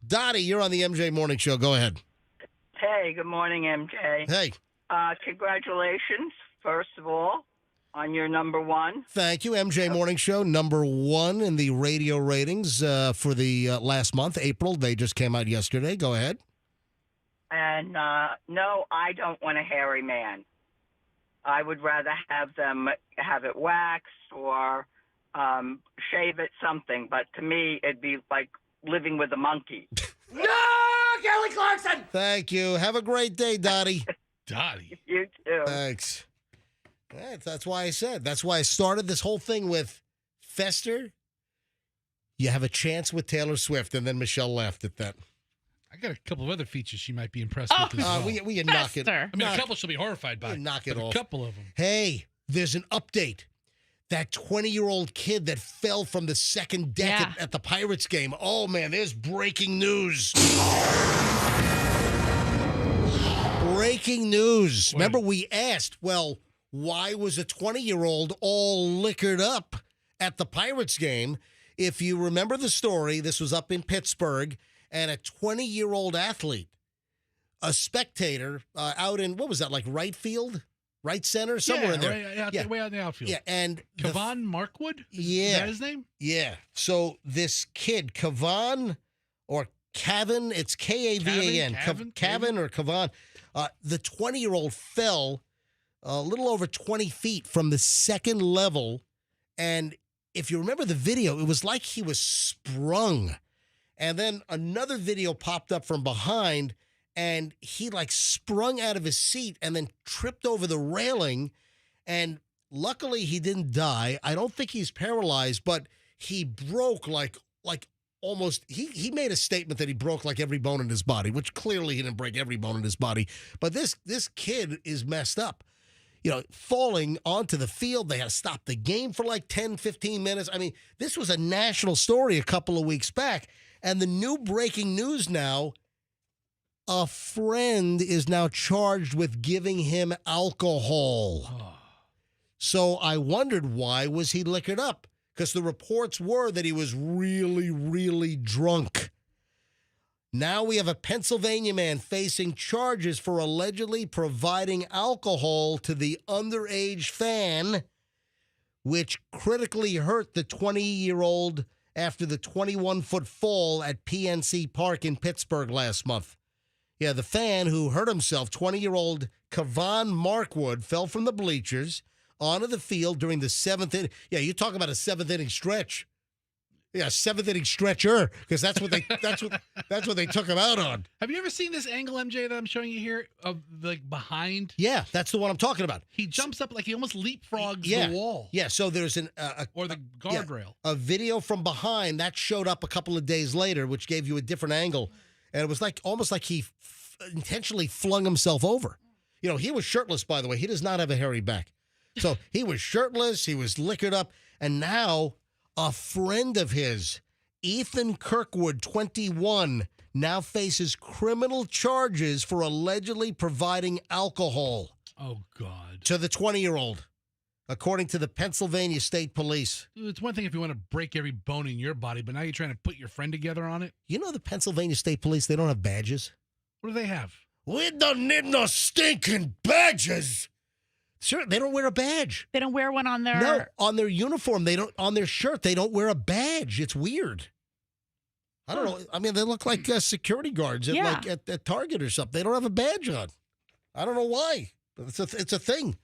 Dottie, you're on the MJ Morning Show. Go ahead. Hey, good morning, MJ. Hey. Congratulations, first of all, on your number one. Thank you, MJ Morning Show, number one in the radio ratings for the last month, April. They just came out yesterday. Go ahead. And no, I don't want a hairy man. I would rather have them have it waxed or shave it, something. But to me, it'd be like living with a monkey. No, Kelly Clarkson! Thank you. Have a great day, Dottie. Dottie. You too. Thanks. That's why I said. That's why I started this whole thing with Fester. You have a chance with Taylor Swift, and then Michelle laughed at that. I got a couple of other features she might be impressed with as well. We can knock it. I mean, a couple she'll be horrified by. Knock it but off. A couple of them. Hey, there's an update. That 20-year-old kid that fell from the second deck at the Pirates game. Oh, man, there's breaking news. Breaking news. Remember, we asked, well, why was a 20-year-old all liquored up at the Pirates game? If you remember the story, this was up in Pittsburgh, and a 20-year-old athlete, a spectator out in, what was that, like right field? Right center? Somewhere in there. Way out in the outfield. Yeah, and Kevon Markwood? Is that his name? Yeah. So this kid, Kevon or Cavan, it's Kavan. Cavan or Kevon. The 20-year-old fell a little over 20 feet from the second level. And if you remember the video, it was like he was sprung. And then another video popped up from behind, and he like sprung out of his seat and then tripped over the railing. And luckily he didn't die. I don't think he's paralyzed, but he broke like almost, he made a statement that he broke like every bone in his body, which clearly he didn't break every bone in his body. But this kid is messed up. Falling onto the field. They had to stop the game for like 10, 15 minutes. I mean, this was a national story a couple of weeks back. And the new breaking news now, a friend is now charged with giving him alcohol. So I wondered, why was he liquored up? Because the reports were that he was really, really drunk. Now we have a Pennsylvania man facing charges for allegedly providing alcohol to the underage fan, which critically hurt the 20-year-old after the 21-foot fall at PNC Park in Pittsburgh last month. Yeah, the fan who hurt himself, 20-year-old Kevon Markwood, fell from the bleachers onto the field during the seventh inning. Yeah, you talk about a seventh-inning stretch. Yeah, seventh-inning stretcher, because that's what they took him out on. Have you ever seen this angle, MJ, that I'm showing you here of like behind? Yeah, that's the one I'm talking about. He jumps up like he almost leapfrogs the wall. Yeah, so there's or the guardrail. A video from behind that showed up a couple of days later, which gave you a different angle, and it was like almost like he intentionally flung himself over. You know, he was shirtless, by the way. He does not have a hairy back. So he was shirtless. He was liquored up. And now a friend of his, Ethan Kirkwood, 21, now faces criminal charges for allegedly providing alcohol. Oh, God. To the 20-year-old, according to the Pennsylvania State Police. Dude, it's one thing if you want to break every bone in your body, but now you're trying to put your friend together on it? You know the Pennsylvania State Police, they don't have badges. What do they have? We don't need no stinking badges. Sure, they don't wear a badge. They don't wear one on their... No, on their uniform, they don't. On their shirt, they don't wear a badge. It's weird. I don't know. I mean, they look like security guards at Target or something. They don't have a badge on. I don't know why. But it's a thing.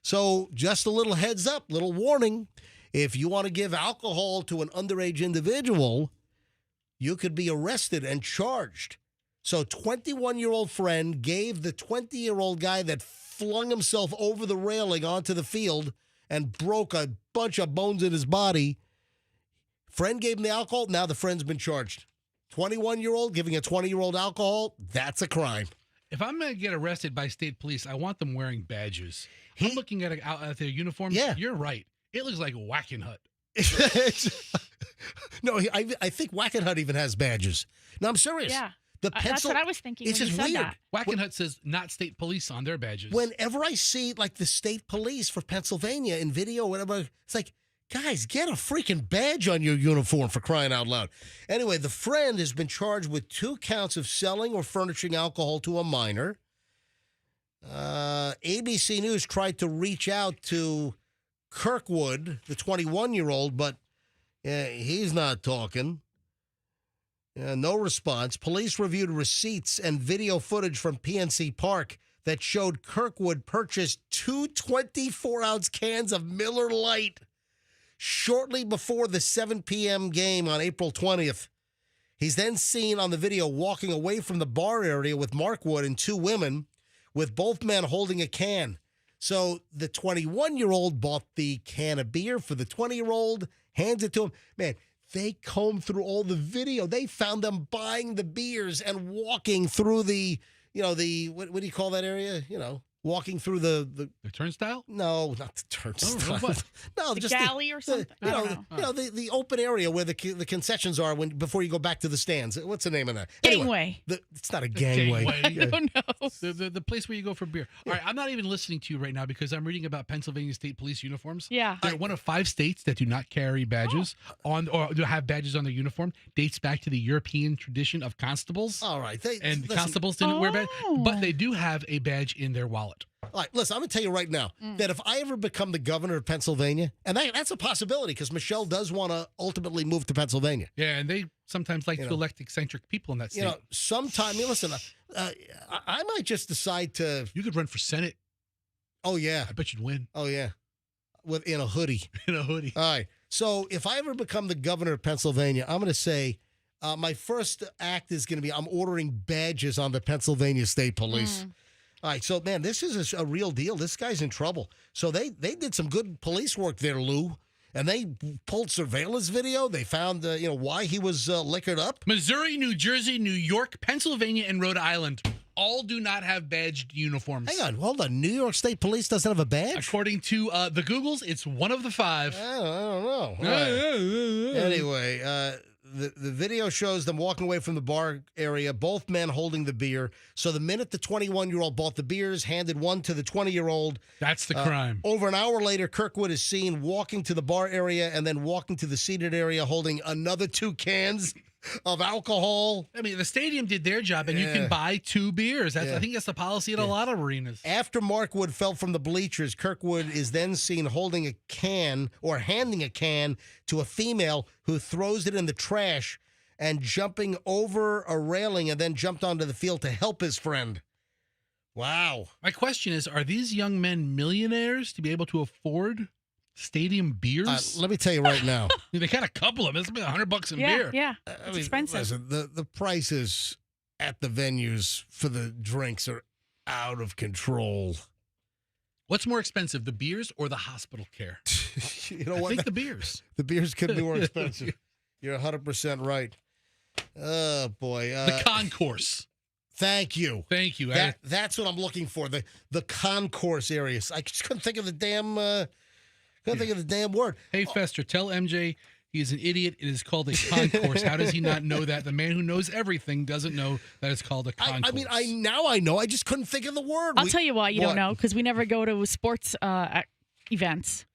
So just a little heads up, little warning. If you want to give alcohol to an underage individual, you could be arrested and charged. So 21-year-old friend gave the 20-year-old guy that flung himself over the railing onto the field and broke a bunch of bones in his body. Friend gave him the alcohol. Now the friend's been charged. 21-year-old giving a 20-year-old alcohol, that's a crime. If I'm going to get arrested by state police, I want them wearing badges. I'm looking at their uniforms. Yeah. You're right. It looks like Wackenhut. No, I think Wackenhut even has badges. No, I'm serious. Yeah. That's what I was thinking It's when you just said weird. that. Wackenhut says not state police on their badges. Whenever I see like the state police for Pennsylvania in video, whatever, it's like, guys, get a freaking badge on your uniform for crying out loud. Anyway, the friend has been charged with 2 counts of selling or furnishing alcohol to a minor. ABC News tried to reach out to Kirkwood, the 21-year-old, but he's not talking. No response. Police reviewed receipts and video footage from PNC Park that showed Kirkwood purchased 2 24-ounce cans of Miller Lite shortly before the 7 p.m. game on April 20th. He's then seen on the video walking away from the bar area with Mark Wood and 2 women, with both men holding a can. So the 21-year-old bought the can of beer for the 20-year-old, hands it to him. Man, they combed through all the video. They found them buying the beers and walking through the, what do you call that area? Walking through the turnstile? No, not the turnstile. What? No, The just galley or something? I don't know. The open area where the concessions are before you go back to the stands. What's the name of that? Gangway. It's not a gangway. I don't know. The place where you go for beer. All right, I'm not even listening to you right now because I'm reading about Pennsylvania State Police uniforms. Yeah. They're one of 5 states that do not carry badges or do have badges on their uniform. Dates back to the European tradition of constables. All right. Constables didn't wear badges, but they do have a badge in their wallet. All right, listen, I'm going to tell you right now that if I ever become the governor of Pennsylvania, and that's a possibility because Michelle does want to ultimately move to Pennsylvania. Yeah, and they sometimes like to elect eccentric people in that state. Sometime, listen, I might just decide to... You could run for Senate. Oh, yeah. I bet you'd win. Oh, yeah. In a hoodie. In a hoodie. All right. So if I ever become the governor of Pennsylvania, I'm going to say my first act is going to be I'm ordering badges on the Pennsylvania State Police. All right, so, man, this is a real deal. This guy's in trouble. So they did some good police work there, Lou, and they pulled surveillance video. They found, why he was liquored up. Missouri, New Jersey, New York, Pennsylvania, and Rhode Island all do not have badged uniforms. Hang on, hold on. New York State Police doesn't have a badge? According to the Googles, it's one of the 5. I don't know. Right. Anyway, the video shows them walking away from the bar area, both men holding the beer. So the minute the 21-year-old bought the beers, handed one to the 20-year-old. That's the crime. Over an hour later, Kirkwood is seen walking to the bar area and then walking to the seated area holding another 2 cans of alcohol. I mean, the stadium did their job, and you can buy 2 beers. I think that's the policy at a lot of arenas. After Mark Wood fell from the bleachers, Kirkwood is then seen holding a can or handing a can to a female who throws it in the trash and jumping over a railing and then jumped onto the field to help his friend. Wow. My question is, are these young men millionaires to be able to afford stadium beers? Let me tell you right now. They got a couple of them. It's about $100 in beer. Yeah, it's expensive. Listen, the prices at the venues for the drinks are out of control. What's more expensive, the beers or the hospital care? You know what? I think the beers. The beers could be more expensive. You're 100% right. Oh, boy. The concourse. Thank you. Thank you. That's what I'm looking for. The concourse areas. I just couldn't think of the damn. Think of the damn word. Hey, Fester, tell MJ he is an idiot. It is called a concourse. How does he not know that? The man who knows everything doesn't know that it's called a concourse. I mean, I know. I just couldn't think of the word. I'll tell you why you don't know, because we never go to sports events.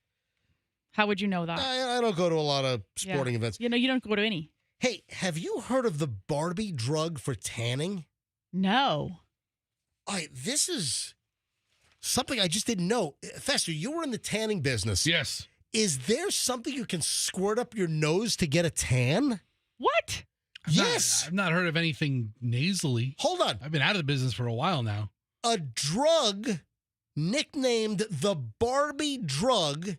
How would you know that? I don't go to a lot of sporting events. You don't go to any. Hey, have you heard of the Barbie drug for tanning? No. This is something I just didn't know. Fester, you were in the tanning business. Yes. Is there something you can squirt up your nose to get a tan? What? Yes. I've not heard of anything nasally. Hold on. I've been out of the business for a while now. A drug nicknamed the Barbie drug,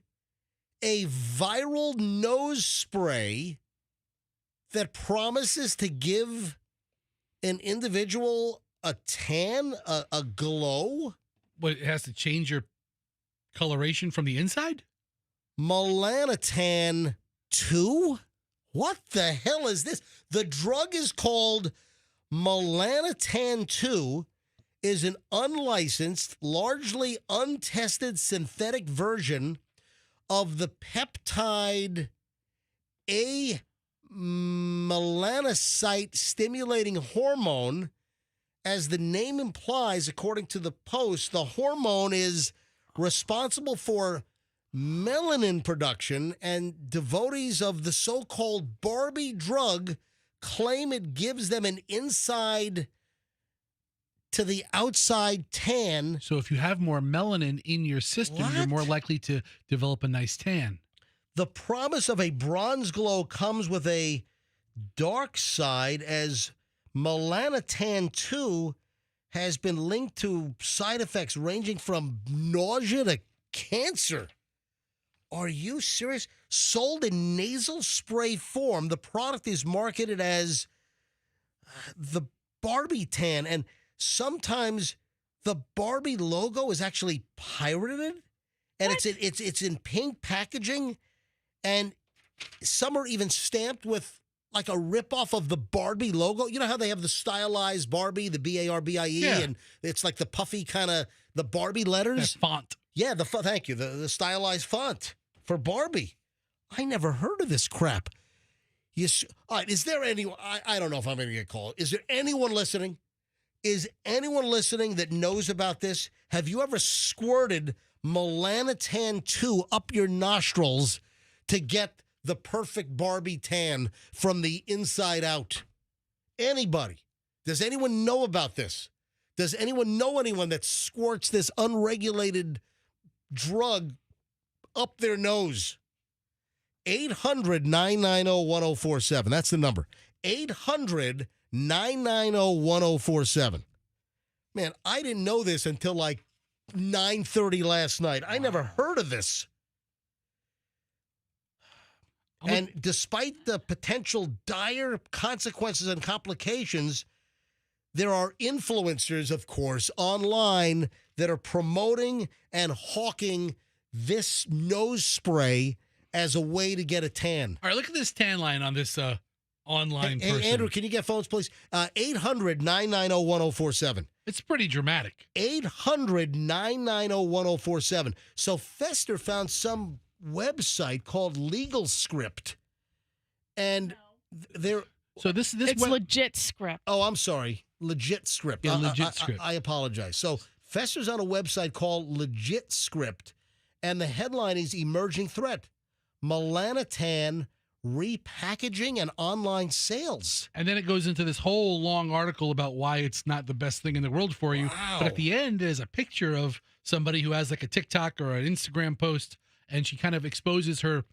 a viral nose spray that promises to give an individual a tan, a glow. What, it has to change your coloration from the inside? Melanotan 2? What the hell is this? The drug is called Melanotan 2, is an unlicensed, largely untested synthetic version of the peptide melanocyte stimulating hormone. As the name implies, according to the Post, the hormone is responsible for melanin production, and devotees of the so-called Barbie drug claim it gives them an inside to the outside tan. So if you have more melanin in your system, you're more likely to develop a nice tan. The promise of a bronze glow comes with a dark side, as Melanotan 2 has been linked to side effects ranging from nausea to cancer. Are you serious? Sold in nasal spray form, the product is marketed as the Barbie tan, and sometimes the Barbie logo is actually pirated, and it's in pink packaging, and some are even stamped with like a ripoff of the Barbie logo. You know how they have the stylized Barbie, the BARBIE, and it's like the puffy kind of the Barbie letters. That font. Yeah, thank you. The stylized font for Barbie. I never heard of this crap. All right, is there anyone, I don't know if I'm going to get called. Is there anyone listening? Is anyone listening that knows about this? Have you ever squirted Melanotan 2 up your nostrils to get the perfect Barbie tan from the inside out? Anybody? Does anyone know about this? Does anyone know anyone that squirts this unregulated drug up their nose? 800-990-1047. That's the number. 800-990-1047. Man, I didn't know this until like 9:30 last night. I never heard of this. And despite the potential dire consequences and complications, there are influencers, of course, online that are promoting and hawking this nose spray as a way to get a tan. All right, look at this tan line on this online person. Hey, Andrew, can you get phones, please? 800-990-1047. It's pretty dramatic. 800-990-1047. So Fester found some website called Legal Script, and they're it's Legit Script. Oh, I'm sorry, Legit Script. Yeah, Legit Script. I apologize. So Fester's on a website called Legit Script, and the headline is "Emerging Threat: Melanotan Repackaging and Online Sales." And then it goes into this whole long article about why it's not the best thing in the world for you. Wow. But at the end, there's a picture of somebody who has like a TikTok or an Instagram post, and she kind of exposes her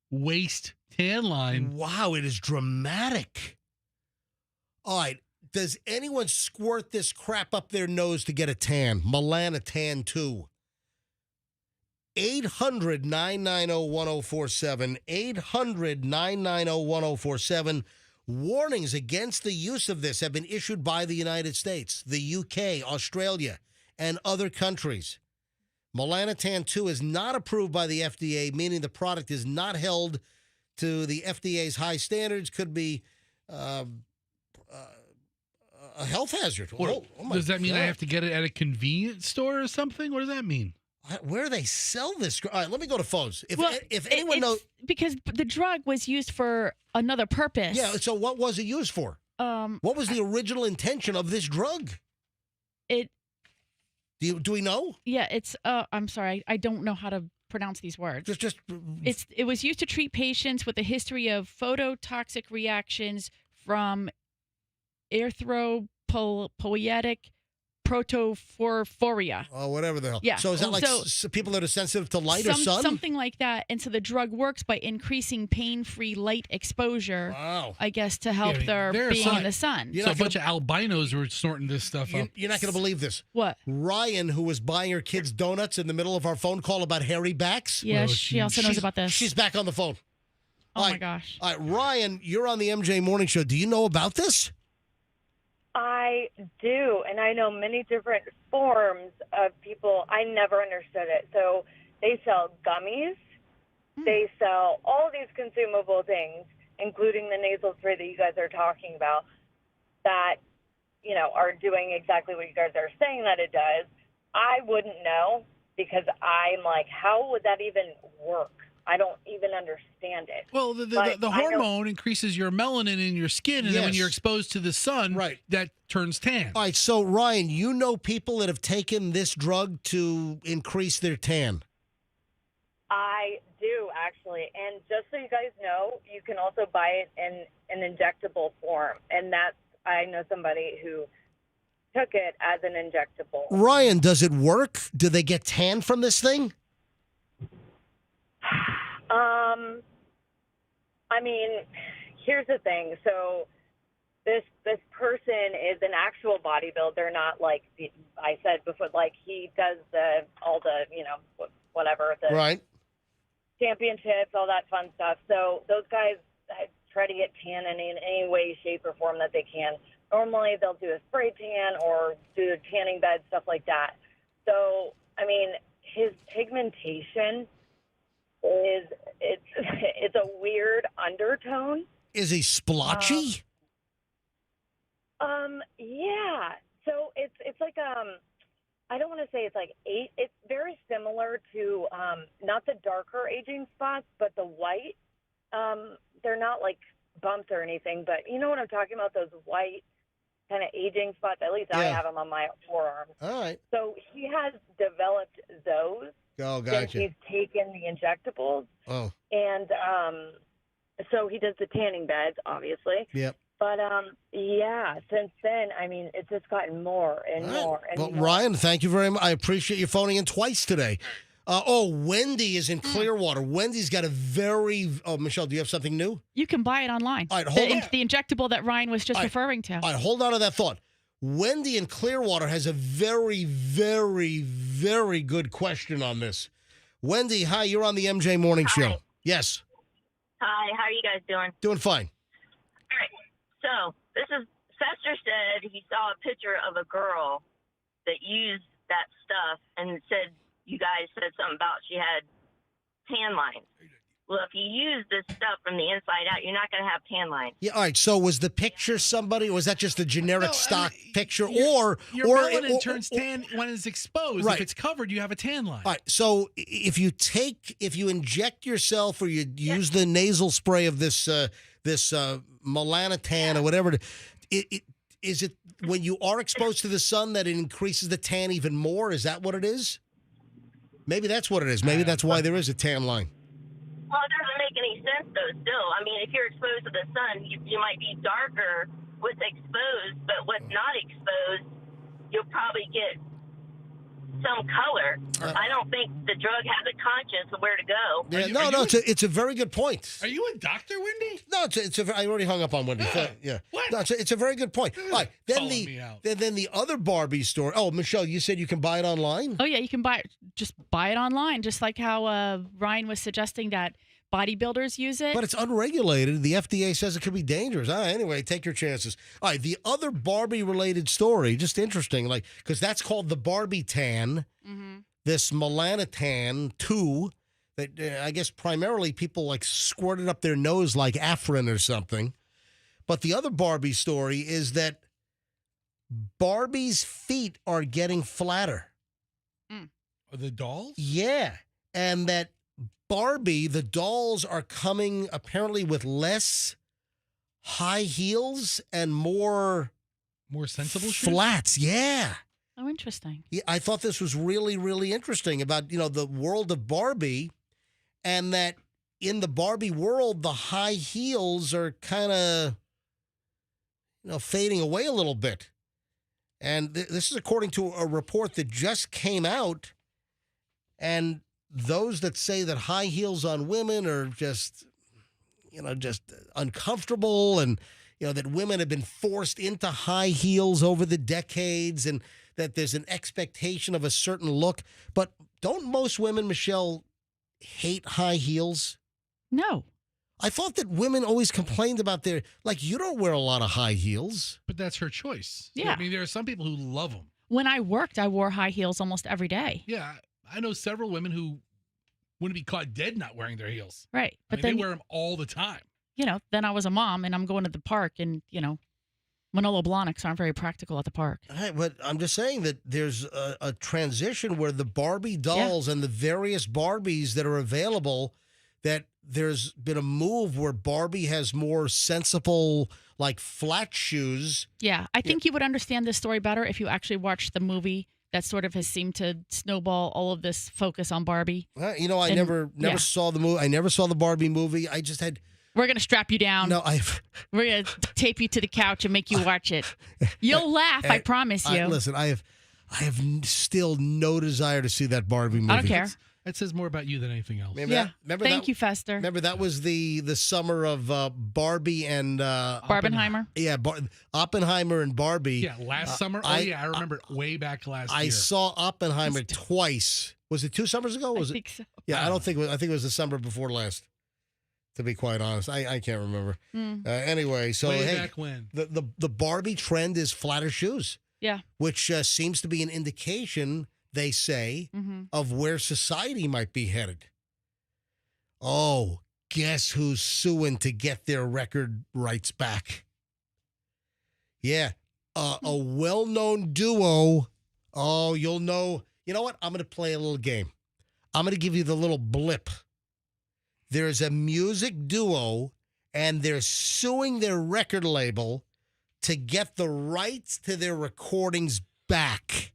waist tan line. Wow, it is dramatic. All right, does anyone squirt this crap up their nose to get a tan? Melanotan 2. 800-990-1047. 800-990-1047. Warnings against the use of this have been issued by the United States, the UK, Australia, and other countries. Melanotan 2 is not approved by the FDA, meaning the product is not held to the FDA's high standards, could be a health hazard. What, my does that mean I God. have to get it at a convenience store or something? What does that mean? Where do they sell this? All right, let me go to phones. If It's anyone knows, because the drug was used for another purpose. yeah. So what was it used for? What was the original intention of this drug? Do we know? Yeah, it's. I'm sorry, I don't know how to pronounce these words. It was used to treat patients with a history of phototoxic reactions from erythropoietic protophoria. Oh, whatever the hell. Yeah. So is that like people that are sensitive to light or sun? Something like that. And so the drug works by increasing pain-free light exposure. Wow. I guess to help their being in the sun. So a bunch of albinos were snorting this stuff up. You're not going to believe this. What? Ryan, who was buying her kids donuts in the middle of our phone call about hairy backs. Yeah, she also knows about this. She's back on the phone. Oh, my gosh. All right, Ryan, you're on the MJ Morning Show. Do you know about this? I do, and I know many different forms of people. I never understood it. So they sell gummies. They sell all these consumable things, including the nasal spray that you guys are talking about, that, are doing exactly what you guys are saying that it does. I wouldn't know because I'm like, how would that even work? I don't even understand it. Well, the hormone increases your melanin in your skin, and then when you're exposed to the sun, that turns tan. All right, so Ryan, you know people that have taken this drug to increase their tan. I do, actually. And just so you guys know, you can also buy it in an injectable form. And I know somebody who took it as an injectable. Ryan, does it work? Do they get tan from this thing? I mean, here's the thing. So this person is an actual bodybuilder, not like I said before, like he does all the whatever, the championships, all that fun stuff. So those guys try to get tan in any way, shape, or form that they can. Normally they'll do a spray tan or do a tanning bed, stuff like that. So, I mean, his pigmentation it's a weird undertone. Is he splotchy? Yeah. So it's like I don't want to say it's like it's very similar to not the darker aging spots, but the white. They're not like bumps or anything, but you know what I'm talking about, those white kind of aging spots. At least I have them on my forearm. All right. So he has developed those. Oh, Since gotcha. he's taken the injectables. Oh. And so he does the tanning beds, obviously. Yep. But, since then, I mean, it's just gotten more and more and Well, more. Ryan, thank you very much. I appreciate you phoning in twice today. Wendy is in Clearwater. Wendy's got a Michelle, do you have something new? You can buy it online. All right, hold on. The injectable that Ryan was just referring to. All right, hold on to that thought. Wendy in Clearwater has a very, very, very good question on this. Wendy, hi, you're on the MJ Morning Show. Yes. Hi, how are you guys doing? Doing fine. All right. So Fester said he saw a picture of a girl that used that stuff and said you guys said something about she had tan lines. Well, if you use this stuff from the inside out, you're not going to have tan lines. Yeah, all right. So was the picture somebody, or was that just a generic stock picture? Your melanin turns tan when it's exposed. Right. If it's covered, you have a tan line. All right. So if you inject yourself or you use the nasal spray of this melanotan or whatever, is it when you are exposed to the sun that it increases the tan even more? Is that what it is? Maybe that's what it is. Maybe that's why there is a tan line. Well, it doesn't make any sense, though, still. I mean, if you're exposed to the sun, you might be darker with exposed, but with not exposed, you'll probably get some color. I don't think the drug has a conscience of where to go. Yeah, it's a very good point. Are you a doctor, Wendy? No, I already hung up on Wendy. Yeah. What? No, it's a very good point. All right. Then Calling me out. then the other Barbie store. Oh, Michelle, you said you can buy it online? Oh, yeah, you can buy it online, just like how Ryan was suggesting that bodybuilders use it. But it's unregulated. The FDA says it could be dangerous. Anyway, take your chances. All right, the other Barbie-related story, just interesting, because that's called the Barbie tan, this melanotan 2, that I guess primarily people squirted up their nose like Afrin or something. But the other Barbie story is that Barbie's feet are getting flatter. Are the dolls? Yeah. And that Barbie, the dolls are coming apparently with less high heels and more sensible shoes? flats. Yeah. Oh, interesting. Yeah, I thought this was really, really interesting about, the world of Barbie, and that in the Barbie world, the high heels are kind of, fading away a little bit. And this is according to a report that just came out. And those that say that high heels on women are just uncomfortable, and, that women have been forced into high heels over the decades, and that there's an expectation of a certain look. But don't most women, Michelle, hate high heels? No. I thought that women always complained about you don't wear a lot of high heels. But that's her choice. Yeah. I mean, there are some people who love them. When I worked, I wore high heels almost every day. Yeah. I know several women who wouldn't be caught dead not wearing their heels. Right. But they wear them all the time. Then I was a mom and I'm going to the park, and, Manolo Blahniks aren't very practical at the park. Right, but I'm just saying that there's a transition where the Barbie dolls and the various Barbies that are available, that there's been a move where Barbie has more sensible, flat shoes. Yeah. I think you would understand this story better if you actually watched the movie that sort of has seemed to snowball all of this focus on Barbie. I never saw the movie. I never saw the Barbie movie. I just had... We're going to strap you down. No, We're going to tape you to the couch and make you watch it. You'll laugh, I promise you. Listen, I have still no desire to see that Barbie movie. I don't care. That says more about you than anything else. Thank you, Fester. Remember, that was the summer of Barbie and... Barbenheimer? Yeah, Oppenheimer and Barbie. Yeah, last summer? I remember it way back last year. I saw Oppenheimer twice. Was it 2 summers ago? I think so. Yeah, I think it was the summer before last. To be quite honest, I can't remember. Anyway, so way back when. The Barbie trend is flatter shoes. Yeah. Which seems to be an indication, they say, of where society might be headed. Oh, guess who's suing to get their record rights back? Yeah, a well-known duo. Oh, you'll know. You know what? I'm going to play a little game. I'm going to give you the little blip. There's a music duo, and they're suing their record label to get the rights to their recordings back.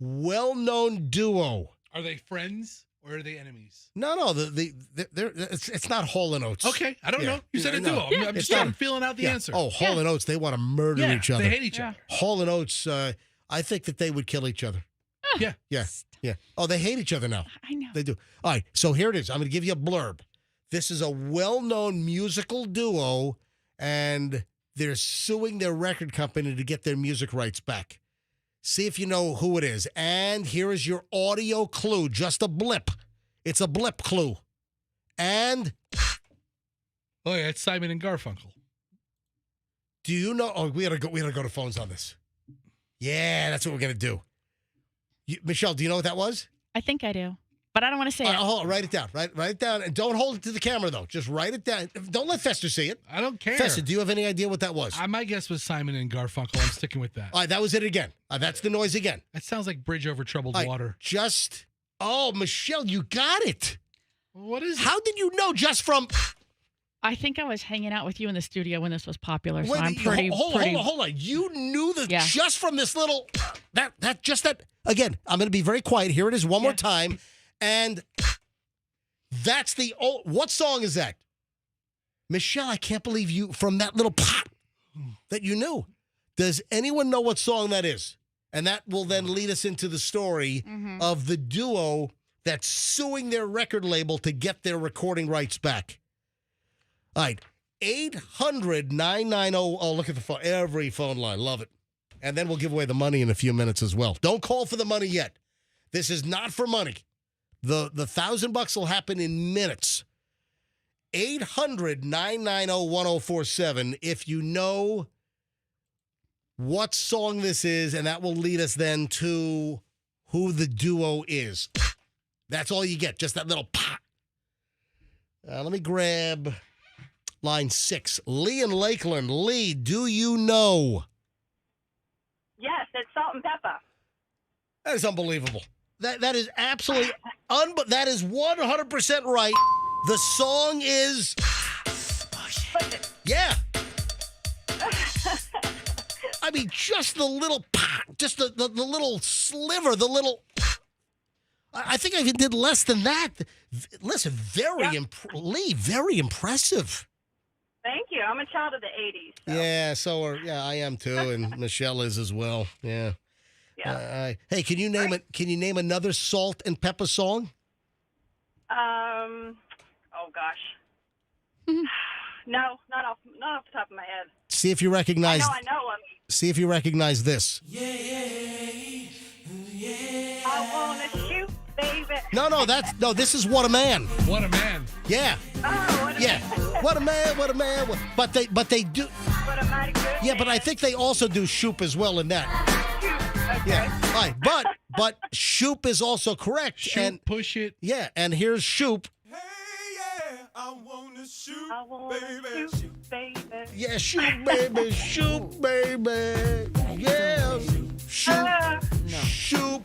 Well-known duo. Are they friends or are they enemies? No. It's not Hall & Oates. Okay, I don't know. You said a duo. No. I'm just feeling out the answer. Oh, Hall & Oates, they want to murder each other. They hate each other. Hall & Oates, I think that they would kill each other. Yeah. Oh, they hate each other now. I know. They do. All right, so here it is. I'm going to give you a blurb. This is a well-known musical duo, and they're suing their record company to get their music rights back. See if you know who it is. And here is your audio clue, just a blip. It's a blip clue. And... Oh, yeah, it's Simon and Garfunkel. Do you know... Oh, we gotta go to phones on this. Yeah, that's what we're going to do. Michelle, do you know what that was? I think I do. But I don't want to say it. Hold on, write it down. Write it down. And don't hold it to the camera, though. Just write it down. Don't let Fester see it. I don't care. Fester, do you have any idea what that was? My guess was Simon and Garfunkel. I'm sticking with that. All right, that was it again. That's the noise again. That sounds like Bridge Over Troubled Water. Oh, Michelle, you got it. What is it? How did you know just from... I think I was hanging out with you in the studio when this was popular, so Wait, I'm pretty... Hold on. You knew that just from this little... That. Again, I'm going to be very quiet. Here it is one more time. And that's the... What song is that? Michelle, I can't believe you... From that little pop that you knew. Does anyone know what song that is? And that will then lead us into the story of the duo that's suing their record label to get their recording rights back. All right, 800-990. Oh, look at the phone. Every phone line. Love it. And then we'll give away the money in a few minutes as well. Don't call for the money yet. This is not for money. The $1,000 will happen in minutes. 800-990-1047 if you know what song this is, and that will lead us then to who the duo is. That's all you get, just that little pop. Let me grab line 6. Lee in Lakeland. Lee, do you know? and pepper. That is unbelievable. That is absolutely that is 100% right. The song is yeah. I mean, just the little, just the little sliver, the little. I think I even did less than that. Listen, Lee, very impressive. Thank you. I'm a child of the 80s. So. Yeah, I am too, and Michelle is as well. Yeah. Hey, can you name another salt and pepper song? Oh gosh. No, not off the top of my head. See if you recognize. I know them. See if you recognize this. I wanna shoot, baby. No, this is What a Man. What a Man. Yeah. Oh, What a man. What a man. But they do. What a mighty good Yeah, but I think they also do Shoop as well in that. Okay. Yeah. All right, but Shoop is also correct. Shoop, and push it. Yeah, and here's Shoop. I wanna shoot, baby. Yeah, shoot, baby, shoot, baby. Yeah, shoot, shoot.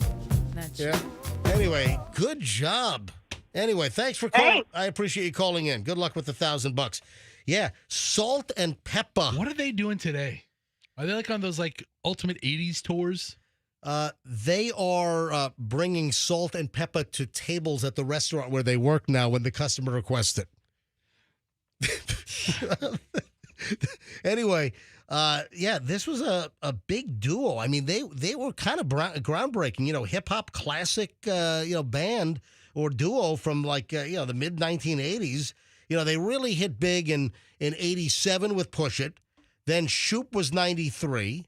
Yeah. Anyway, good job. Anyway, thanks for calling. Thanks. I appreciate you calling in. Good luck with the $1,000. Yeah, salt and pepper. What are they doing today? Are they like on those like ultimate 80s tours? They are bringing salt and pepper to tables at the restaurant where they work now when the customer requests it. Anyway, this was a big duo. I mean, they were kind of groundbreaking, hip hop classic, band or duo from like, the mid 1980s. They really hit big in 87 with Push It. Then Shoop was 93.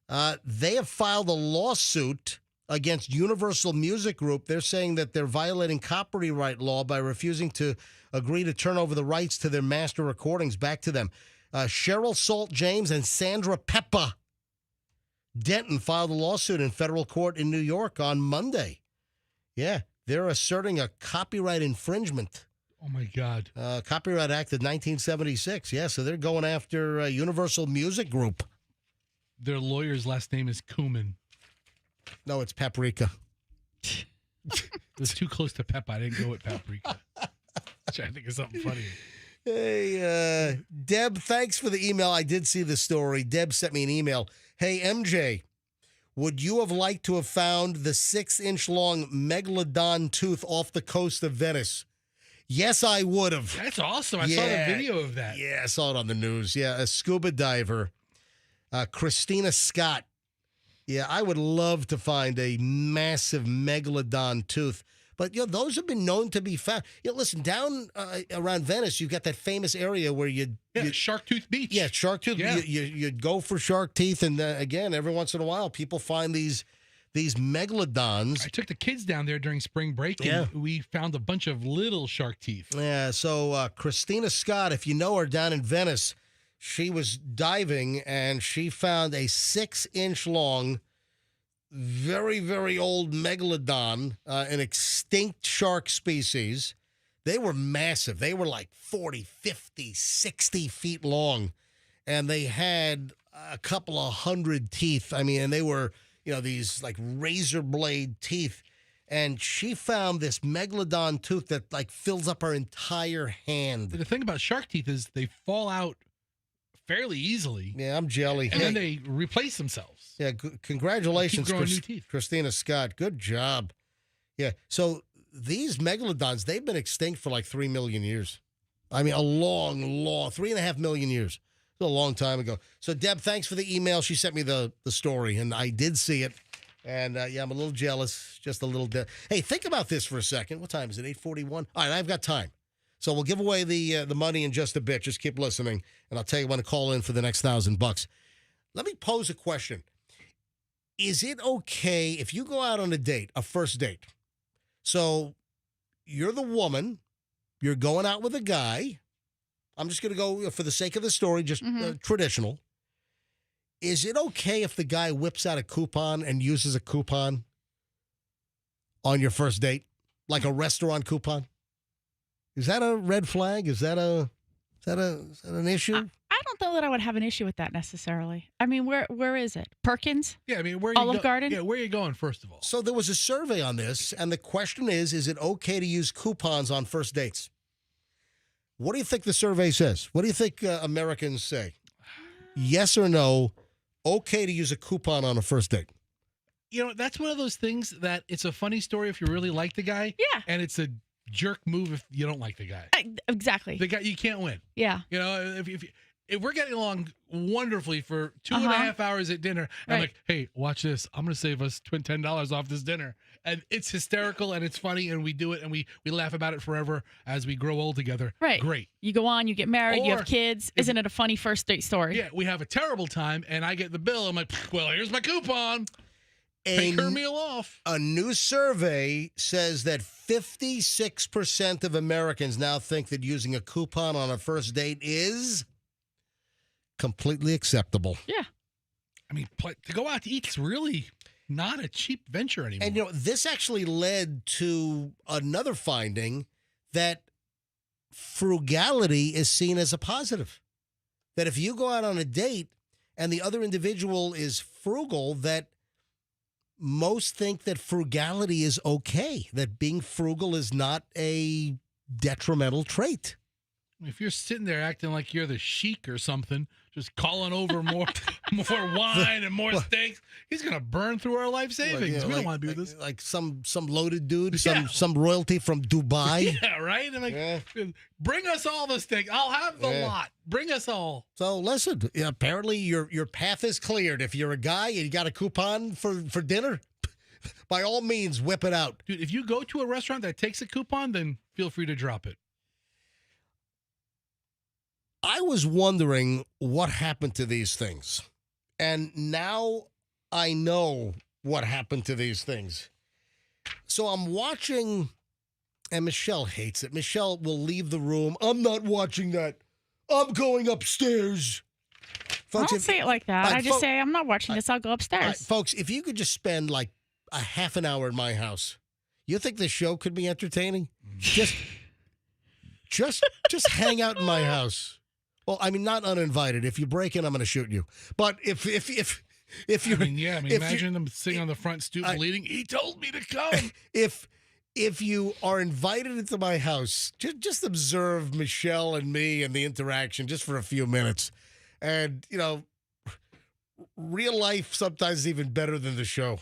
They have filed a lawsuit against Universal Music Group. They're saying that they're violating copyright law by refusing to agree to turn over the rights to their master recordings back to them. Cheryl Salt James and Sandra Peppa Denton filed a lawsuit in federal court in New York on Monday. Yeah, they're asserting a copyright infringement. Oh, my God. Copyright Act of 1976. Yeah, so they're going after Universal Music Group. Their lawyer's last name is Kuman. No, it's Paprika. It was too close to Peppa. I didn't go with Paprika. Trying to think of something funny. Hey, Deb, thanks for the email. I did see the story. Deb sent me an email. Hey, MJ, would you have liked to have found the 6-inch long megalodon tooth off the coast of Venice? Yes, I would have. That's awesome. I saw the video of that. Yeah, I saw it on the news. Yeah, a scuba diver, Christina Scott. Yeah, I would love to find a massive megalodon tooth. But, those have been known to be found. Listen, down around Venice, you've got that famous area where Shark Tooth Beach. Yeah, Shark Tooth. Yeah. You'd go for shark teeth. And, again, every once in a while, people find these megalodons. I took the kids down there during spring break, and we found a bunch of little shark teeth. Yeah, so Christina Scott, if you know her down in Venice, she was diving, and she found a 6-inch long, very, very old megalodon, an extinct shark species. They were massive. They were like 40, 50, 60 feet long, and they had a couple of hundred teeth. I mean, and they were, these like razor blade teeth. And she found this megalodon tooth that like fills up her entire hand. The thing about shark teeth is they fall out fairly easily. Yeah, I'm jelly. And then they replace themselves. Yeah, congratulations, Keep growing new teeth. Christina Scott. Good job. Yeah, so these megalodons, they've been extinct for like 3 million years. I mean, a long, 3.5 million years. It was a long time ago. So, Deb, thanks for the email. She sent me the story, and I did see it. And, I'm a little jealous, just a little. Hey, think about this for a second. What time is it, 8:41? All right, I've got time. So we'll give away the money in just a bit. Just keep listening, and I'll tell you when to call in for the next $1,000. Let me pose a question. Is it okay if you go out on a date, a first date? So you're the woman. You're going out with a guy. I'm just going to go, for the sake of the story, just traditional. Is it okay if the guy whips out a coupon and uses a coupon on your first date? Like a restaurant coupon? Is that a red flag? Is that an issue? I don't don't know that I would have an issue with that necessarily. I mean, where is it? Perkins? Yeah, I mean, where are you Olive Garden? Yeah, where are you going, first of all? So there was a survey on this, and the question is it okay to use coupons on first dates? What do you think the survey says? What do you think Americans say? Yes or no, okay to use a coupon on a first date? You know, that's one of those things that it's a funny story if you really like the guy. Yeah. And it's a jerk move if you don't like the guy. Exactly. The guy, you can't win. Yeah. You know, if we're getting along wonderfully for 2.5 hours at dinner, and I'm like, hey, watch this. I'm going to save us $10 off this dinner. And it's hysterical and it's funny and we do it and we laugh about it forever as we grow old together. Right. Great. You go on, you get married, you Or have kids. Isn't it a funny first date story? Yeah, we have a terrible time and I get the bill. I'm like, well, here's my coupon. Take her meal off. A new survey says that 56% of Americans now think that using a coupon on a first date is completely acceptable. Yeah. I mean, to go out to eat is really not a cheap venture anymore. And, this actually led to another finding that frugality is seen as a positive. That if you go out on a date and the other individual is frugal, that most think that frugality is okay, that being frugal is not a detrimental trait. If you're sitting there acting like you're the sheik or something, just calling over more wine and more steaks, he's going to burn through our life savings. We don't want to do this. Like some loaded dude, some royalty from Dubai. Yeah, right? And bring us all the steak. I'll have the lot. Bring us all. So listen, apparently your path is cleared. If you're a guy and you got a coupon for dinner, by all means, whip it out. Dude, if you go to a restaurant that takes a coupon, then feel free to drop it. I was wondering what happened to these things. And now I know what happened to these things. So I'm watching, and Michelle hates it. Michelle will leave the room. I'm not watching that. I'm going upstairs. Folks, I don't say it like that. I just say, I'm not watching this. I'll go upstairs. Folks, if you could just spend like a half an hour in my house, you think this show could be entertaining? Just hang out in my house. Well, I mean, not uninvited. If you break in, I'm going to shoot you. But if you're, imagine them sitting on the front stoop bleeding. He told me to come. If you are invited into my house, just observe Michelle and me and the interaction just for a few minutes, and real life sometimes is even better than the show.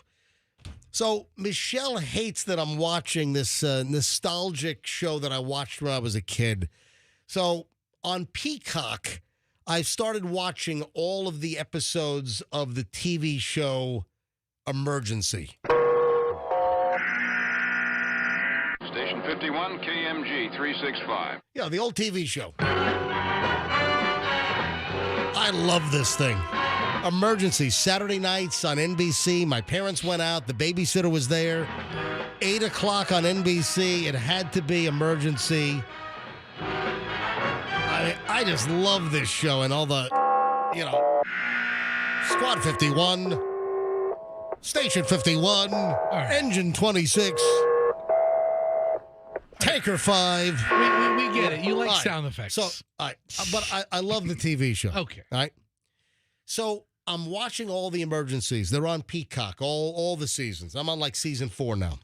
So Michelle hates that I'm watching this nostalgic show that I watched when I was a kid. So on Peacock, I started watching all of the episodes of the TV show Emergency. Station 51, KMG 365. Yeah, the old TV show. I love this thing. Emergency, Saturday nights on NBC. My parents went out. The babysitter was there. 8 o'clock on NBC. It had to be Emergency. I just love this show and all the, Squad 51, Station 51, Engine 26, Tanker 5. We get it. You like sound effects. So, but I love the TV show. Okay. All right. So I'm watching all the Emergencies. They're on Peacock, all the seasons. I'm on like season 4 now.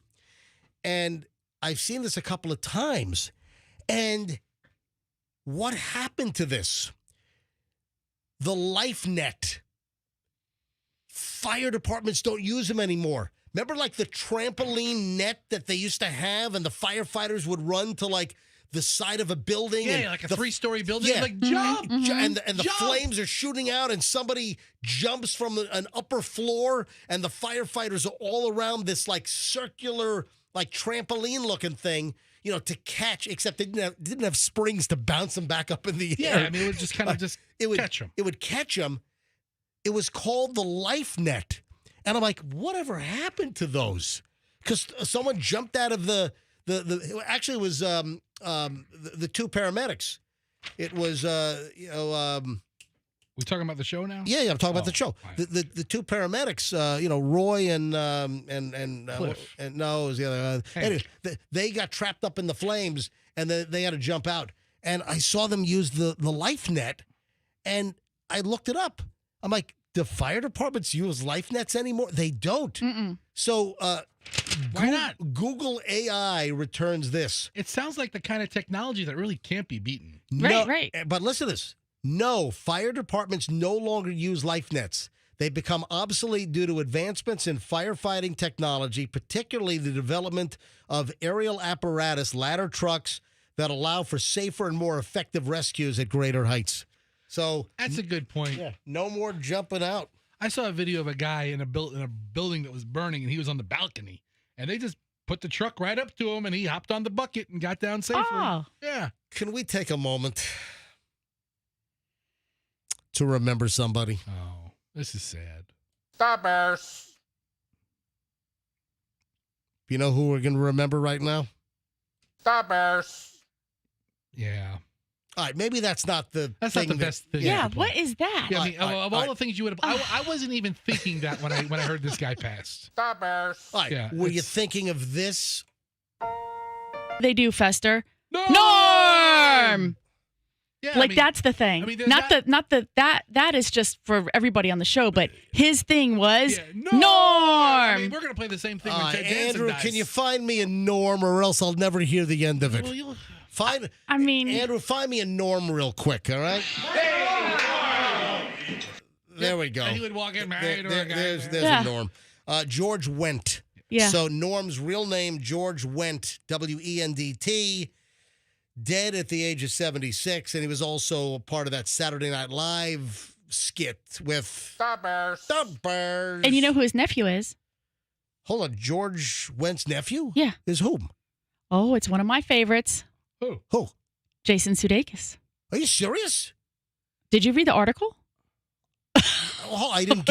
And I've seen this a couple of times. And what happened to this? The LifeNet. Fire departments don't use them anymore. Remember like the trampoline net that they used to have and the firefighters would run to like the side of a building? Yeah, and like a 3-story building. Yeah. Like, jump! And the flames are shooting out and somebody jumps from an upper floor and the firefighters are all around this like circular, like trampoline looking thing, to catch, except they didn't have springs to bounce them back up in the air. Yeah, I mean, it would just kind of catch them. It would catch them. It was called the LifeNet. And I'm like, whatever happened to those? Because someone jumped out of actually it was the two paramedics. It was, we talking about the show now? Yeah, I'm talking about the show. The two paramedics, Roy and Cliff. and no, it was the other. Anyway, they got trapped up in the flames, and they had to jump out. And I saw them use the LifeNet, And I looked it up. I'm like, do fire departments use life nets anymore? They don't. Mm-mm. So Why not? Google AI returns this. It sounds like the kind of technology that really can't be beaten. Right. But listen to this. No, fire departments no longer use life nets. They've become obsolete due to advancements in firefighting technology, particularly the development of aerial apparatus, ladder trucks that allow for safer and more effective rescues at greater heights. So That's a good point. yeah, no more jumping out. I saw a video of a guy in a building that was burning, and he was on the balcony, and they just put the truck right up to him, and he hopped on the bucket and got down safely. Oh. Yeah. Can we take a moment to remember somebody? Oh, this is sad. Starburst. You know who we're going to remember right now? Starburst. Yeah. All right, maybe that's not the That's thing not the best thing. Yeah, what is that? Yeah, I mean, of all right. the things you would have, I wasn't even thinking that when I heard this guy passed. Starburst. All right, Yeah, were you it's- thinking of this? They do, Fester. Norm! Yeah, Like that's the thing. I mean, there's that is just for everybody on the show, but his thing was Norm. I mean, we're going to play the same thing when Ted Danson Andrew, dies. can you find me a Norm, or else I'll never hear the end of it? Well, you'll- I mean, Andrew, find me a Norm real quick, all right? There we go. And he would walk in married or a guy. There's Yeah. a Norm. George Wendt. Yeah. So Norm's real name, George Wendt, W-E-N-D-T, dead at the age of 76, and he was also a part of that Saturday Night Live skit with Starburst. and you know who his nephew is? Hold on, George Wendt's nephew? Yeah. Is whom? Oh, it's one of my favorites. Who? Jason Sudeikis. Are you serious? Did you read the article? Oh, I didn't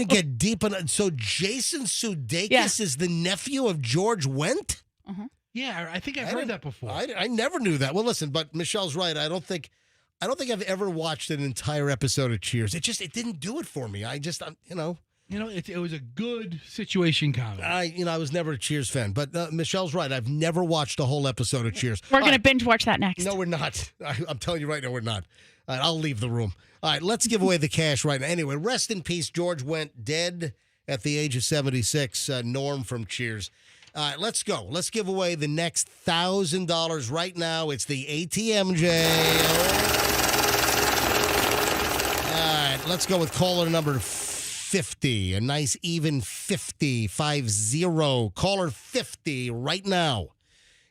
get deep in it. So Jason Sudeikis is the nephew of George Wendt? Yeah, I think I've heard that before. I never knew that. Well, listen, but Michelle's right. I don't think I've ever watched an entire episode of Cheers. It didn't do it for me. It was a good situation comedy. I was never a Cheers fan, but Michelle's right. I've never watched a whole episode of Cheers. We're going to binge watch that next. No, we're not. I'm telling you right now, we're not. All right, I'll leave the room. All right, let's give away the cash right now. Anyway, rest in peace, George Wendt, dead at the age of 76. Norm from Cheers. All right, let's go. Let's give away the next $1,000 right now. It's the ATM jail. All right, let's go with caller number 50. A nice even 50. Caller 50 right now.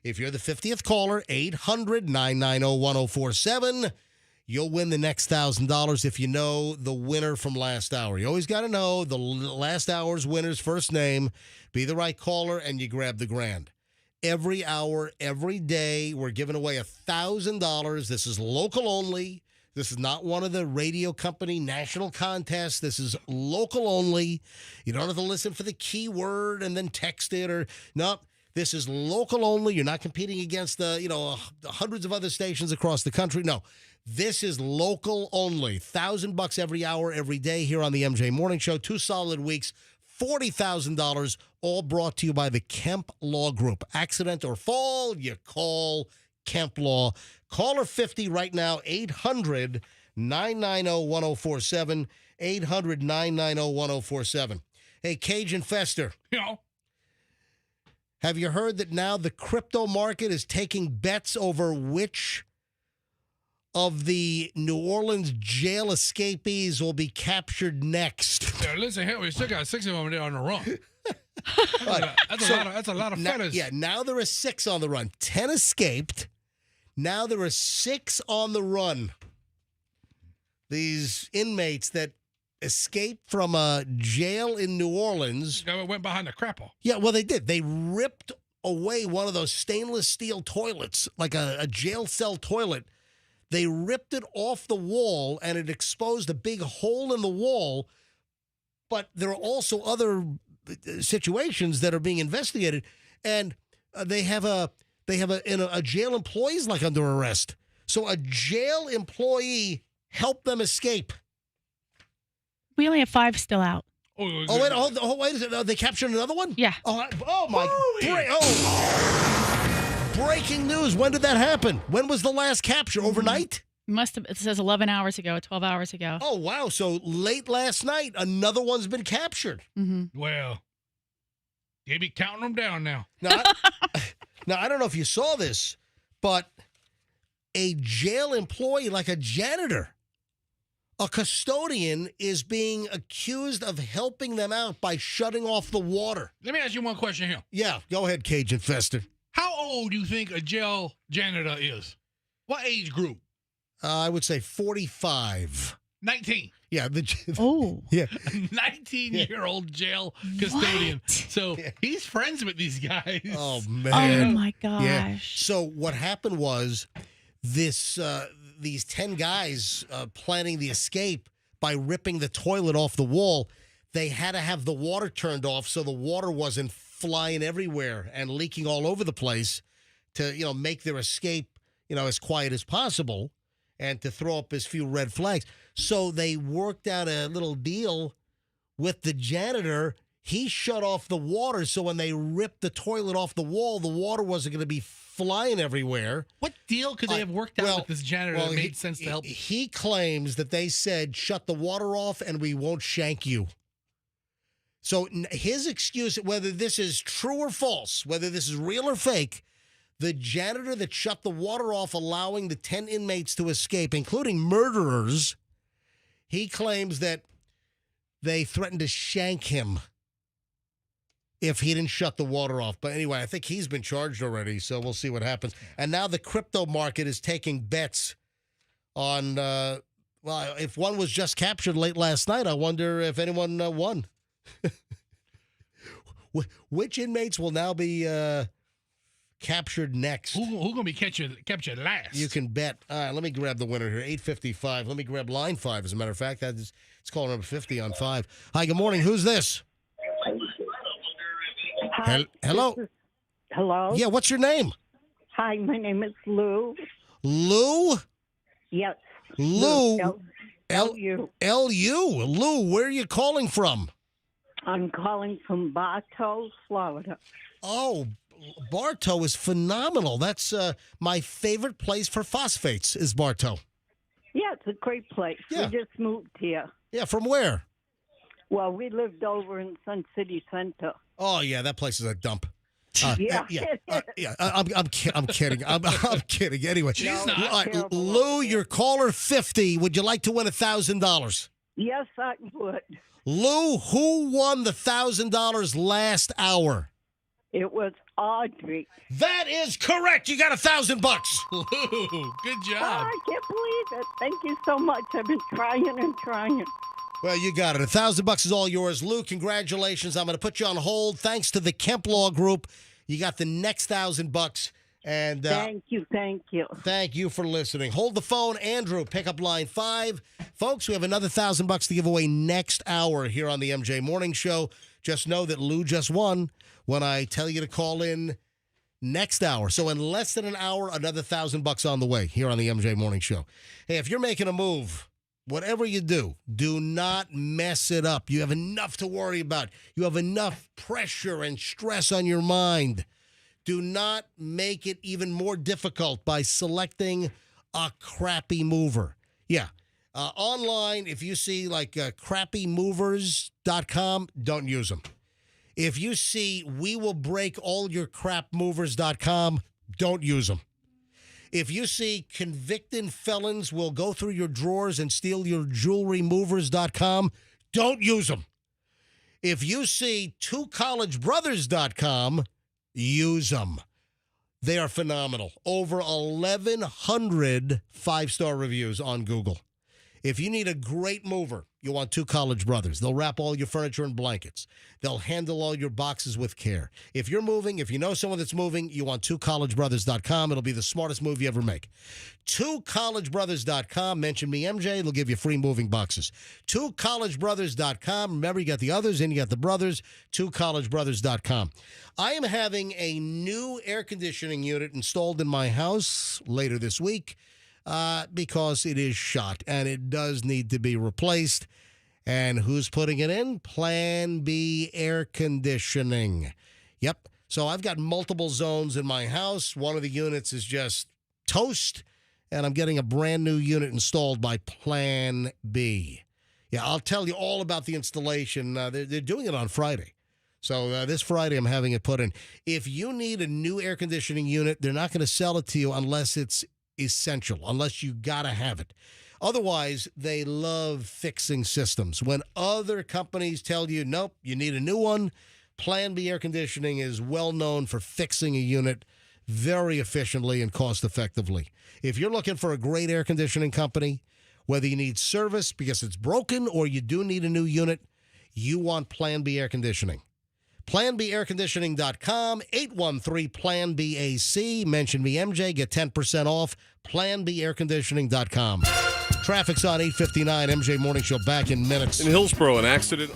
If you're the 50th caller, 800-990-1047. You'll win the next $1,000 if you know the winner from last hour. You always got to know the last hour's winner's first name, be the right caller, and you grab the grand. Every hour, every day, we're giving away $1,000. This is local only. This is not one of the radio company national contests. This is local only. You don't have to listen for the keyword and then text it or no. This is local only. You're not competing against the hundreds of other stations across the country. No. This is local only. $1,000 every hour, every day here on the MJ Morning Show. 2 solid weeks, $40,000, all brought to you by the Kemp Law Group. Accident or fall, you call Kemp Law. Caller 50 right now, 800-990-1047, 800-990-1047. Hey, Cajun Fester. Yeah. Have you heard that now the crypto market is taking bets over which of the New Orleans jail escapees will be captured next? Yeah, listen here, we still got 6 of them there on the run. That's a lot of fellas. Yeah, now there are 6 on the run. 10 escaped. Now there are 6 on the run. These inmates that escaped from a jail in New Orleans. They went behind the crapple. Yeah, well, they did. They ripped away one of those stainless steel toilets, like a jail cell toilet. They ripped it off the wall, and it exposed a big hole in the wall. But there are also other situations that are being investigated, and they have a jail employee's like under arrest. So a jail employee helped them escape. We only have 5 still out. Wait a second. They captured another one? Yeah. Breaking news. When did that happen? When was the last capture? Overnight? Must have. It says 11 hours ago, 12 hours ago. Oh, wow. So late last night, another one's been captured. Mm-hmm. Well, they be counting them down now. Now, I don't know if you saw this, but a jail employee, like a janitor, a custodian, is being accused of helping them out by shutting off the water. Let me ask you one question here. Yeah, go ahead, Cajun Fester. How old do you think a jail janitor is? What age group? I would say 45. 19. Yeah. Oh. Yeah. 19-year-old jail custodian. So he's friends with these guys. Oh, man. Oh, my gosh. Yeah. So what happened was these 10 guys planning the escape by ripping the toilet off the wall, they had to have the water turned off so the water wasn't flying everywhere and leaking all over the place to, make their escape, as quiet as possible and to throw up as few red flags. So they worked out a little deal with the janitor. He shut off the water, so when they ripped the toilet off the wall, the water wasn't going to be flying everywhere. What deal could they have worked out with this janitor that made sense to help? He claims that they said, shut the water off and we won't shank you. So his excuse, whether this is true or false, whether this is real or fake, the janitor that shut the water off, allowing the 10 inmates to escape, including murderers, he claims that they threatened to shank him if he didn't shut the water off. But anyway, I think he's been charged already, so we'll see what happens. And now the crypto market is taking bets on, if one was just captured late last night, I wonder if anyone won. Which inmates will now be captured next? Who's going to be captured last? You can bet. All right, let me grab the winner here. 855. Let me grab line 5, as a matter of fact. It's call number 50 on 5. Hi, good morning. Who's this? Hi, Hello? Hello? Yeah, what's your name? Hi, my name is Lou. Lou? Yes. Lou? L-U. L-U? Lou, where are you calling from? I'm calling from Bartow, Florida. Oh, Bartow is phenomenal. That's my favorite place for phosphates is Bartow. Yeah, it's a great place. Yeah. We just moved here. Yeah, from where? Well, we lived over in Sun City Center. Oh, yeah, that place is a dump. Yeah. I'm kidding. I'm kidding. Anyway, She's not. All right, Lou, you're caller 50. Would you like to win $1,000? Yes, I would. Lou, who won the $1,000 last hour? It was Audrey. That is correct. You got $1,000. Lou, good job. Oh, I can't believe it. Thank you so much. I've been trying and trying. Well, you got it. $1,000 is all yours. Lou, congratulations. I'm going to put you on hold. Thanks to the Kemp Law Group. You got the next $1,000. And Thank you. Thank you for listening. Hold the phone. Andrew, pick up line 5. Folks, we have another $1,000 to give away next hour here on the MJ Morning Show. Just know that Lou just won when I tell you to call in next hour. So in less than an hour, another $1,000 on the way here on the MJ Morning Show. Hey, if you're making a move, whatever you do not mess it up. You have enough to worry about. You have enough pressure and stress on your mind. Do not make it even more difficult by selecting a crappy mover. Yeah. Online, if you see like crappymovers.com, don't use them. If you see wewillbreakallyourcrapmovers.com, don't use them. If you see convicted felons will go through your drawers and steal your jewelrymovers.com, don't use them. If you see twocollegebrothers.com, use them. They are phenomenal. Over 1,100 5-star reviews on Google. If you need a great mover, you want Two College Brothers. They'll wrap all your furniture in blankets. They'll handle all your boxes with care. If you're moving, if you know someone that's moving, you want twocollegebrothers.com. It'll be the smartest move you ever make. Twocollegebrothers.com. Mention me, MJ. They'll give you free moving boxes. Twocollegebrothers.com. Remember, you got the others and you got the brothers. Twocollegebrothers.com. I am having a new air conditioning unit installed in my house later this week. Because it is shot and it does need to be replaced. And who's putting it in? Plan B Air Conditioning. Yep. So I've got multiple zones in my house. One of the units is just toast, and I'm getting a brand new unit installed by Plan B. Yeah, I'll tell you all about the installation. They're doing it on Friday. So this Friday, I'm having it put in. If you need a new air conditioning unit, they're not going to sell it to you unless it's essential, unless you got to have it. Otherwise, they love fixing systems. When other companies tell you, nope, you need a new one, Plan B Air Conditioning is well known for fixing a unit very efficiently and cost effectively. If you're looking for a great air conditioning company, whether you need service because it's broken or you do need a new unit, you want Plan B Air Conditioning. PlanBAirConditioning.com, 813-PLAN-BAC. Mention me, MJ, get 10% off. PlanBAirConditioning.com. Traffic's on 859. MJ Morning Show back in minutes. In Hillsborough, an accident.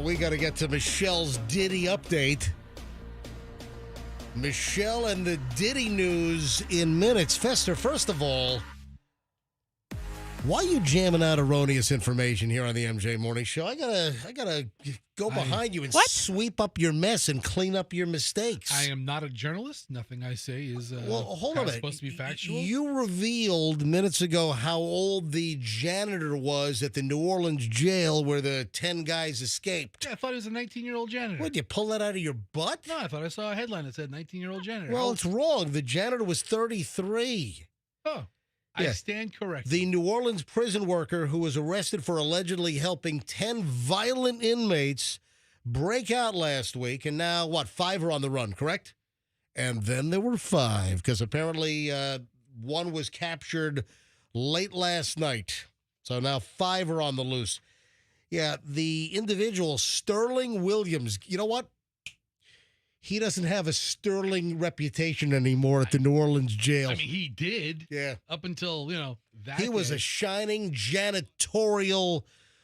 we got to get to Michelle's Diddy update. Michelle and the Diddy news in minutes. Fester, first of all, why are you jamming out erroneous information here on the MJ Morning Show? I gotta go behind you and sweep up your mess and clean up your mistakes. I am not a journalist. Nothing I say is hold on supposed to be factual. You revealed minutes ago how old the janitor was at the New Orleans jail where the 10 guys escaped. Yeah, I thought he was a 19-year-old janitor. What, you pull that out of your butt? No, I thought I saw a headline that said 19-year-old janitor. Well, it's wrong. The janitor was 33. Oh. I stand corrected. The New Orleans prison worker who was arrested for allegedly helping 10 violent inmates break out last week, and now, 5 are on the run, correct? And then there were 5, because apparently one was captured late last night. So now 5 are on the loose. Yeah, the individual, Sterling Williams, you know what? He doesn't have a sterling reputation anymore at the New Orleans jail. I mean, he did. Yeah. Up until, that He was day. a shining janitorial.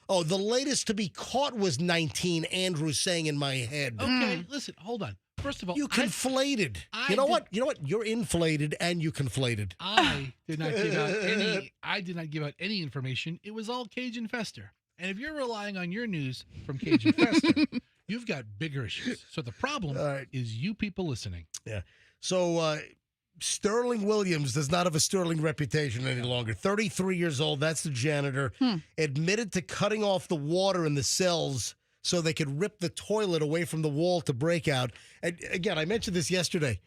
Oh, the latest to be caught was 19, Andrew saying in my head. Okay, listen, hold on. First of all, You conflated. You know what? You're inflated and you conflated. I did not give out any information. It was all Cajun Fester. And if you're relying on your news from Cajun Fester, you've got bigger issues. So the problem is you people listening. Yeah. So Sterling Williams does not have a sterling reputation any longer. 33 years old. That's the janitor. Admitted to cutting off the water in the cells so they could rip the toilet away from the wall to break out. And again, I mentioned this yesterday.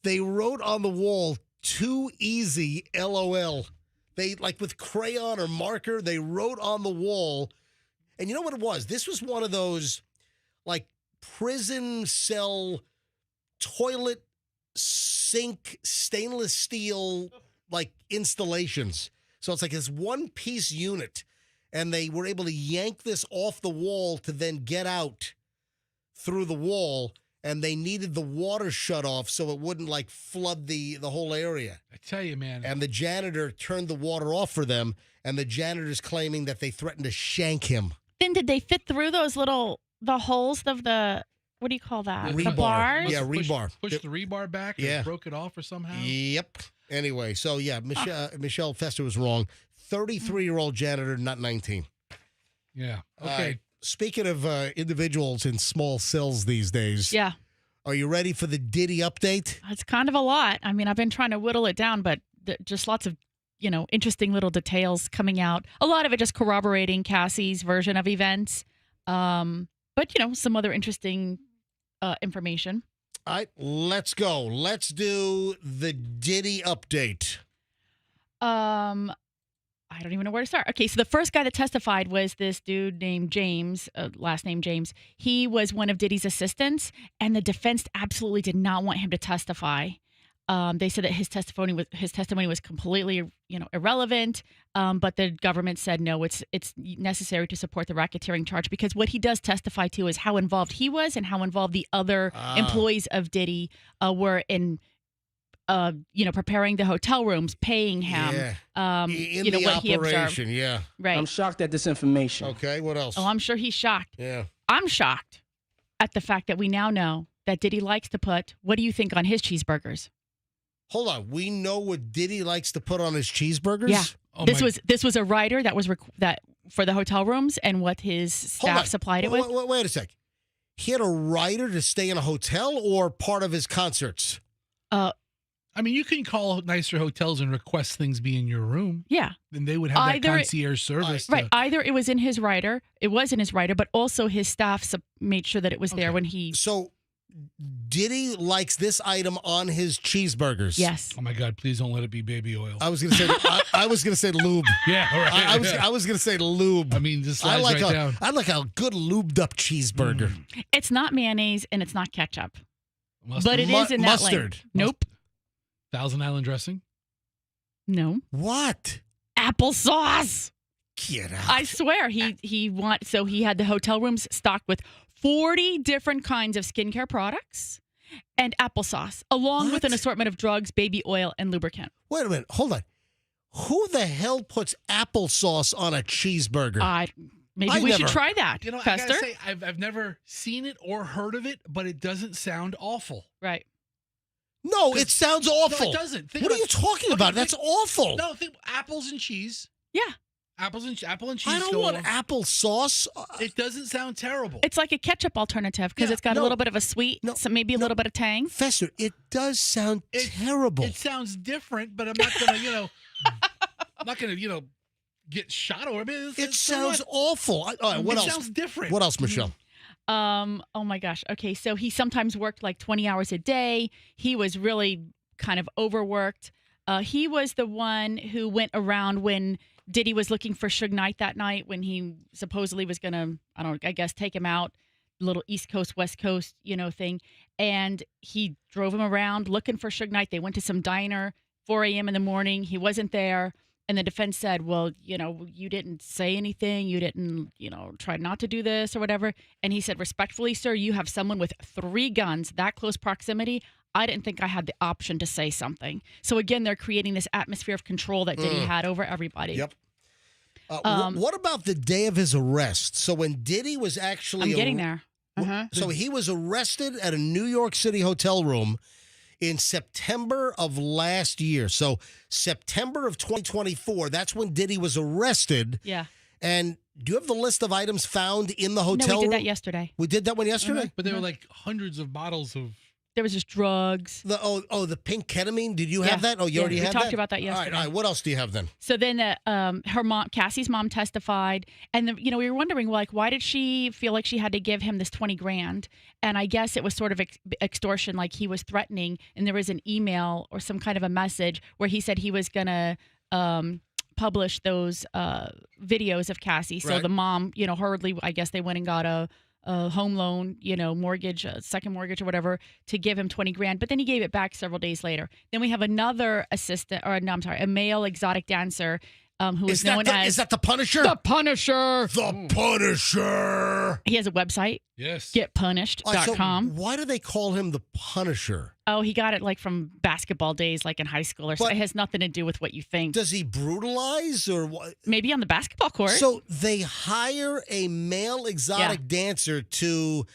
They wrote on the wall, "Too easy, LOL." They, with crayon or marker, they wrote on the wall. And you know what it was? This was one of those, prison cell toilet sink stainless steel installations. So it's this one-piece unit. And they were able to yank this off the wall to then get out through the wall. And they needed the water shut off so it wouldn't flood the whole area. I tell you, man. And the janitor turned the water off for them. And the janitor's claiming that they threatened to shank him. Then did they fit through those the holes of the, what do you call that? Rebar. The bars? Yeah, rebar. Push the rebar back Yeah. and broke it off or somehow? Yep. Anyway, so yeah, Michelle Fester was wrong. 33-year-old janitor, not 19. Yeah. Okay. Speaking of individuals in small cells these days. Yeah. Are you ready for the Diddy update? It's kind of a lot. I mean, I've been trying to whittle it down, but just lots of, interesting little details coming out. A lot of it just corroborating Cassie's version of events. But, some other interesting information. All right, let's go. Let's do the Diddy update. I don't even know where to start. Okay, so the first guy that testified was this dude named James, last name James. He was one of Diddy's assistants, and the defense absolutely did not want him to testify. They said that his testimony was completely, irrelevant. But the government said no, it's necessary to support the racketeering charge because what he does testify to is how involved he was and how involved the other employees of Diddy were in. Preparing the hotel rooms, paying him. Yeah. In the what he observed. operation, yeah. Right. I'm shocked at this information. Okay, what else? Oh, I'm sure he's shocked. Yeah. I'm shocked at the fact that we now know that Diddy likes to put, what do you think, on his cheeseburgers? Hold on. We know what Diddy likes to put on his cheeseburgers? Yeah. Oh, this was a writer that was that for the hotel rooms and what his staff supplied it with. Wait a sec. He had a writer to stay in a hotel or part of his concerts? I mean, you can call nicer hotels and request things be in your room. Yeah. Then they would have that concierge service. Right. Either it was in his writer, but also his staff made sure that it was there when he. So Diddy likes this item on his cheeseburgers. Yes. Oh my God! Please don't let it be baby oil. I was gonna say. I was gonna say lube. Yeah. All right. I was gonna say lube. I mean, this slides right down. I like a good lubed up cheeseburger. It's not mayonnaise and it's not ketchup, Mustard. but it is in that mustard. lane. Nope. Thousand Island dressing? No. What? Applesauce. Get out. I swear he had the hotel rooms stocked with 40 different kinds of skincare products and applesauce, along with an assortment of drugs, baby oil, and lubricant. Wait a minute. Hold on. Who the hell puts applesauce on a cheeseburger? Maybe we should try that. You know, I Fester. gotta say, I've never seen it or heard of it, but it doesn't sound awful. Right. No, it sounds awful. No, it doesn't. What are you talking about? That's awful. No, think apples and cheese. Yeah. Apple and cheese. I don't want applesauce. It doesn't sound terrible. It's like a ketchup alternative because it's got a little bit of a sweet, so maybe a little bit of tang. Fester, it does sound terrible. It sounds different, but I'm not gonna, I'm not gonna, get shot or it sounds awful. All right, what else? It sounds different. What else, Michelle? Oh my gosh. Okay, so he sometimes worked like 20 hours a day. He was really kind of overworked. He was the one who went around when Diddy was looking for Suge Knight that night when he supposedly was gonna, I guess take him out, little East Coast, West Coast, thing. And he drove him around looking for Suge Knight. They went to some diner, 4 a.m. in the morning. He wasn't there. And the defense said, well, you didn't say anything. You didn't, try not to do this or whatever. And he said, respectfully, sir, you have someone with 3 guns, that close proximity. I didn't think I had the option to say something. So again, they're creating this atmosphere of control that Diddy had over everybody. Yep. What about the day of his arrest? So when Diddy was actually... I'm getting there. So he was arrested at a New York City hotel room in September of last year. So September of 2024, that's when Diddy was arrested. Yeah. And do you have the list of items found in the hotel No, we did room? that yesterday. We did that one yesterday? But there were like hundreds of bottles of... There was just drugs. The pink ketamine. Did you have that? Oh, you already had that? We talked about that yesterday. All right. What else do you have then? So then her mom, Cassie's mom, testified. And, we were wondering, why did she feel like she had to give him this 20 grand? And I guess it was sort of extortion, like he was threatening. And there was an email or some kind of a message where he said he was going to publish those videos of Cassie. So the mom, hurriedly, I guess they went and got a home loan, mortgage, second mortgage or whatever, to give him 20 grand. But then he gave it back several days later. Then we have another a male exotic dancer who is known as... Is that the Punisher? The Punisher. The Punisher. He has a website. Yes. Getpunished.com. So why do they call him the Punisher? Oh, he got it like from basketball days, like in high school or something. It has nothing to do with what you think. Does he brutalize or what? Maybe on the basketball court. So they hire a male exotic dancer to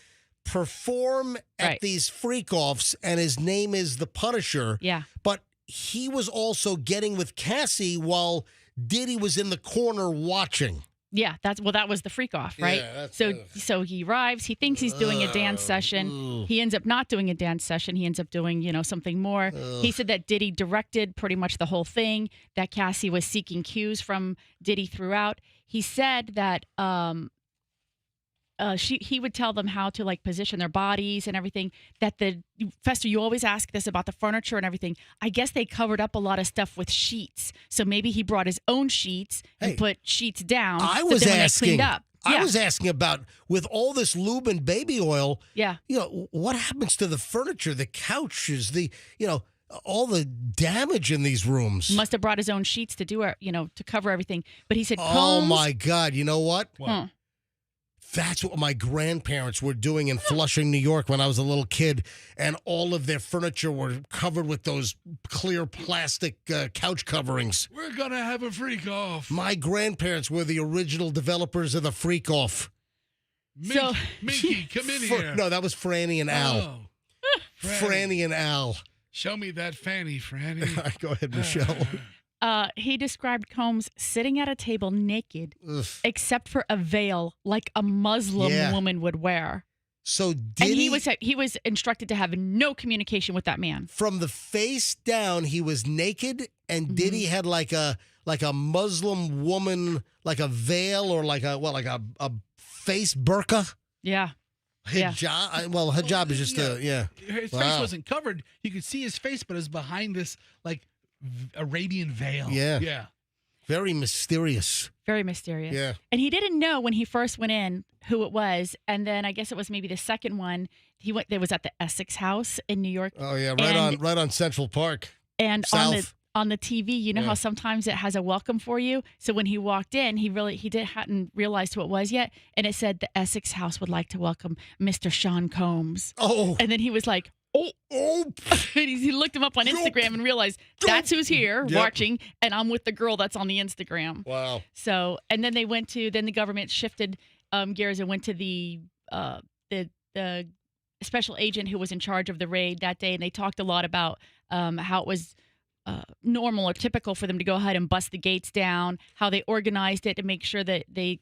perform at these freak-offs, and his name is the Punisher. Yeah. But he was also getting with Cassie while Diddy was in the corner watching. Yeah, that was the freak off, right? Yeah, so he arrives, he thinks he's doing a dance session. He ends up not doing a dance session. He ends up doing, something more. He said that Diddy directed pretty much the whole thing, that Cassie was seeking cues from Diddy throughout. He said that he would tell them how to position their bodies and everything. Fester, you always ask this about the furniture and everything. I guess they covered up a lot of stuff with sheets. So maybe he brought his own sheets and put sheets down. I was asking. Up. I was asking about, with all this lube and baby oil. Yeah. What happens to the furniture, the couches, all the damage in these rooms? Must have brought his own sheets to do it, to cover everything. But he said, "Oh my God! You know what? What? That's what my grandparents were doing in Flushing, New York when I was a little kid, and all of their furniture were covered with those clear plastic couch coverings. We're going to have a freak off. My grandparents were the original developers of the freak off. Minky, come in here. No, that was Franny and Al. Franny and Al. Show me that fanny, Franny. Go ahead, Michelle. He described Combs sitting at a table naked, except for a veil like a Muslim woman would wear. So he was instructed to have no communication with that man. From the face down, he was naked, and Diddy had like a Muslim woman, like a veil or like a face burqa. Yeah. Hijab. Well, hijab is just His face wasn't covered. You could see his face, but it was behind this Arabian veil. Yeah. Very mysterious. Very mysterious. Yeah. And he didn't know when he first went in who it was. And then I guess it was maybe the second one. There was at the Essex House in New York. Oh yeah, right on Central Park. And South. on the TV, how sometimes it has a welcome for you. So when he walked in, hadn't realized who it was yet, and it said the Essex House would like to welcome Mr. Sean Combs. Oh. And then he was like, And he looked him up on Instagram and realized that's who's here watching, and I'm with the girl that's on the Instagram. Wow. So, and then the government shifted gears and went to the special agent who was in charge of the raid that day, and they talked a lot about how it was normal or typical for them to go ahead and bust the gates down, how they organized it to make sure that they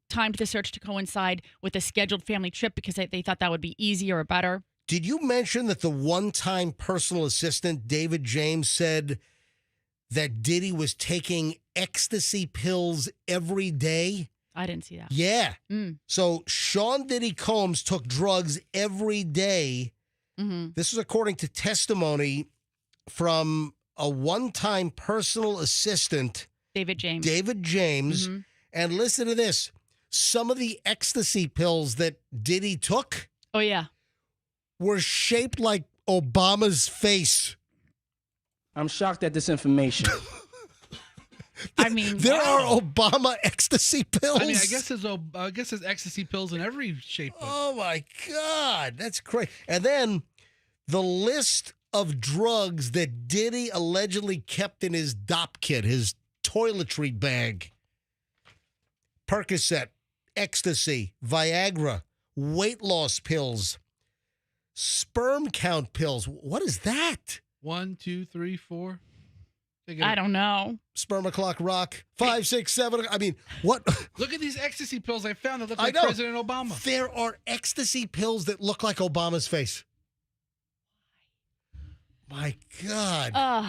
timed the search to coincide with a scheduled family trip because they thought that would be easier or better. Did you mention that the one-time personal assistant, David James, said that Diddy was taking ecstasy pills every day? I didn't see that. Yeah. Mm. So Sean Diddy Combs took drugs every day. Mm-hmm. This is according to testimony from a one-time personal assistant, David James. Mm-hmm. And listen to this. Some of the ecstasy pills that Diddy took were shaped like Obama's face. I'm shocked at this information. I mean, there are Obama ecstasy pills. I mean, I guess there's ecstasy pills in every shape. Oh my God, that's crazy. And then the list of drugs that Diddy allegedly kept in his DOP kit, his toiletry bag: Percocet, ecstasy, Viagra, weight loss pills, sperm count pills. What is that? 1, 2, 3, 4. I don't know. Sperm o'clock rock. 5, 6, 7. I mean, what? Look at these ecstasy pills I found that look like I know. President Obama. There are ecstasy pills that look like Obama's face. My God.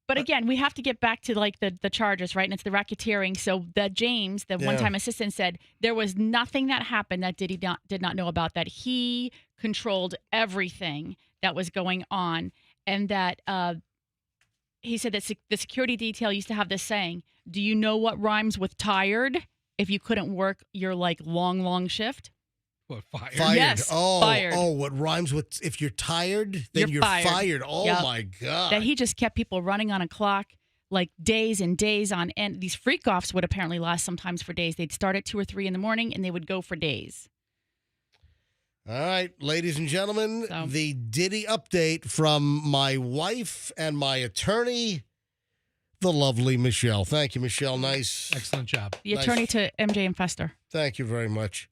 But again, we have to get back to like the charges, right? And it's the racketeering. So that James, the one-time assistant, said there was nothing that happened that Diddy did not know about, that he controlled everything that was going on, and that he said that the security detail used to have this saying, "Do you know what rhymes with tired if you couldn't work your like long shift?" What, fired? Yes, fired. Oh, what rhymes with if you're tired, then you're fired. Oh, Yep. my God. That he just kept people running on a clock like days and days on end. These freak-offs would apparently last sometimes for days. They'd start at 2 or 3 in the morning, and they would go for days. All right, ladies and gentlemen, the Diddy update from my wife and my attorney, the lovely Michelle. Thank you, Michelle. Nice. Excellent job. The attorney to MJ and Fester. Thank you very much.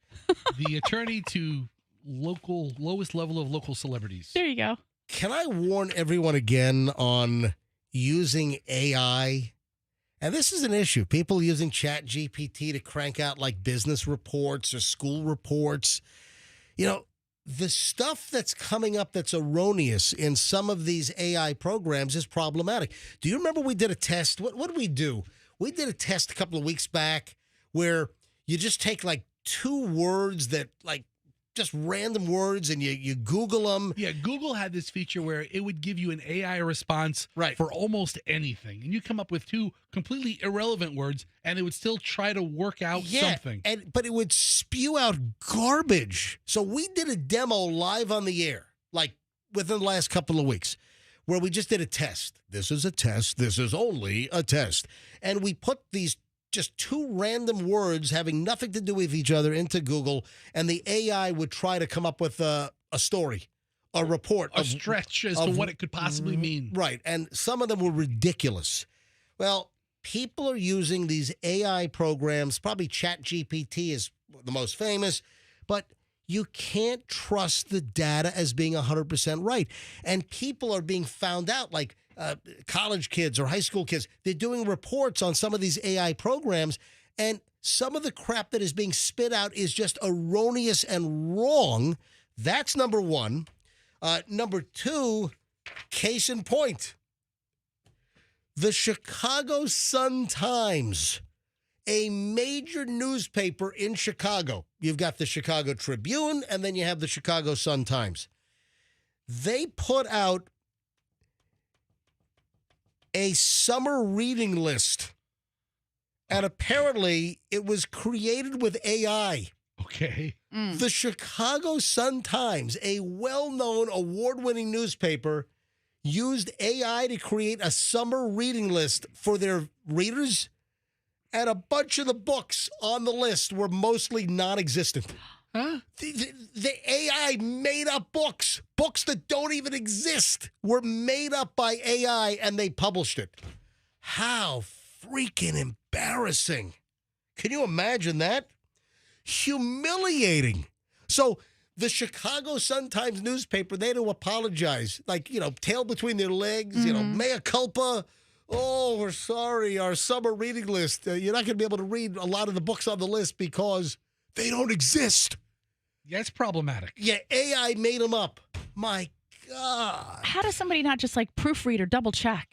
The attorney to lowest level of local celebrities. There you go. Can I warn everyone again on using AI? And this is an issue. People using ChatGPT to crank out like business reports or school reports. You know, the stuff that's coming up that's erroneous in some of these AI programs is problematic. Do you remember we did a test? What did we do? We did a test a couple of weeks back where you just take like 2 words that like just random words and you Google them. Yeah, Google had this feature where it would give you an AI response for almost anything. And you come up with 2 completely irrelevant words and it would still try to work out something. But it would spew out garbage. So we did a demo live on the air, like within the last couple of weeks, where we just did a test. This is a test. This is only a test. And we put these just 2 random words having nothing to do with each other into Google, and the AI would try to come up with a story, a report. A stretch as to what it could possibly mean. Right, and some of them were ridiculous. Well, people are using these AI programs, probably ChatGPT is the most famous, but you can't trust the data as being 100% right. And people are being found out, like college kids or high school kids, they're doing reports on some of these AI programs, and some of the crap that is being spit out is just erroneous and wrong. That's number one. Number two, case in point, the Chicago Sun-Times, a major newspaper in Chicago. You've got the Chicago Tribune, and then you have the Chicago Sun-Times. They put out a summer reading list, and apparently it was created with AI. Okay. The Chicago Sun-Times, a well-known award-winning newspaper, used AI to create a summer reading list for their readers, and a bunch of the books on the list were mostly non-existent. Huh? The AI made up books. Books that don't even exist were made up by AI, and they published it. How freaking embarrassing. Can you imagine that? Humiliating. So the Chicago Sun-Times newspaper, they had to apologize. Like, tail between their legs, mea culpa. Oh, we're sorry, our summer reading list. You're not going to be able to read a lot of the books on the list because they don't exist. Yeah, it's problematic. Yeah, AI made them up. My God. How does somebody not just like proofread or double check?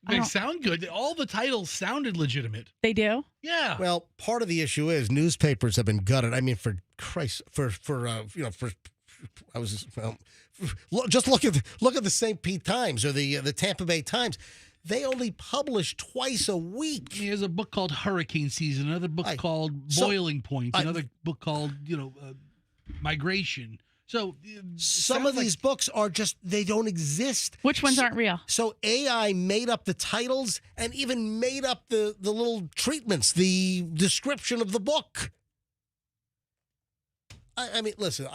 They sound good. All the titles sounded legitimate. They do? Yeah. Well, part of the issue is newspapers have been gutted. I mean, for Christ, just look at the St. Pete Times or the Tampa Bay Times. They only publish twice a week. There's a book called Hurricane Season, another book called Boiling Point, another book called, Migration. So some of these books are just, they don't exist. Which ones aren't real? So AI made up the titles and even made up the little treatments, the description of the book. I mean, listen,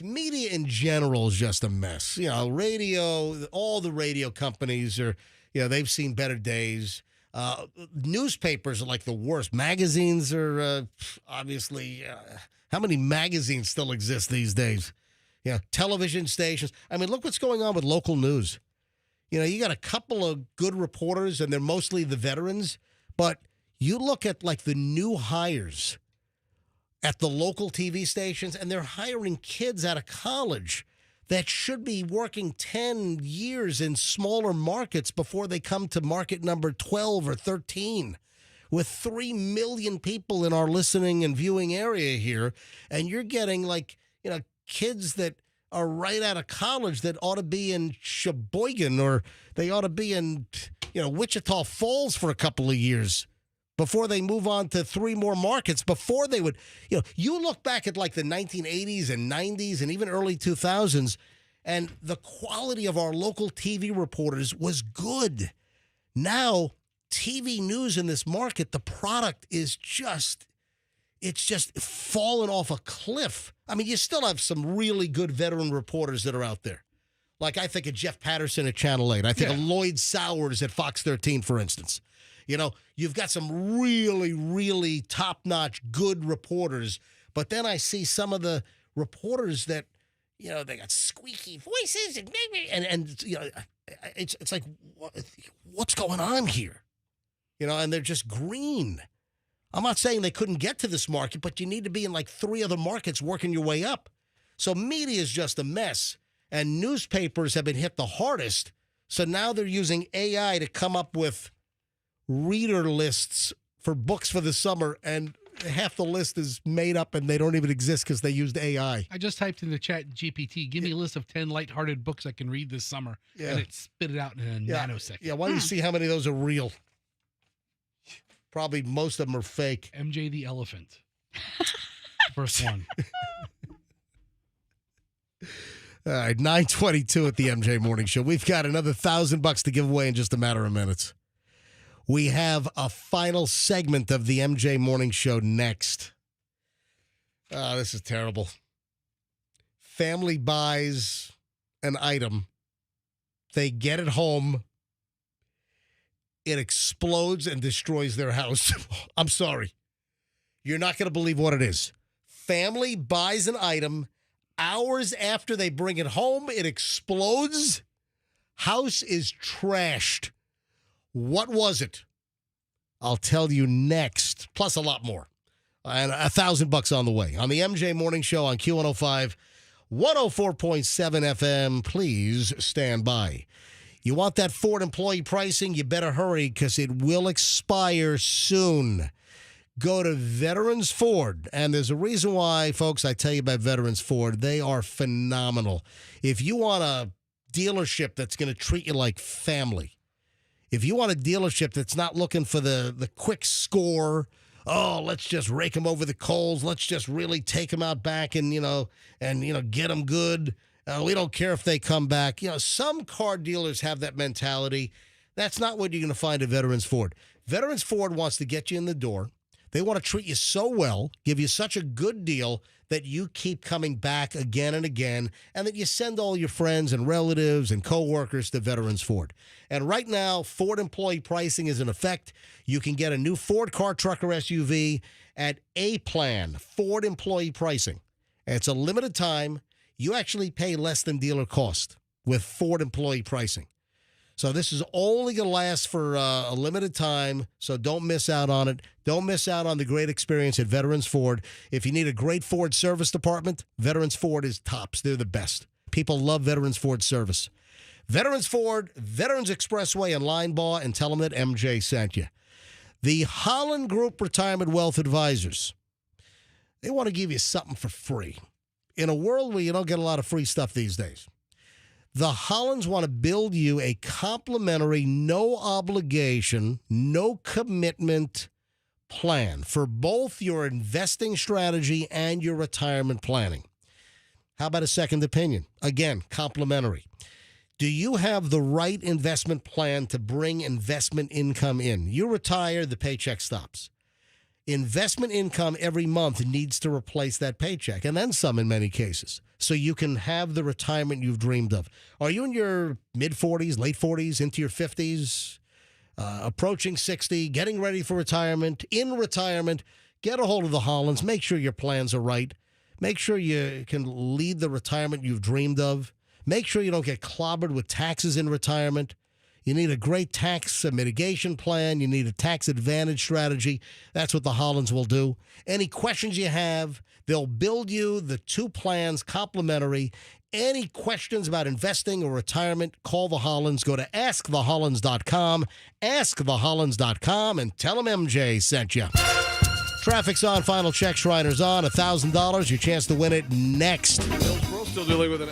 media in general is just a mess. Radio, all the radio companies are, they've seen better days. Newspapers are like the worst. Magazines are obviously, how many magazines still exist these days? Television stations. I mean, look what's going on with local news. You got a couple of good reporters, and they're mostly the veterans. But you look at like the new hires at the local TV stations, and they're hiring kids out of college that should be working 10 years in smaller markets before they come to market number 12 or 13. With 3 million people in our listening and viewing area here, and you're getting kids that are right out of college that ought to be in Sheboygan, or they ought to be in, Wichita Falls for a couple of years before they move on to 3 more markets before they would, you look back at like the 1980s and 90s and even early 2000s, and the quality of our local TV reporters was good. Now, TV news in this market, the product is it's just fallen off a cliff. I mean, you still have some really good veteran reporters that are out there. Like I think of Jeff Patterson at Channel 8. I think of Lloyd Sowers at Fox 13, for instance. You've got some really, really top-notch good reporters, but then I see some of the reporters that, they got squeaky voices and it's like, what's going on here? And they're just green. I'm not saying they couldn't get to this market, but you need to be in like 3 other markets working your way up. So media is just a mess, and newspapers have been hit the hardest. So now they're using AI to come up with reader lists for books for the summer, and half the list is made up and they don't even exist because they used AI. I just typed in the chat GPT, give me a list of 10 lighthearted books I can read this summer, and it spit it out in a nanosecond. Yeah, why don't you see how many of those are real? Probably most of them are fake. MJ the Elephant. First one. All right, 9:22 at the MJ Morning Show. We've got another $1,000 to give away in just a matter of minutes. We have a final segment of the MJ Morning Show next. Oh, this is terrible. Family buys an item. They get it home. It explodes and destroys their house. I'm sorry. You're not going to believe what it is. Family buys an item. Hours after they bring it home, it explodes. House is trashed. What was it? I'll tell you next, plus a lot more. And $1,000 on the way. On the MJ Morning Show on Q105, 104.7 FM. Please stand by. You want that Ford employee pricing? You better hurry because it will expire soon. Go to Veterans Ford. And there's a reason why, folks, I tell you about Veterans Ford. They are phenomenal. If you want a dealership that's going to treat you like family, if you want a dealership that's not looking for the quick score, let's just rake them over the coals, let's just really take them out back and get them good. We don't care if they come back. Some car dealers have that mentality. That's not what you're going to find at Veterans Ford. Veterans Ford wants to get you in the door. They want to treat you so well, give you such a good deal that you keep coming back again and again, and that you send all your friends and relatives and coworkers to Veterans Ford. And right now, Ford employee pricing is in effect. You can get a new Ford car, truck, or SUV at A-Plan, Ford employee pricing. And it's a limited time. You actually pay less than dealer cost with Ford employee pricing. So this is only going to last for a limited time, so don't miss out on it. Don't miss out on the great experience at Veterans Ford. If you need a great Ford service department, Veterans Ford is tops. They're the best. People love Veterans Ford service. Veterans Ford, Veterans Expressway, and Linebaugh, and tell them that MJ sent you. The Holland Group Retirement Wealth Advisors, they want to give you something for free. In a world where you don't get a lot of free stuff these days, the Hollands want to build you a complimentary, no obligation, no commitment plan for both your investing strategy and your retirement planning. How about a second opinion? Again, complimentary. Do you have the right investment plan to bring investment income in? You retire, the paycheck stops. Investment income every month needs to replace that paycheck, and then some in many cases, so you can have the retirement you've dreamed of. Are you in your mid-40s, late 40s, into your 50s, approaching 60, getting ready for retirement, in retirement? Get a hold of the Hollands. Make sure your plans are right. Make sure you can lead the retirement you've dreamed of. Make sure you don't get clobbered with taxes in retirement. You need a great tax mitigation plan. You need a tax advantage strategy. That's what the Hollands will do. Any questions you have, they'll build you the two plans complimentary. Any questions about investing or retirement, call the Hollands. Go to askthehollands.com, askthehollands.com, and tell them MJ sent you. Traffic's on, final check, Shriner's on, $1,000, your chance to win it next. Hillsborough still dealing with it.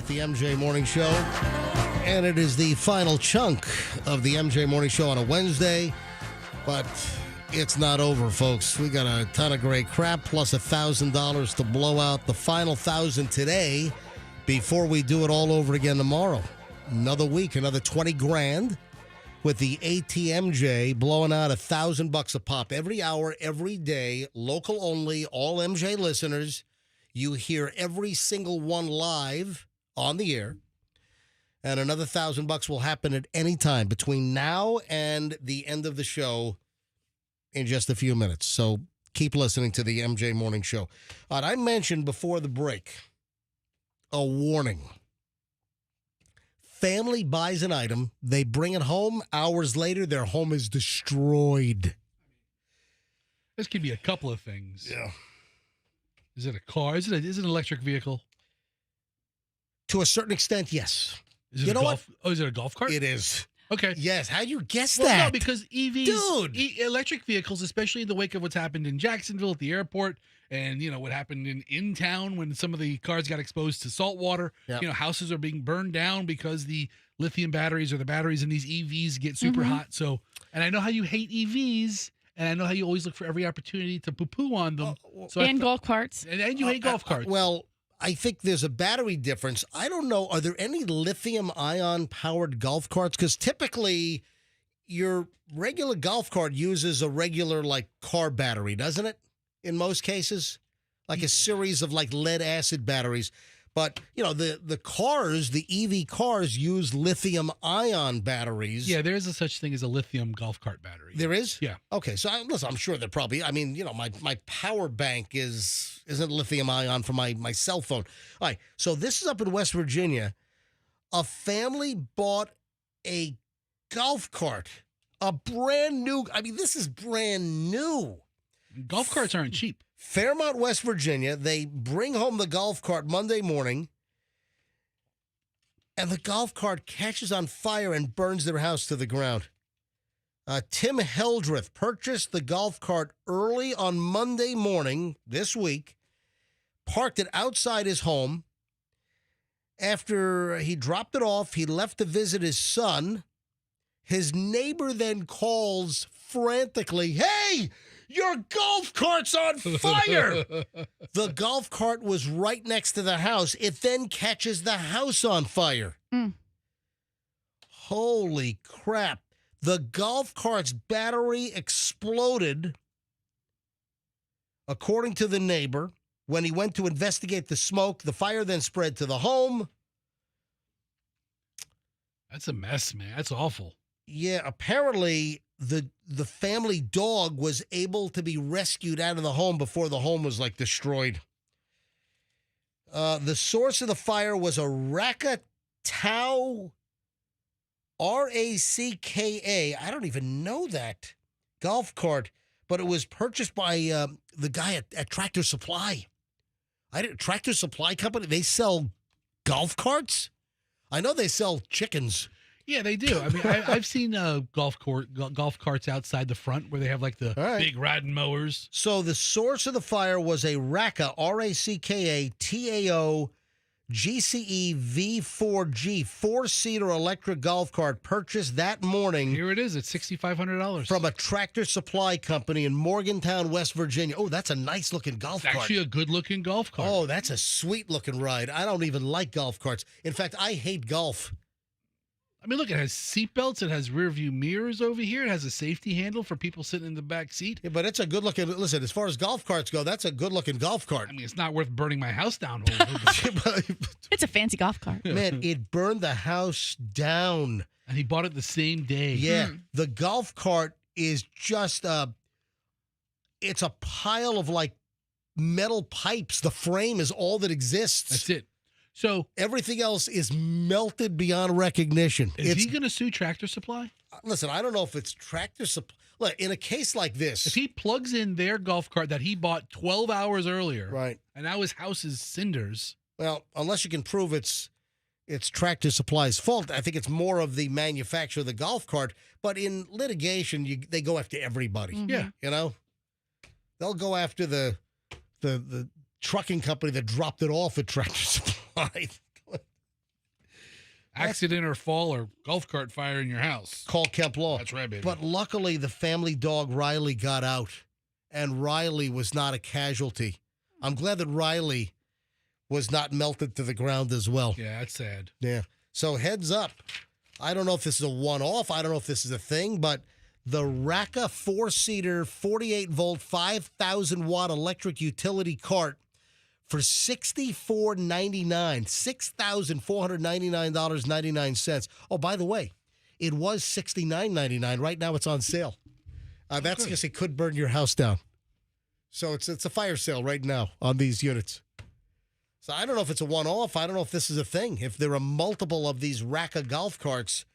the MJ Morning Show. And it is the final chunk of the MJ Morning Show on a Wednesday. But it's not over, folks. We got a ton of great crap, plus $1,000 to blow out the final 1,000 today before we do it all over again tomorrow. Another week, another 20 grand with the ATMJ blowing out $1,000 a pop every hour, every day, local only, all MJ listeners. You hear every single one live on the air. And another $1,000 will happen at any time between now and the end of the show in just a few minutes. So keep listening to the MJ Morning Show. I mentioned before the break a warning. Family buys an item, they bring it home. Hours later, their home is destroyed. This could be a couple of things. Yeah. Is it a car? Is it an electric vehicle? To a certain extent, yes. Is it is it a golf cart? It is. Okay. Yes. How'd you guess Well, that? no, because EVs, Dude. Electric vehicles, especially in the wake of what's happened in Jacksonville at the airport, and what happened in town when some of the cars got exposed to salt water. Yep. Houses are being burned down because the lithium batteries or the batteries in these EVs get super hot. So, and I know how you hate EVs, and I know how you always look for every opportunity to poo-poo on them. And golf carts. And you hate golf carts. Well, I think there's a battery difference. I don't know. Are there any lithium-ion powered golf carts? Because typically your regular golf cart uses a regular car battery, doesn't it? In most cases, like a series of lead acid batteries. But, the cars, the EV cars use lithium-ion batteries. Yeah, there is a such thing as a lithium golf cart battery. There is? Yeah. Okay, so listen, I'm sure they're probably, my power bank isn't lithium-ion for my cell phone. All right, so this is up in West Virginia. A family bought a golf cart, a brand new, this is brand new. Golf carts aren't cheap. Fairmont, West Virginia. They bring home the golf cart Monday morning, and the golf cart catches on fire and burns their house to the ground. Tim Heldreth purchased the golf cart early on Monday morning this week, parked it outside his home. After he dropped it off, he left to visit his son. His neighbor then calls frantically, "Hey! Your golf cart's on fire!" The golf cart was right next to the house. It then catches the house on fire. Holy crap. The golf cart's battery exploded, according to the neighbor. When he went to investigate the smoke, the fire then spread to the home. That's a mess, man. That's awful. Yeah, apparently the family dog was able to be rescued out of the home before the home was destroyed. The source of the fire was a Racka Tau, Racka. I don't even know that golf cart, but it was purchased by the guy at Tractor Supply. Tractor Supply Company. They sell golf carts. I know they sell chickens. Yeah, they do. I've seen golf carts outside the front where they have the big riding mowers. So the source of the fire was a Racka, Racka Tao GCE V4G 4-seater electric golf cart purchased that morning. Here it is. It's $6,500 from a Tractor Supply Company in Morgantown, West Virginia. Oh, that's a nice looking golf cart. Actually, a good looking golf cart. Oh, that's a sweet looking ride. I don't even like golf carts. In fact, I hate golf. Look, it has seatbelts. It has rear view mirrors over here. It has a safety handle for people sitting in the back seat. Yeah, but it's a good looking, listen, as far as golf carts go, that's a good looking golf cart. It's not worth burning my house down. It's a fancy golf cart. Man, it burned the house down. And he bought it the same day. Yeah. The golf cart is just it's a pile of metal pipes. The frame is all that exists. That's it. So everything else is melted beyond recognition. Is he going to sue Tractor Supply? Listen, I don't know if it's Tractor Supply. Look, in a case like this, if he plugs in their golf cart that he bought 12 hours earlier, right, and now his house is cinders. Well, unless you can prove it's Tractor Supply's fault, I think it's more of the manufacturer of the golf cart. But in litigation, they go after everybody. Mm-hmm. Yeah, they'll go after the trucking company that dropped it off at Tractor Supply. Accident or fall or golf cart fire in your house. Call Kemp Law. That's right, baby. But luckily, the family dog Riley got out, and Riley was not a casualty. I'm glad that Riley was not melted to the ground as well. Yeah, that's sad. Yeah. So heads up. I don't know if this is a one-off. I don't know if this is a thing, but the Raka 4-seater, 48-volt, 5,000-watt electric utility cart for $64.99, $6,499.99. Oh, by the way, it was $69.99. Right now it's on sale. That's because it could burn your house down. So it's a fire sale right now on these units. So I don't know if it's a one-off. I don't know if this is a thing. If there are multiple of these Raka golf carts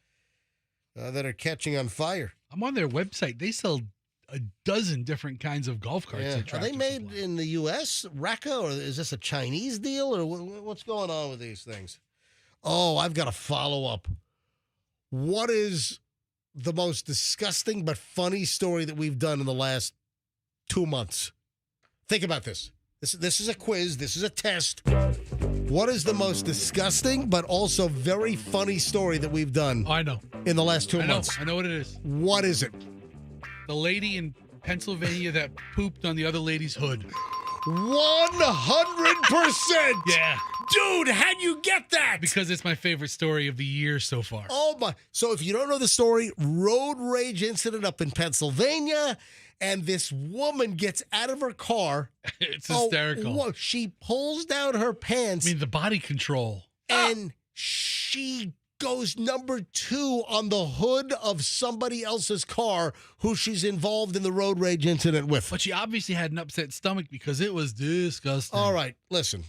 that are catching on fire. I'm on their website. They sell a dozen different kinds of golf carts. Yeah. Are they made in the U.S., Raka, or is this a Chinese deal, or what's going on with these things? Oh, I've got a follow-up. What is the most disgusting but funny story that we've done in the last 2 months? Think about this. This is a quiz. This is a test. What is the most disgusting but also very funny story that we've done? I know. In the last 2 months. I know what it is. What is it? The lady in Pennsylvania that pooped on the other lady's hood. 100%. Yeah. Dude, how'd you get that? Because it's my favorite story of the year so far. Oh, my. So if you don't know the story, road rage incident up in Pennsylvania, and this woman gets out of her car. It's hysterical. Oh, she pulls down her pants. I mean, the body control. And she goes number 2 on the hood of somebody else's car who she's involved in the road rage incident with. But she obviously had an upset stomach because it was disgusting. All right, listen.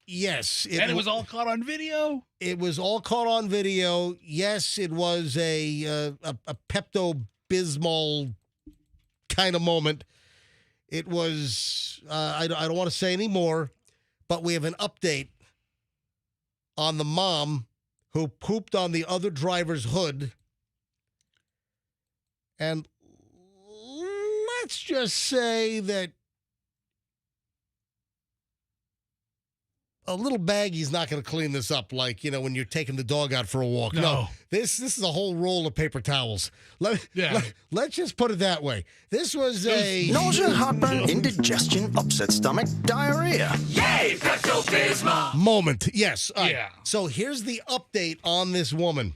Yes. And it was all caught on video? It was all caught on video. Yes, it was a Pepto-Bismol kind of moment. It was, I don't want to say any more, but we have an update on the mom who pooped on the other driver's hood. And let's just say that a little baggie's not going to clean this up like, when you're taking the dog out for a walk. No. This is a whole roll of paper towels. Let's just put it that way. This was a... Nausea, heartburn, indigestion, upset stomach, diarrhea. Yay, Pepto-Bismol! Moment, yes. All right. Yeah. So here's the update on this woman.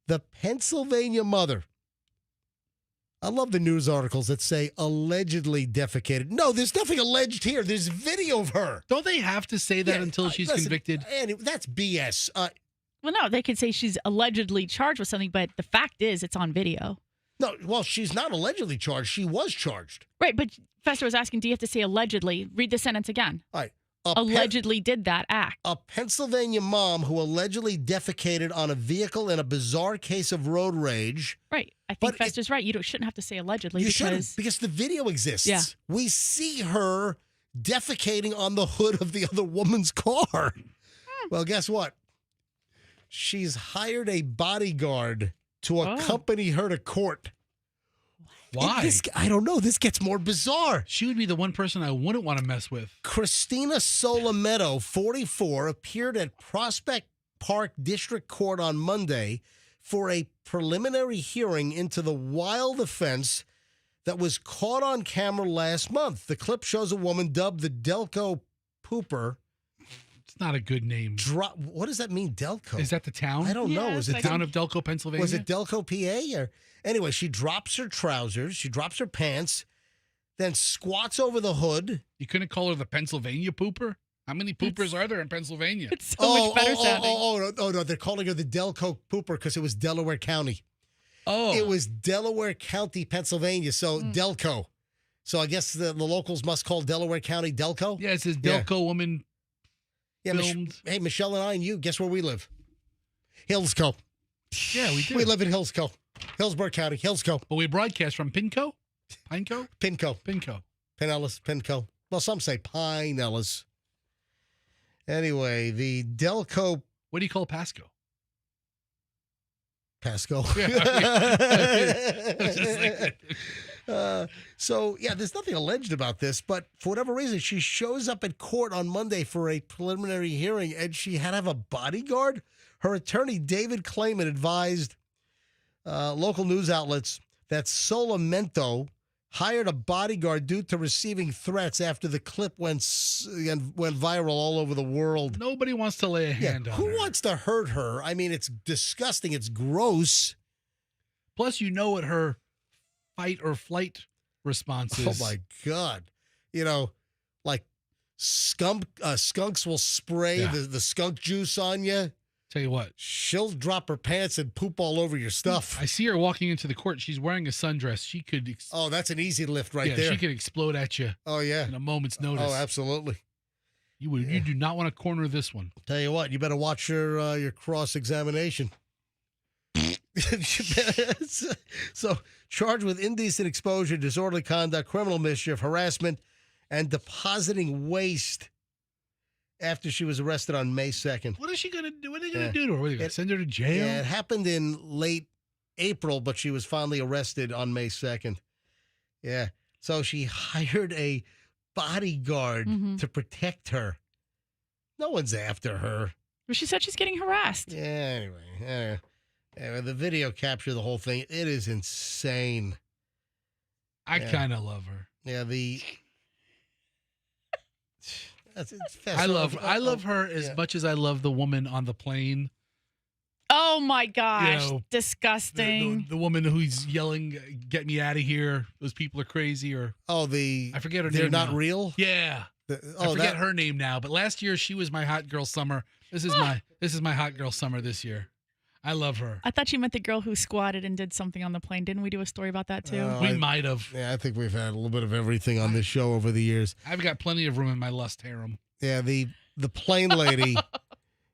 The Pennsylvania mother. I love the news articles that say allegedly defecated. No, there's nothing alleged here. There's video of her. Don't they have to say that until she's convicted? And that's BS. Well, no, they could say she's allegedly charged with something, but the fact is it's on video. No, well, she's not allegedly charged. She was charged. Right, but Fester was asking, do you have to say allegedly? Read the sentence again. All right. Allegedly did that act. A Pennsylvania mom who allegedly defecated on a vehicle in a bizarre case of road rage. Right. I think Fester's right. You shouldn't have to say allegedly. You shouldn't, because the video exists. Yeah. We see her defecating on the hood of the other woman's car. Well, guess what? She's hired a bodyguard to accompany her to court. Why? I don't know. This gets more bizarre. She would be the one person I wouldn't want to mess with. Christina Solometto, 44, appeared at Prospect Park District Court on Monday for a preliminary hearing into the wild offense that was caught on camera last month. The clip shows a woman dubbed the Delco Pooper. It's not a good name. What does that mean, Delco? Is that the town? I don't know. Is it the town of Delco, Pennsylvania? Was it Delco, PA? Or anyway, she drops her trousers, she drops her pants, then squats over the hood. You couldn't call her the Pennsylvania pooper? How many poopers are there in Pennsylvania? It's so much better sounding. No, they're calling her the Delco Pooper because it was Delaware County. Oh. It was Delaware County, Pennsylvania, so Delco. So I guess the locals must call Delaware County Delco? Yeah, it says Delco woman filmed. Hey, Michelle and I and you, guess where we live? Hillsco. Yeah, we do. We live in Hillsco. Hillsborough County, Hillsco. But we broadcast from Pinco? Pinco? Pinco. Pinellas, Pinco. Well, some say Pinellas. Anyway, the Delco. What do you call Pasco? Pasco. So, yeah, there's nothing alleged about this, but for whatever reason, she shows up at court on Monday for a preliminary hearing, and she had to have a bodyguard. Her attorney, David Clayman, advised local news outlets that Solamento hired a bodyguard due to receiving threats after the clip went viral all over the world. Nobody wants to lay a hand on her. Who wants to hurt her? I mean, it's disgusting. It's gross. Plus, you know what her fight or flight response is. Oh, my God. Like skunks will spray the skunk juice on you. Tell you what. She'll drop her pants and poop all over your stuff. I see her walking into the court. She's wearing a sundress. She could... Oh, that's an easy lift there. She could explode at you. Oh, yeah. In a moment's notice. Oh, absolutely. You do not want to corner this one. Tell you what, you better watch your cross-examination. So, charged with indecent exposure, disorderly conduct, criminal mischief, harassment, and depositing waste after she was arrested on May 2nd. What is she going to do? What are they going to do to her? What, are they going to send her to jail? Yeah, it happened in late April, but she was finally arrested on May 2nd. Yeah. So she hired a bodyguard to protect her. No one's after her. Well, she said she's getting harassed. Yeah, anyway, the video captured the whole thing. It is insane. I kind of love her. Yeah, I love her as much as I love the woman on the plane. Oh my gosh, disgusting. The woman who's yelling, "Get me out of here. Those people are crazy." Or I forget her name. They're not now. real? Yeah. I forget her name now, but last year she was my hot girl summer. This is my hot girl summer this year. I love her. I thought you meant the girl who squatted and did something on the plane. Didn't we do a story about that too? We might have. Yeah, I think we've had a little bit of everything on this show over the years. I've got plenty of room in my lust harem. Yeah, the plane lady.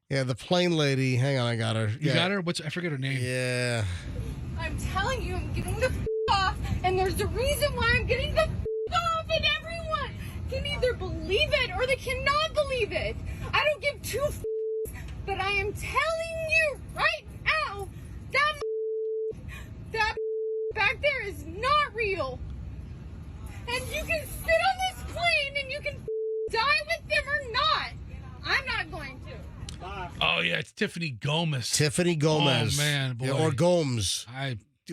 Yeah, the plane lady. Hang on, I got her. You got her? I forget her name. Yeah. I'm telling you, I'm getting the off, and there's a reason why I'm getting the off, and everyone can either believe it or they cannot believe it. I don't give two but I am telling you right now, that back there is not real. And you can sit on this plane and you can die with them or not. I'm not going to. Oh, yeah, it's Tiffany Gomez. Tiffany Gomez. Oh, man, boy. Yeah, or Gomes.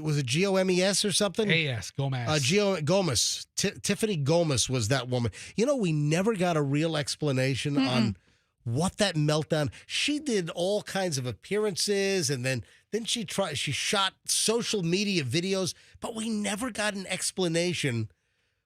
Was it Gomes or something? A-S, Gomez. Gomez. Tiffany Gomez was that woman. We never got a real explanation on what that meltdown. She did all kinds of appearances, and then she shot social media videos, but we never got an explanation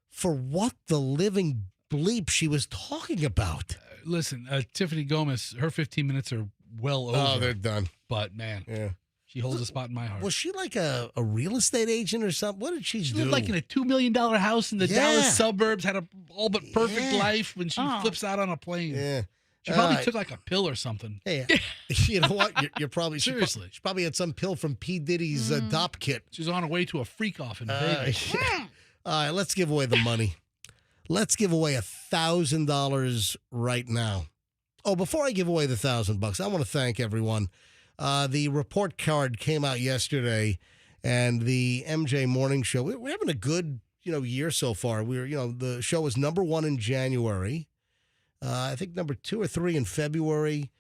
for what the living bleep she was talking about. Listen, Tiffany Gomez, her 15 minutes are well over. Oh, they're done. But, man, yeah, she holds a spot in my heart. Was she like a real estate agent or something? What did she do? She lived like in a $2 million house in the Dallas suburbs, had a all but perfect life when she flips out on a plane. Yeah. She probably took like a pill or something. Hey, you know what? You're probably seriously. She probably had some pill from P. Diddy's DOP kit. She's on her way to a freak off in Vegas. All right, let's give away the money. Let's give away $1,000 right now. Oh, before I give away the $1,000, I want to thank everyone. The report card came out yesterday, and the MJ Morning Show. We're having a good year so far. The show was #1 in January. I think number 2 or 3 in February.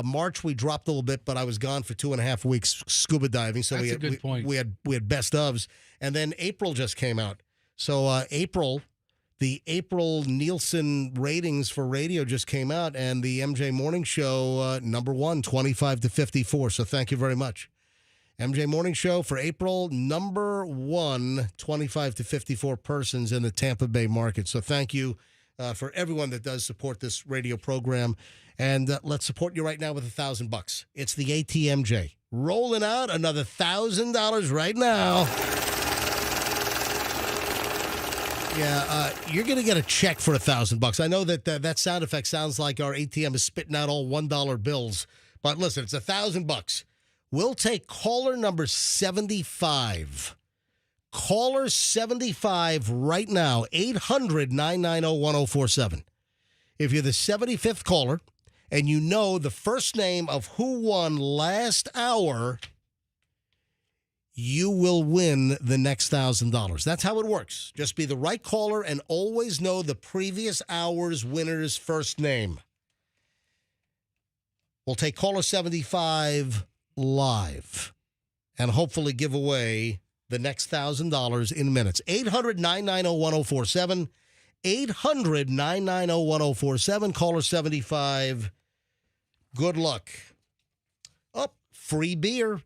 March we dropped a little bit, but I was gone for 2.5 weeks scuba diving. So That's a good point. We had best ofs, and then April just came out. So April, the April Nielsen ratings for radio just came out, and the MJ Morning Show #1, 25 to 54. So thank you very much. MJ Morning Show for April, #1, 25 to 54 persons in the Tampa Bay market. So thank you. For everyone that does support this radio program. And let's support you right now with $1,000. It's the ATMJ. Rolling out another $1,000 right now. Yeah, you're going to get a check for $1,000. I know that sound effect sounds like our ATM is spitting out all $1 bills. But listen, it's $1,000. We'll take caller number 75. Caller 75 right now, 800-990-1047. If you're the 75th caller and you know the first name of who won last hour, you will win the next $1,000. That's how it works. Just be the right caller and always know the previous hour's winner's first name. We'll take caller 75 live and hopefully give away the next $1,000 in minutes. 800-990-1047. 800-990-1047. Caller 75. Good luck. Oh, free beer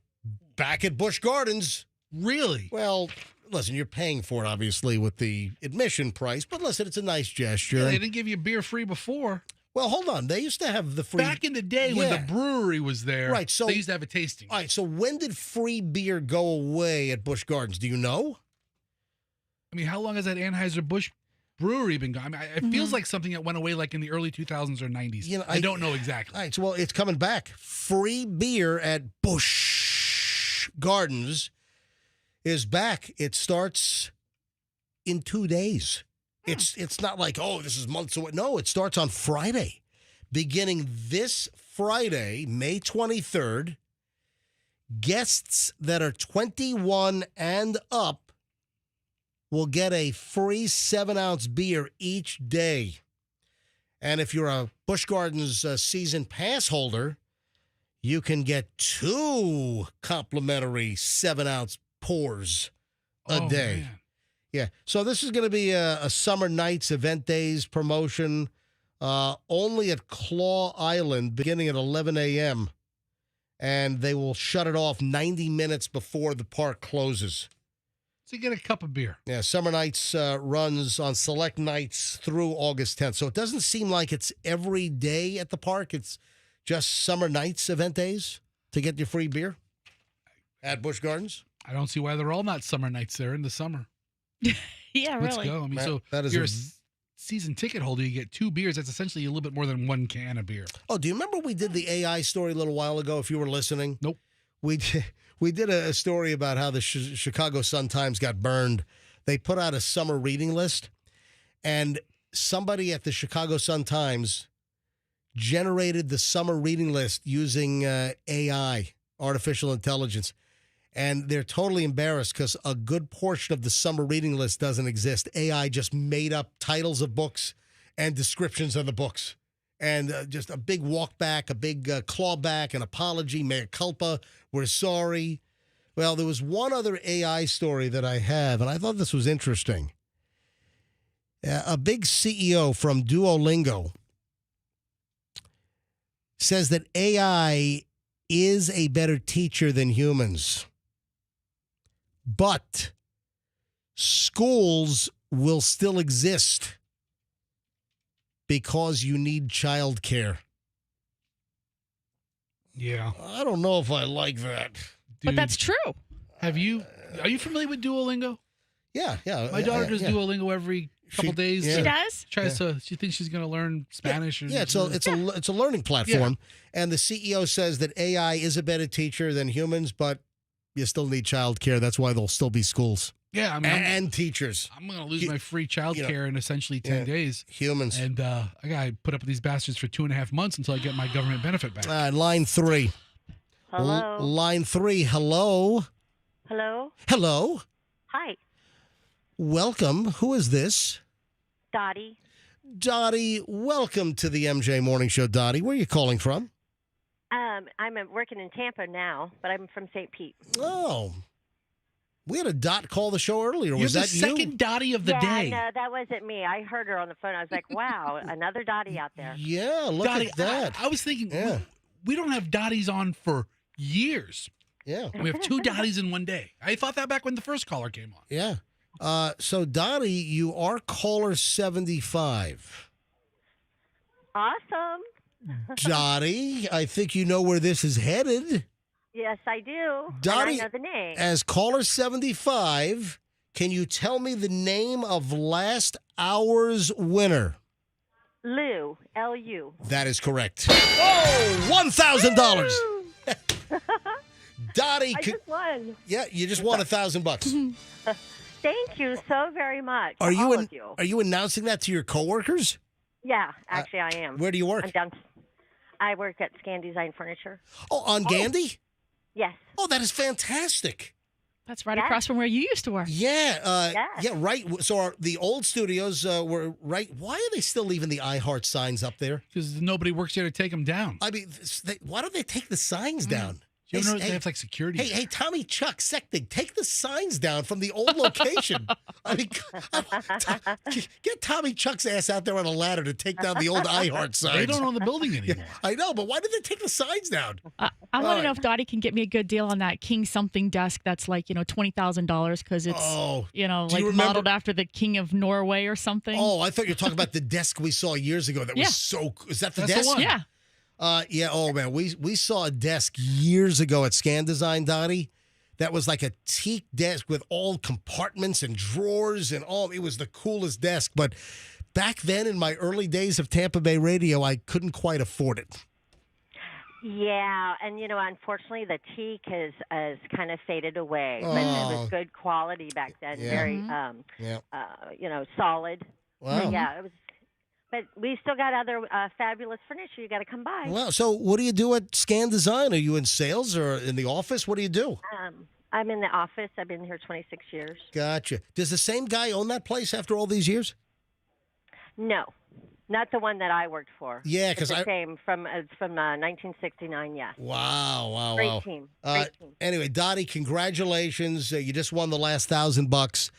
back at Busch Gardens. Really? Well, listen, you're paying for it, obviously, with the admission price. But listen, it's a nice gesture. Yeah, they didn't give you beer free before. Well, hold on. They used to have the free... Back in the day when the brewery was there, right, so, they used to have a tasting. All right, so when did free beer go away at Busch Gardens? Do you know? I mean, how long has that Anheuser-Busch brewery been gone? I mean, it feels like something that went away like in the early 2000s or 90s. You know, I don't know exactly. All right, so, well, it's coming back. Free beer at Busch Gardens is back. It starts in 2 days. It's not like, oh, this is months away. No, it starts on Friday. Beginning this Friday, May 23rd, guests that are 21 and up will get a free 7-ounce beer each day. And if you're a Busch Gardens season pass holder, you can get 2 complimentary 7-ounce pours a day. Man. Yeah, so this is going to be a Summer Nights Event Days promotion only at Claw Island beginning at 11 a.m. And they will shut it off 90 minutes before the park closes. So you get a cup of beer. Yeah, Summer Nights runs on select nights through August 10th. So it doesn't seem like it's every day at the park. It's just Summer Nights Event Days to get your free beer at Busch Gardens. I don't see why they're all not summer nights there in the summer. Yeah, Let's really. go. I mean, so that is you're a season ticket holder. You get 2 beers. That's essentially a little bit more than 1 can of beer. Oh, do you remember we did the AI story a little while ago, if you were listening? Nope. We did a story about how the Chicago Sun-Times got burned. They put out a summer reading list, and somebody at the Chicago Sun-Times generated the summer reading list using AI, artificial intelligence. And they're totally embarrassed because a good portion of the summer reading list doesn't exist. AI just made up titles of books and descriptions of the books. And just a big walk back, a big clawback, an apology, mea culpa, we're sorry. Well, there was one other AI story that I have, and I thought this was interesting. A big CEO from Duolingo says that AI is a better teacher than humans. But schools will still exist because you need childcare. Yeah. I don't know if I like that. But that's true. Are you familiar with Duolingo? Yeah. My daughter does Duolingo every couple days. She does? She thinks she's going to learn Spanish. Yeah, it's a learning platform. And the CEO says that AI is a better teacher than humans, but you still need childcare. That's why there'll still be schools. Yeah, I mean, and teachers. I'm going to lose my free childcare in essentially 10 days. Humans. And I got to put up with these bastards for 2.5 months until I get my government benefit back. Line 3. Hello. Line 3. Hello. Hello. Hello. Hi. Welcome. Who is this? Dottie. Dottie, welcome to the MJ Morning Show. Dottie, where are you calling from? I'm working in Tampa now, but I'm from St. Pete. Oh. We had a Dot call the show earlier. Was You're that the you? second Dottie of the day. No, that wasn't me. I heard her on the phone. I was like, wow, another Dottie out there. Yeah, look Dottie, at that. I was thinking, we don't have Dotties on for years. Yeah. We have 2 Dotties in one day. I thought that back when the first caller came on. Yeah. So, Dottie, you are caller 75. Awesome. Dottie, I think you know where this is headed. Yes, I do. Dottie, and I know the name. As caller 75, can you tell me the name of last hour's winner? Lou, L-U. That is correct. Oh, $1,000. Dottie, I just won. Yeah, you just won $1,000. Thank you so very much. Are all of you? Are you announcing that to your coworkers? Yeah, actually, I am. Where do you work? I work at Scan Design Furniture. Oh, on Gandy? Yes. Oh, that is fantastic. That's right across from where you used to work. Yeah, right. So the old studios were right. Why are they still leaving the iHeart signs up there? Because nobody works there to take them down. I mean, why don't they take the signs down? You ever notice they have like security? Hey, Tommy Chuck, Sectig, take the signs down from the old location. I mean, get Tommy Chuck's ass out there on a ladder to take down the old iHeart signs. They don't own the building anymore. Yeah, I know, but why did they take the signs down? I want to know if Dottie can get me a good deal on that King something desk that's like, $20,000 because it's, modeled after the King of Norway or something. Oh, I thought you were talking about the desk we saw years ago that was so cool. Is that the That's desk? the one. Yeah. Oh man, we saw a desk years ago at Scan Design, Dottie, that was like a teak desk with all compartments and drawers and all. It was the coolest desk. But back then, in my early days of Tampa Bay radio, I couldn't quite afford it. Yeah, and unfortunately, the teak has kind of faded away. But it was good quality back then, very solid. Wow. But yeah, it was. But we still got other fabulous furniture. You got to come by. Wow. So what do you do at Scan Design? Are you in sales or in the office? What do you do? I'm in the office. I've been here 26 years. Gotcha. Does the same guy own that place after all these years? No, not the one that I worked for. Yeah, because it's from 1969. Yeah. Wow. Great team. Great team. Anyway, Dottie, congratulations. You just won the last $1,000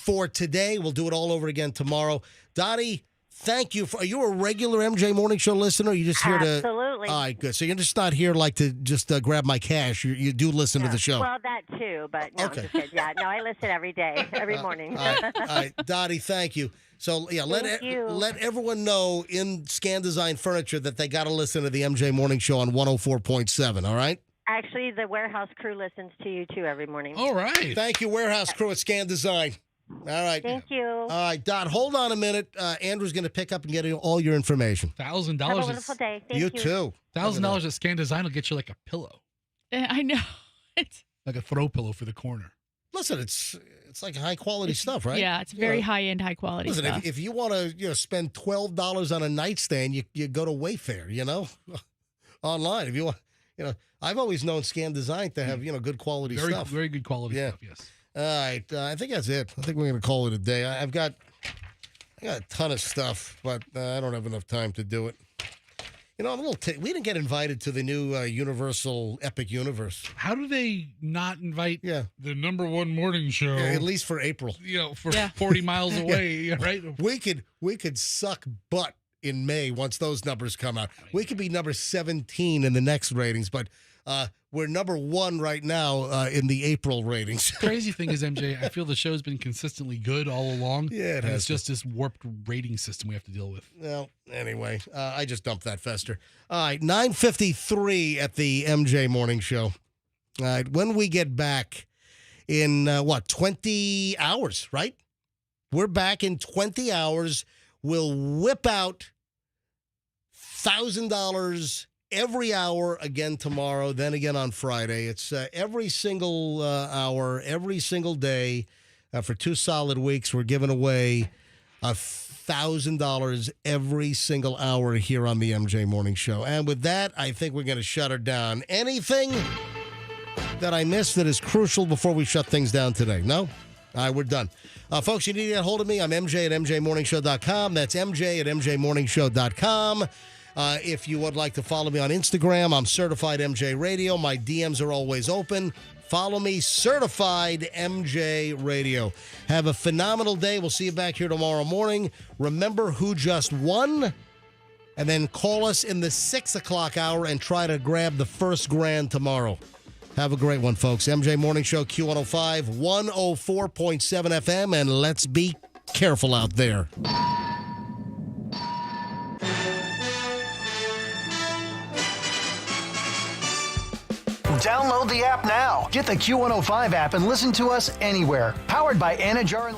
for today. We'll do it all over again tomorrow. Dottie, thank you. Are you a regular MJ Morning Show listener? Or are you just here to? Absolutely. All right, good. So you're just not here like to just grab my cash. You do listen to the show. Well, that too, but no, Okay. I'm just kidding. Yeah, no, I listen every day, every morning. All right, Dottie, thank you. So yeah, Thank you. let everyone know in Scan Design Furniture that they got to listen to the MJ Morning Show on 104.7. All right. Actually, the warehouse crew listens to you too every morning. All right. Thank you, warehouse crew at Scan Design. All right. Thank you. All right, Dot, hold on a minute. Andrew's going to pick up and get all your information. $1,000. Have a wonderful day. Thank you. You too. $1,000 at Scan Design will get you like a pillow, I know. It's like a throw pillow for the corner. Listen, it's like high quality stuff, right? Yeah, it's very high-end, high-quality Listen, stuff. if you want to spend $12 on a nightstand, you go to Wayfair, online. If you want, I've always known Scan Design to have good quality stuff. Very good quality stuff. Yes. All right, I think that's it. I think we're going to call it a day. I got a ton of stuff, but I don't have enough time to do it. I'm a little. We didn't get invited to the new Universal Epic Universe. How do they not invite the #1 morning show? At least for April. For 40 miles away, right? We could suck butt in May once those numbers come out. We could be number 17 in the next ratings, but we're #1 right now in the April ratings. Crazy thing is, MJ, I feel the show's been consistently good all along. Yeah, it has. It's just this warped rating system we have to deal with. Well, anyway, I just dumped that fester. All right, 9:53 at the MJ Morning Show. All right, when we get back in, 20 hours, right? We're back in 20 hours. We'll whip out $1,000 every hour again tomorrow, then again on Friday. It's every single hour, every single day for 2 solid weeks. We're giving away $1,000 every single hour here on the MJ Morning Show. And with that, I think we're going to shut her down. Anything that I missed that is crucial before we shut things down today? No? All right, we're done. Folks, you need to get a hold of me. I'm MJ at MJMorningshow.com. That's MJ at MJMorningshow.com. If you would like to follow me on Instagram, I'm Certified MJ Radio. My DMs are always open. Follow me, Certified MJ Radio. Have a phenomenal day. We'll see you back here tomorrow morning. Remember who just won, and then call us in the 6 o'clock hour and try to grab the first grand tomorrow. Have a great one, folks. MJ Morning Show, Q105, 104.7 FM, and let's be careful out there. Download the app now. Get the Q105 app and listen to us anywhere. Powered by Anajar.